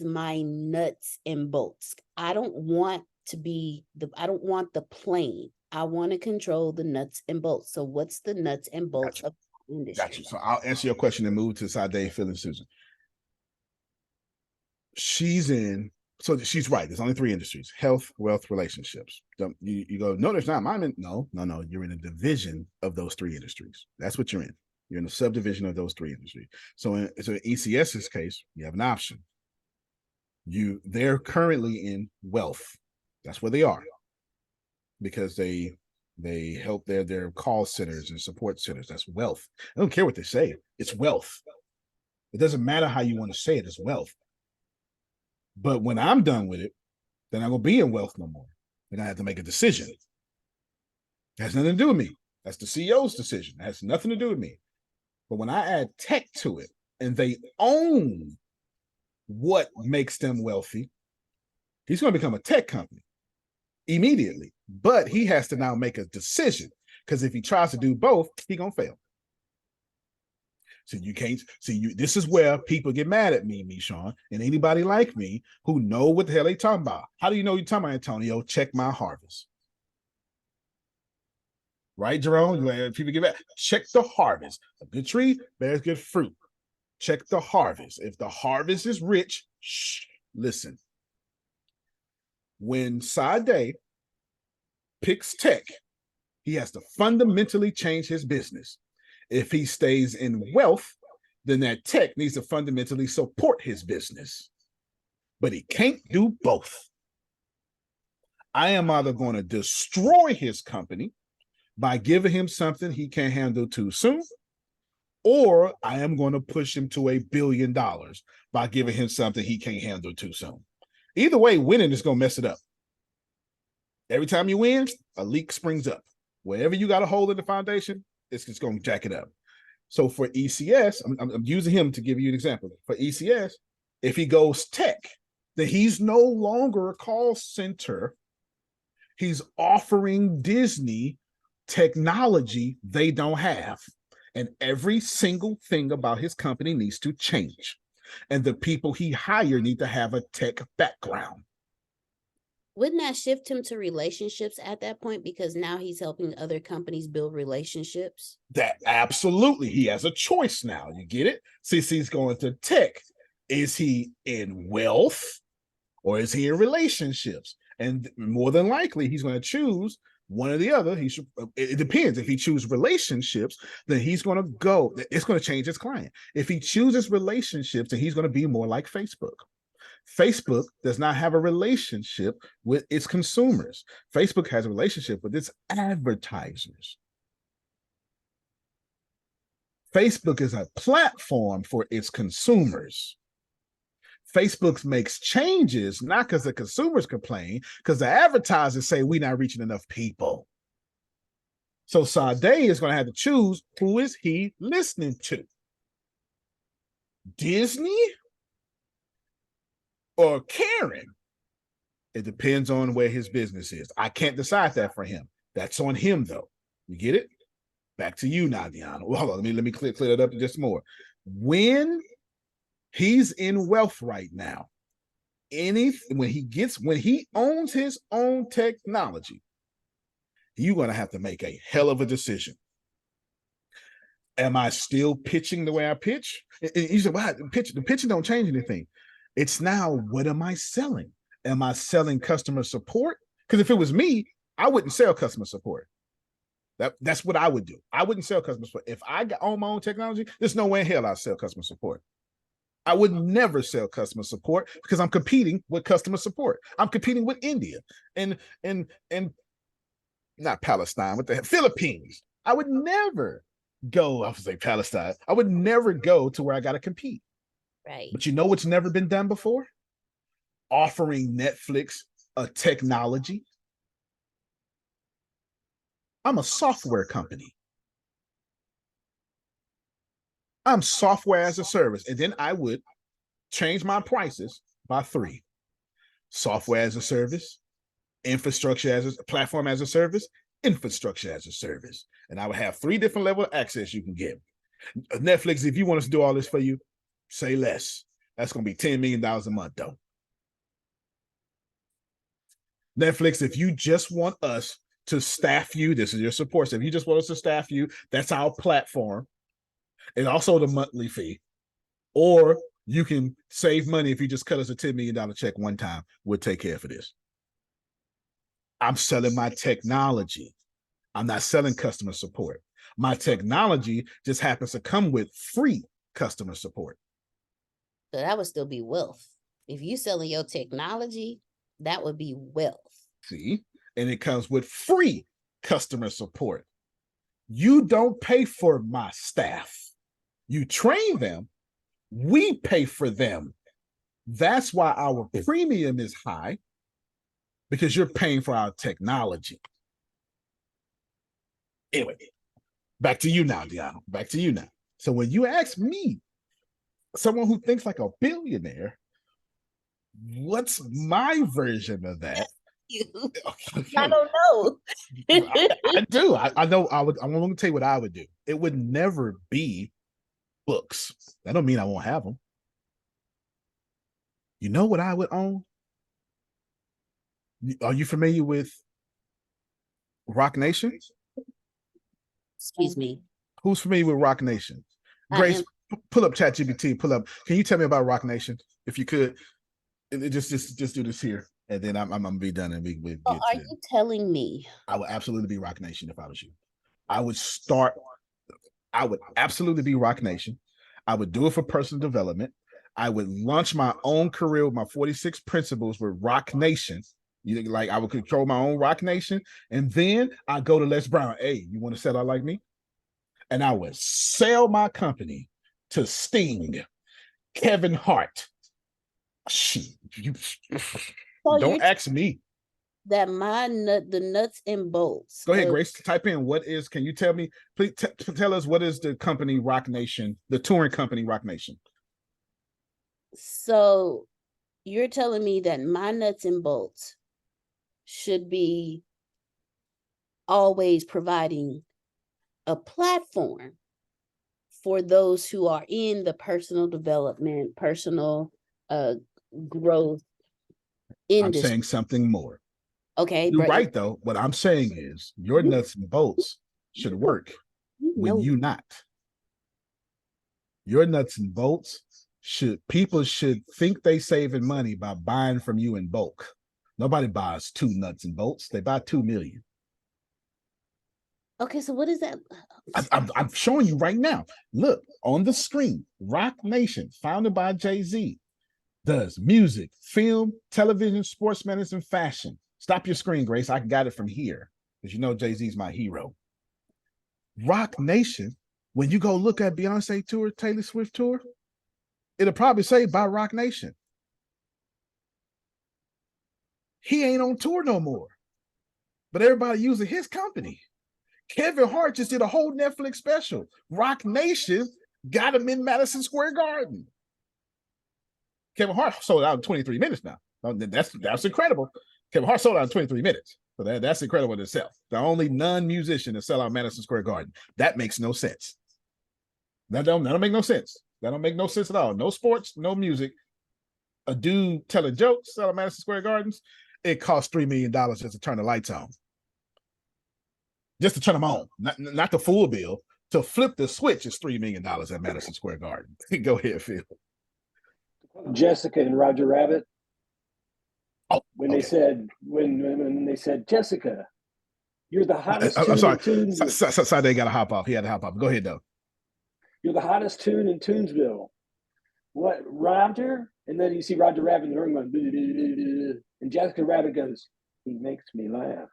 my nuts and bolts? I don't want the plane. I want to control the nuts and bolts. So what's the nuts and bolts of the industry? Got you. So I'll answer your question and move to Sade, Phil, and Susan. She's right. There's only 3 industries: health, wealth, relationships. You go, no, there's not. I'm in. No. You're in a division of those 3 industries. That's what you're in. You're in a subdivision of those three industries. So in ECS's case, you have an option. They're currently in wealth. That's where they are, because they help their call centers and support centers. That's wealth. I don't care what they say. It's wealth. It doesn't matter how you want to say it. It's wealth. But when I'm done with it, then I'm going to be in wealth no more. Then I have to make a decision. It has nothing to do with me. That's the CEO's decision. It has nothing to do with me. But when I add tech to it and they own what makes them wealthy, he's going to become a tech company immediately. But he has to now make a decision, because if he tries to do both, he's going to fail. So you can't see this is where people get mad at me, Sean, and anybody like me who know what the hell they talking about. How do you know you're talking about, Antonio? Check my harvest. Right, Jerome? People get mad. Check the harvest. A good tree bears good fruit. Check the harvest. If the harvest is rich, listen. When Sade picks tech, he has to fundamentally change his business. If he stays in wealth, then that tech needs to fundamentally support his business. But he can't do both. I am either going to destroy his company by giving him something he can't handle too soon, or I am going to push him to $1 billion by giving him something he can't handle too soon. Either way, winning is going to mess it up. Every time you win, a leak springs up. Wherever you got a hole in the foundation, it's just going to jack it up. So for ECS, I'm using him to give you an example. For ECS, if he goes tech, then he's no longer a call center. He's offering Disney technology they don't have. And every single thing about his company needs to change. And the people he hired need to have a tech background. Wouldn't that shift him to relationships at that point? Because now he's helping other companies build relationships. That absolutely. He has a choice now. You get it? CC's going to tech. Is he in wealth or is he in relationships? And more than likely, he's going to choose one or the other. It depends. If he chooses relationships, then he's going to go. It's going to change his client. If he chooses relationships, then he's going to be more like Facebook. Facebook does not have a relationship with its consumers. Facebook has a relationship with its advertisers. Facebook is a platform for its consumers. Facebook makes changes, not because the consumers complain, because the advertisers say we're not reaching enough people. So Sade is going to have to choose, who is he listening to? Disney or Karen? It depends on where his business is. I can't decide that for him. That's on him, though. You get it? Back to you now, Deanna. Well, hold on. Let me clear it up just more. When he's in wealth right now, when he owns his own technology, you're going to have to make a hell of a decision. Am I still pitching the way I pitch? You said, well, the pitching don't change anything. It's now, what am I selling? Am I selling customer support? Because if it was me, I wouldn't sell customer support. That's what I would do. I wouldn't sell customer support. If I own my own technology, there's no way in hell I'd sell customer support. I would never sell customer support because I'm competing with customer support. I'm competing with India and not Palestine, what the hell, Philippines. I would never go, I was say Palestine. I would never go to where I got to compete. Right. But you know what's never been done before? Offering Netflix a technology. I'm a software company. I'm software as a service. And then I would change my prices by 3. Software as a service, infrastructure as a platform as a service, infrastructure as a service. And I would have 3 different level of access you can get. Netflix, if you want us to do all this for you, say less. That's going to be $10 million a month, though. Netflix, if you just want us to staff you, this is your support. So if you just want us to staff you, that's our platform. And also the monthly fee. Or you can save money if you just cut us a $10 million check one time. We'll take care of this. I'm selling my technology. I'm not selling customer support. My technology just happens to come with free customer support. So that would still be wealth. If you selling your technology, that would be wealth. See, and it comes with free customer support. You don't pay for my staff. You train them. We pay for them. That's why our premium is high, because you're paying for our technology. Anyway, back to you now, Deanna. Back to you now. So when you ask me, someone who thinks like a billionaire, what's my version of that? Okay. I don't know. I do. I know. I'm going to tell you what I would do. It would never be books. That don't mean I won't have them. You know what I would own? Are you familiar with Rock Nation? Excuse me. Who's familiar with Rock Nation? Grace, pull up ChatGPT. Pull up. Can you tell me about Rock Nation, if you could? Just do this here, and then I'm gonna be done, and we get. Are you telling me? I would absolutely be Rock Nation if I was you. I would absolutely be Rock Nation. I would do it for personal development. I would launch my own career with my 46 principles with Rock Nation. I would control my own Rock Nation, and then I go to Les Brown. Hey, you want to sell out like me? And I would sell my company to Sting, Kevin Hart. Don't ask me. That the nuts and bolts. Go ahead, Grace. Type in can you tell me, please tell us what is the company Rock Nation, the touring company Rock Nation? So you're telling me that my nuts and bolts should be always providing a platform for those who are in the personal development, personal growth industry. I'm saying something more. Okay. You're right, though. What I'm saying is your nuts and bolts should work when you not. Your nuts and bolts people should think they saving money by buying from you in bulk. Nobody buys 2 nuts and bolts. They buy 2 million. Okay, so what is that? I'm showing you right now. Look on the screen. Rock Nation, founded by Jay-Z, does music, film, television, sports medicine, fashion. Stop your screen, Grace. I got it from here because you know Jay-Z's my hero. Rock Nation, when you go look at Beyonce tour, Taylor Swift tour, it'll probably say by Rock Nation. He ain't on tour no more, but everybody using his company. Kevin Hart just did a whole Netflix special. Rock Nation got him in Madison Square Garden. Kevin Hart sold out in 23 minutes now. That's incredible. Kevin Hart sold out in 23 minutes. So that's incredible in itself. The only non-musician to sell out Madison Square Garden. That makes no sense. That don't make no sense. That don't make no sense at all. No sports, no music. A dude telling jokes out of Madison Square Gardens. It costs $3 million just to turn the lights on. Just to turn them on. Not the full bill. To flip the switch is $3 million at Madison Square Garden. Go ahead, Phil. Jessica and Roger Rabbit. Oh, when they said Jessica, you're the hottest. I'm sorry. Sorry, they got to hop off. He had to hop off. Go ahead, though. You're the hottest tune in Toonsville. What, Roger? And then you see Roger Rabbit in the room going, and Jessica Rabbit goes, he makes me laugh.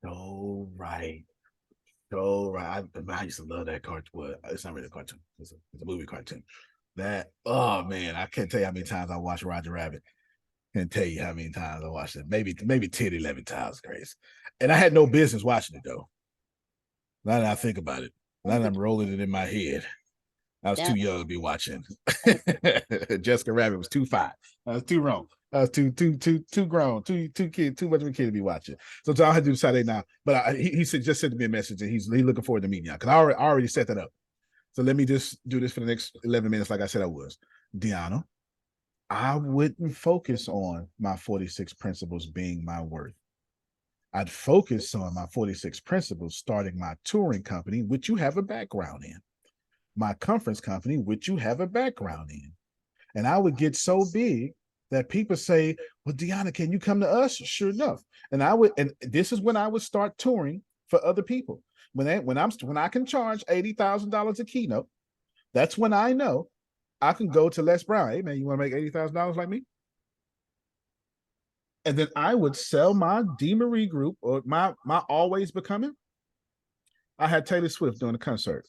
Oh, right. Oh, right. I used to love that cartoon. Well, it's not really a cartoon. It's a movie cartoon. Oh, man, I can't tell you how many times I watched Roger Rabbit. Can't tell you how many times I watched it. Maybe 10, 11 times, Grace. And I had no business watching it, though. Now that I think about it. Now that I'm rolling it in my head. I was too young to be watching. Jessica Rabbit was 2'5". I was too wrong. I was too grown, too much of a kid to be watching. So I had to do Saturday now. But he just sent me a message, and he's looking forward to meeting y'all because I already set that up. So let me just do this for the next 11 minutes, like I said I was. Deanna, I wouldn't focus on my 46 principles being my worth. I'd focus on my 46 principles starting my touring company, which you have a background in. My conference company, which you have a background in. And I would get so big that people say, well, Deanna, can you come to us? Sure enough. And this is when I would start touring for other people. when I can charge $80,000 a keynote, that's when I know I can go to Les Brown. Hey man, you want to make $80,000 like me? And then I would sell my DeMarie group or my Always Becoming. I had Taylor Swift doing a concert.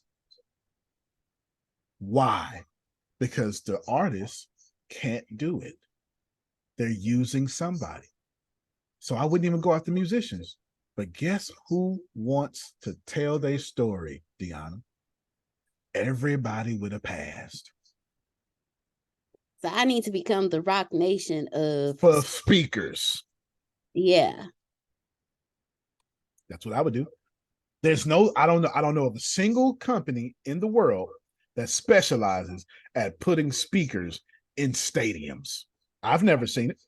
Why? Because the artists can't do it. They're using somebody. So I wouldn't even go after musicians. But guess who wants to tell their story, Deanna? Everybody with a past. So I need to become the Rock Nation for speakers. Yeah. That's what I would do. There's no, I don't know of a single company in the world that specializes at putting speakers in stadiums. I've never seen it.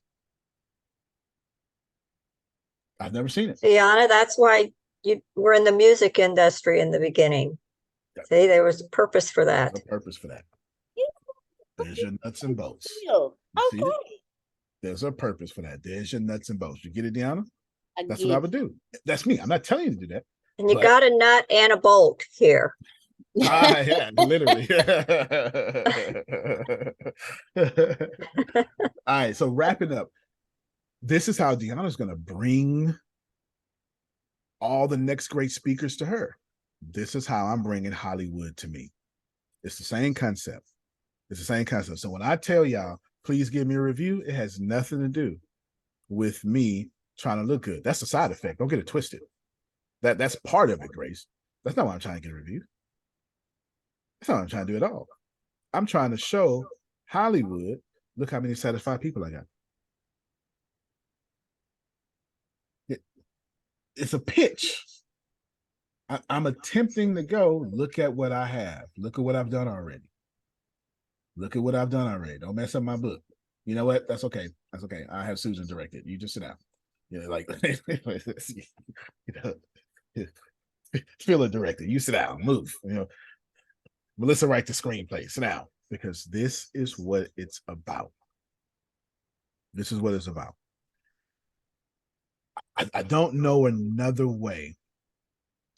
I've never seen it. Deanna, that's why you were in the music industry in the beginning. See, there was a purpose for that. There's a purpose for that. There's your nuts and bolts. Okay. There's a purpose for that. There's your nuts and bolts. You get it, Deanna? That's what I would do. That's me. I'm not telling you to do that. And you got a nut and a bolt here. Yeah, literally. All right, so wrapping up. This is how Deanna's going to bring all the next great speakers to her. This is how I'm bringing Hollywood to me. It's the same concept. It's the same concept. So when I tell y'all, please give me a review, it has nothing to do with me trying to look good. That's a side effect. Don't get it twisted. That's part of it, Grace. That's not why I'm trying to get a review. That's not what I'm trying to do at all. I'm trying to show Hollywood, look how many satisfied people I got. It's a pitch. I'm attempting to go, look at what I have. Look at what I've done already. Look at what I've done already. Don't mess up my book. You know what? That's okay. That's okay. I have Susan direct it. You just sit down. You know, like, you know, feel it directed. You sit down, move. You know, Melissa, write the screenplay. Sit down, because this is what it's about. This is what it's about. I don't know another way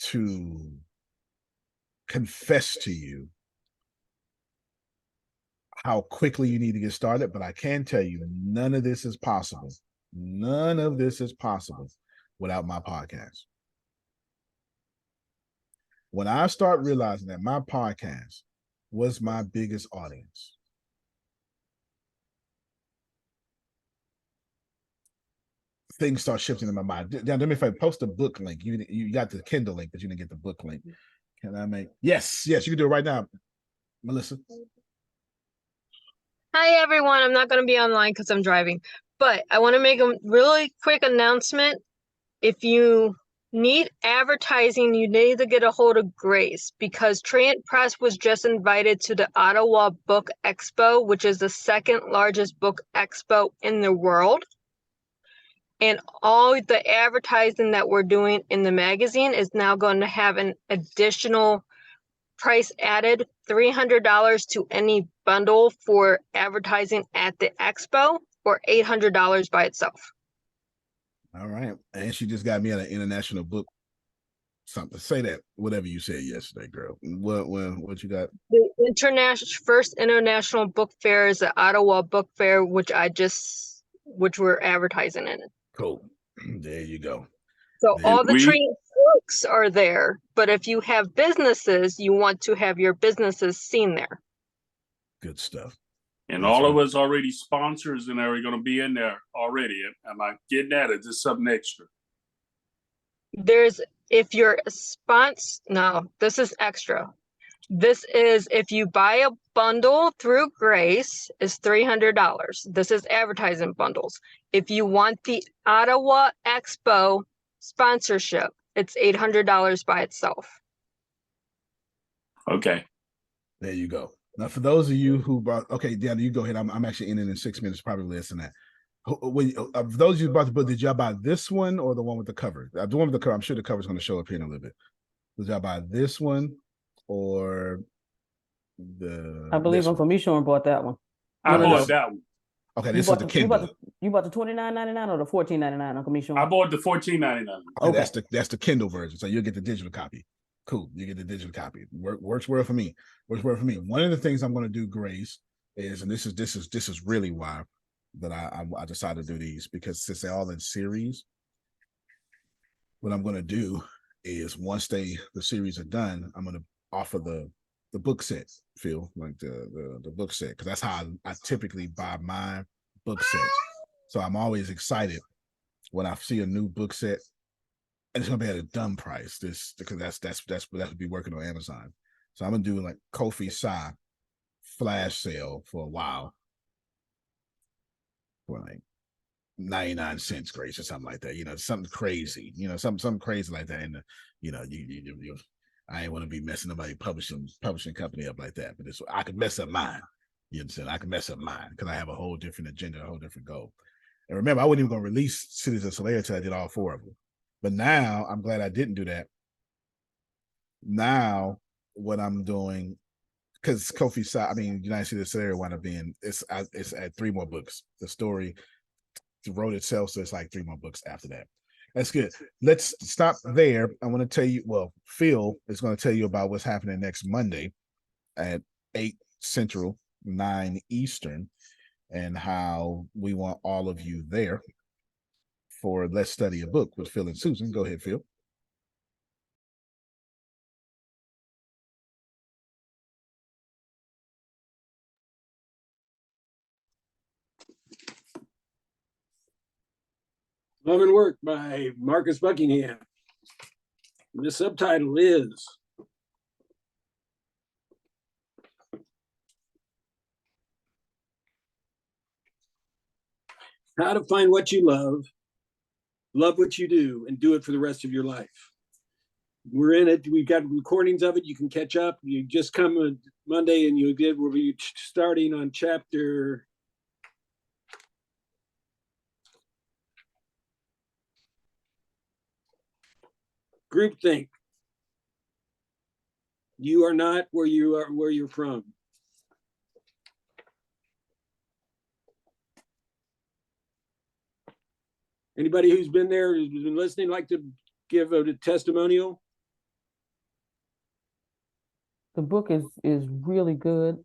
to confess to you how quickly you need to get started, but I can tell you none of this is possible. None of this is possible without my podcast. When I start realizing that my podcast was my biggest audience, things start shifting in my mind. Now, let me post a book link. You got the Kindle link, but you didn't get the book link. Can I make? Yes, you can do it right now, Melissa. Hi, everyone. I'm not going to be online because I'm driving, but I want to make a really quick announcement. If you need advertising, you need to get a hold of Grace, because Trient Press was just invited to the Ottawa Book Expo, which is the second largest book expo in the world. And all the advertising that we're doing in the magazine is now going to have an additional price added, $300 to any bundle for advertising at the expo, or $800 by itself. All right. And she just got me at an international book. Something. Say that, whatever you said yesterday, girl. What you got? The first international book fair is the Ottawa Book Fair, which we're advertising in. Cool. There you go. So all the Trient books are there, but if you have businesses, you want to have your businesses seen there. Good stuff. And all of us already sponsors and are going to be in there already. Am I getting that, or is this something extra? If you're a sponsor, no, this is extra. This is, if you buy a bundle through Grace, is $300. This is advertising bundles. If you want the Ottawa Expo sponsorship, it's $800 by itself. Okay. There you go. Now, for those of you who bought, okay, Dan, you go ahead. I'm actually in 6 minutes, probably less than that. For those of you who bought the book, did y'all buy this one or the one with the cover? The one with the cover, I'm sure the cover is going to show up here in a little bit. Did y'all buy this one or the? I believe Uncle Mishorn bought that one. I bought that one. Okay, this is the Kindle. You bought the $29.99 or the $14.99, Uncle Mishorn? I bought the $14.99. Okay, that's the Kindle version, so you'll get the digital copy. Cool. You get the digital copy. Works well for me. Works well for me. One of the things I'm going to do, Grace, is, and this is really why that I decided to do these, because since they're all in series, what I'm going to do is once the series are done, I'm going to offer the book set, Phil, like the book set, because that's how I typically buy my book sets. So I'm always excited when I see a new book set, and it's gonna be at a dumb price. This, because that would be working on Amazon. So I'm gonna do like Kofi Sai flash sale for a while for like 99 cents, Grace, or something like that. You know, something crazy. You know, something crazy like that. And you know, you I ain't want to be messing nobody publishing company up like that. But I could mess up mine. You understand? I can mess up mine because I have a whole different agenda, a whole different goal. And remember, I wasn't even gonna release Cities of Soleil until I did all 4 of them. But now I'm glad I didn't do that. Now what I'm doing, because Kofi Sai, I mean, United States of Soleil wound up being, it's at 3 more books. The story wrote itself, so it's like 3 more books after that. That's good. Let's stop there. I want to tell you, well, Phil is going to tell you about what's happening next Monday at 8 Central, 9 Eastern, and how we want all of you there for Let's Study a Book with Phil and Susan. Go ahead, Phil. Love and Work by Marcus Buckingham. The subtitle is How to Find What You Love What You Do, and Do It for the Rest of Your Life. We're in it. We've got recordings of it. You can catch up. You just come on Monday and we'll be starting on chapter Groupthink. You are not where you're from. Anybody who's been there, who's been listening, like to give a testimonial? The book is really good.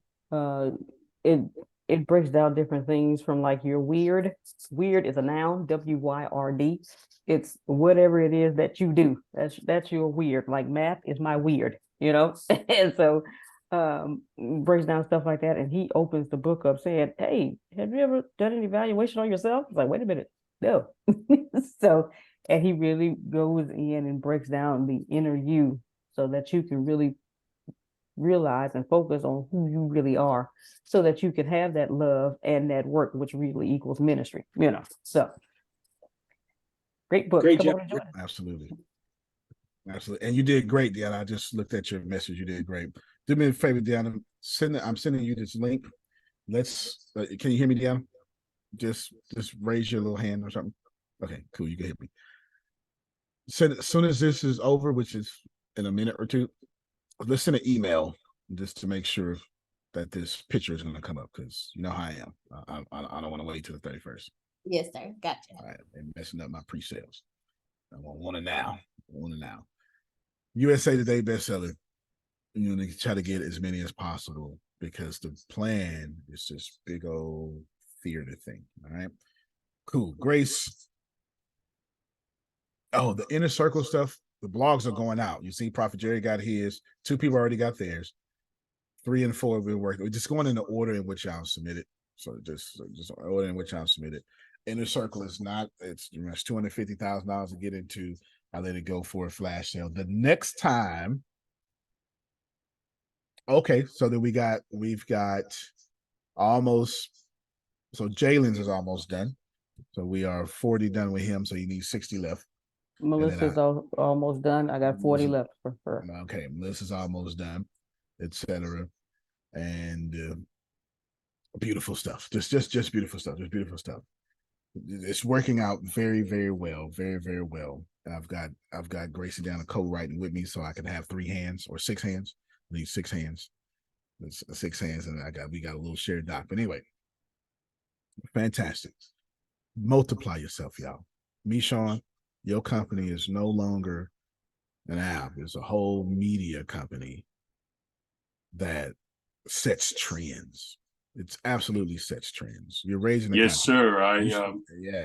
It breaks down different things from like your weird. Weird is a noun, WYRD. It's whatever it is that you do. That's your weird. Like math is my weird, you know? And so breaks down stuff like that. And he opens the book up saying, hey, have you ever done an evaluation on yourself? It's like, wait a minute. No. So, and he really goes in and breaks down the inner you so that you can really realize and focus on who you really are, so that you can have that love and that work, which really equals ministry, you know. So great book. Great job. Absolutely. And you did great, Deanna. I just looked at your message. You did great. Do me a favor, Deanna. I'm sending you this link. Let's can you hear me, Deanna? Just raise your little hand or something. Okay, cool. You can hit me. As soon as this is over, which is in a minute or two, let's send an email just to make sure that this picture is going to come up, because you know how I am. I don't want to wait till the 31st. Yes, sir. Gotcha. All right, and messing up my pre-sales. I want it now. USA Today bestseller. You know, try to get as many as possible, because the plan is this big old theater thing. All right, cool. Grace. Oh, the inner circle stuff. The blogs are going out. You see, Prophet Jerry got his. 2 people already got theirs. 3 and 4 we're working. We're just going in the order in which y'all submitted. So just order in which y'all submitted. Inner circle is not. It's $250,000 to get into. I let it go for a flash sale. The next time. Okay, so then we've got almost. So Jalen's is almost done. So we are 40 done with him. So you need 60 left. Melissa's almost done. I got 40 left for her. Okay, Melissa's almost done, etc. And beautiful stuff. Just beautiful stuff. Just beautiful stuff. It's working out very, very well. Very, very well. And I've got Gracie down a co-writing with me, so I can have 3 hands or 6 hands. I need 6 hands. It's 6 hands, and we got a little shared doc. But anyway, fantastic. Multiply yourself, y'all. Me, Sean. Your company is no longer Now there's a whole media company that sets trends. It's absolutely sets trends. You're raising the yes, country. sir.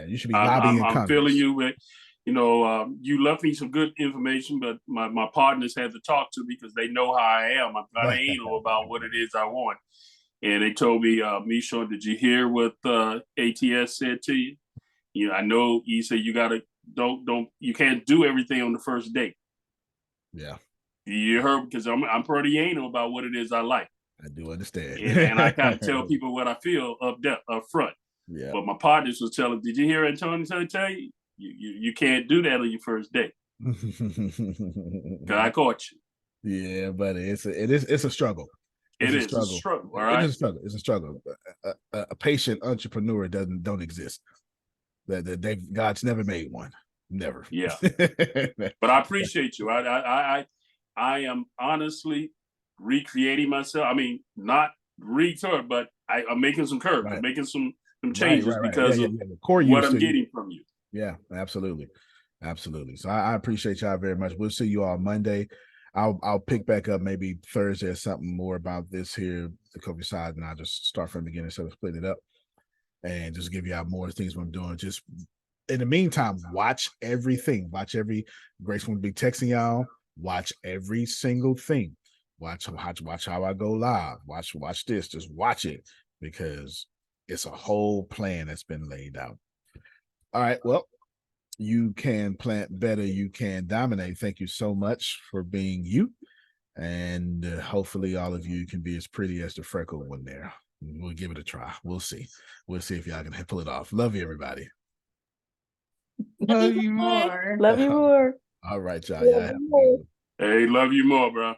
You should be lobbying in I'm Congress. feeling you with, you left me some good information, but my partners had to talk to me because they know how I am. I'm kind of anal about what it is I want. And they told me, Michon, did you hear what ATS said to you? You know, I know you said you gotta you can't do everything on the first date. Yeah. You heard, because I'm pretty anal about what it is I like. I do understand. And I kind of tell people what I feel up front. Yeah. But my partners was telling, did you hear Antonio tell you? You can't do that on your first date. Because I caught you. Yeah, but it's a struggle. It's a struggle. All right. It's a struggle. A patient entrepreneur don't exist. God's never made one. Never. Yeah. But I appreciate you. I am honestly recreating myself. I mean, not retard, but I'm making some curves. Right. I'm making some changes because of core what I'm getting from you. Yeah, absolutely. So I appreciate y'all very much. We'll see you all Monday. I'll pick back up maybe Thursday or something more about this here, the COVID side, and I'll just start from the beginning instead of split it up and just give you out more things what I'm doing. Just in the meantime, watch everything. Watch every Grace will be texting y'all. Watch every single thing. Watch how I go live. Watch this. Just watch it because it's a whole plan that's been laid out. All right. Well, you can plant better. You can dominate. Thank you so much for being you. And hopefully all of you can be as pretty as the freckled one there. We'll give it a try. We'll see. We'll see if y'all can pull it off. Love you, everybody. Love you more. Love you more. All right, y'all. Hey, love you more, bro.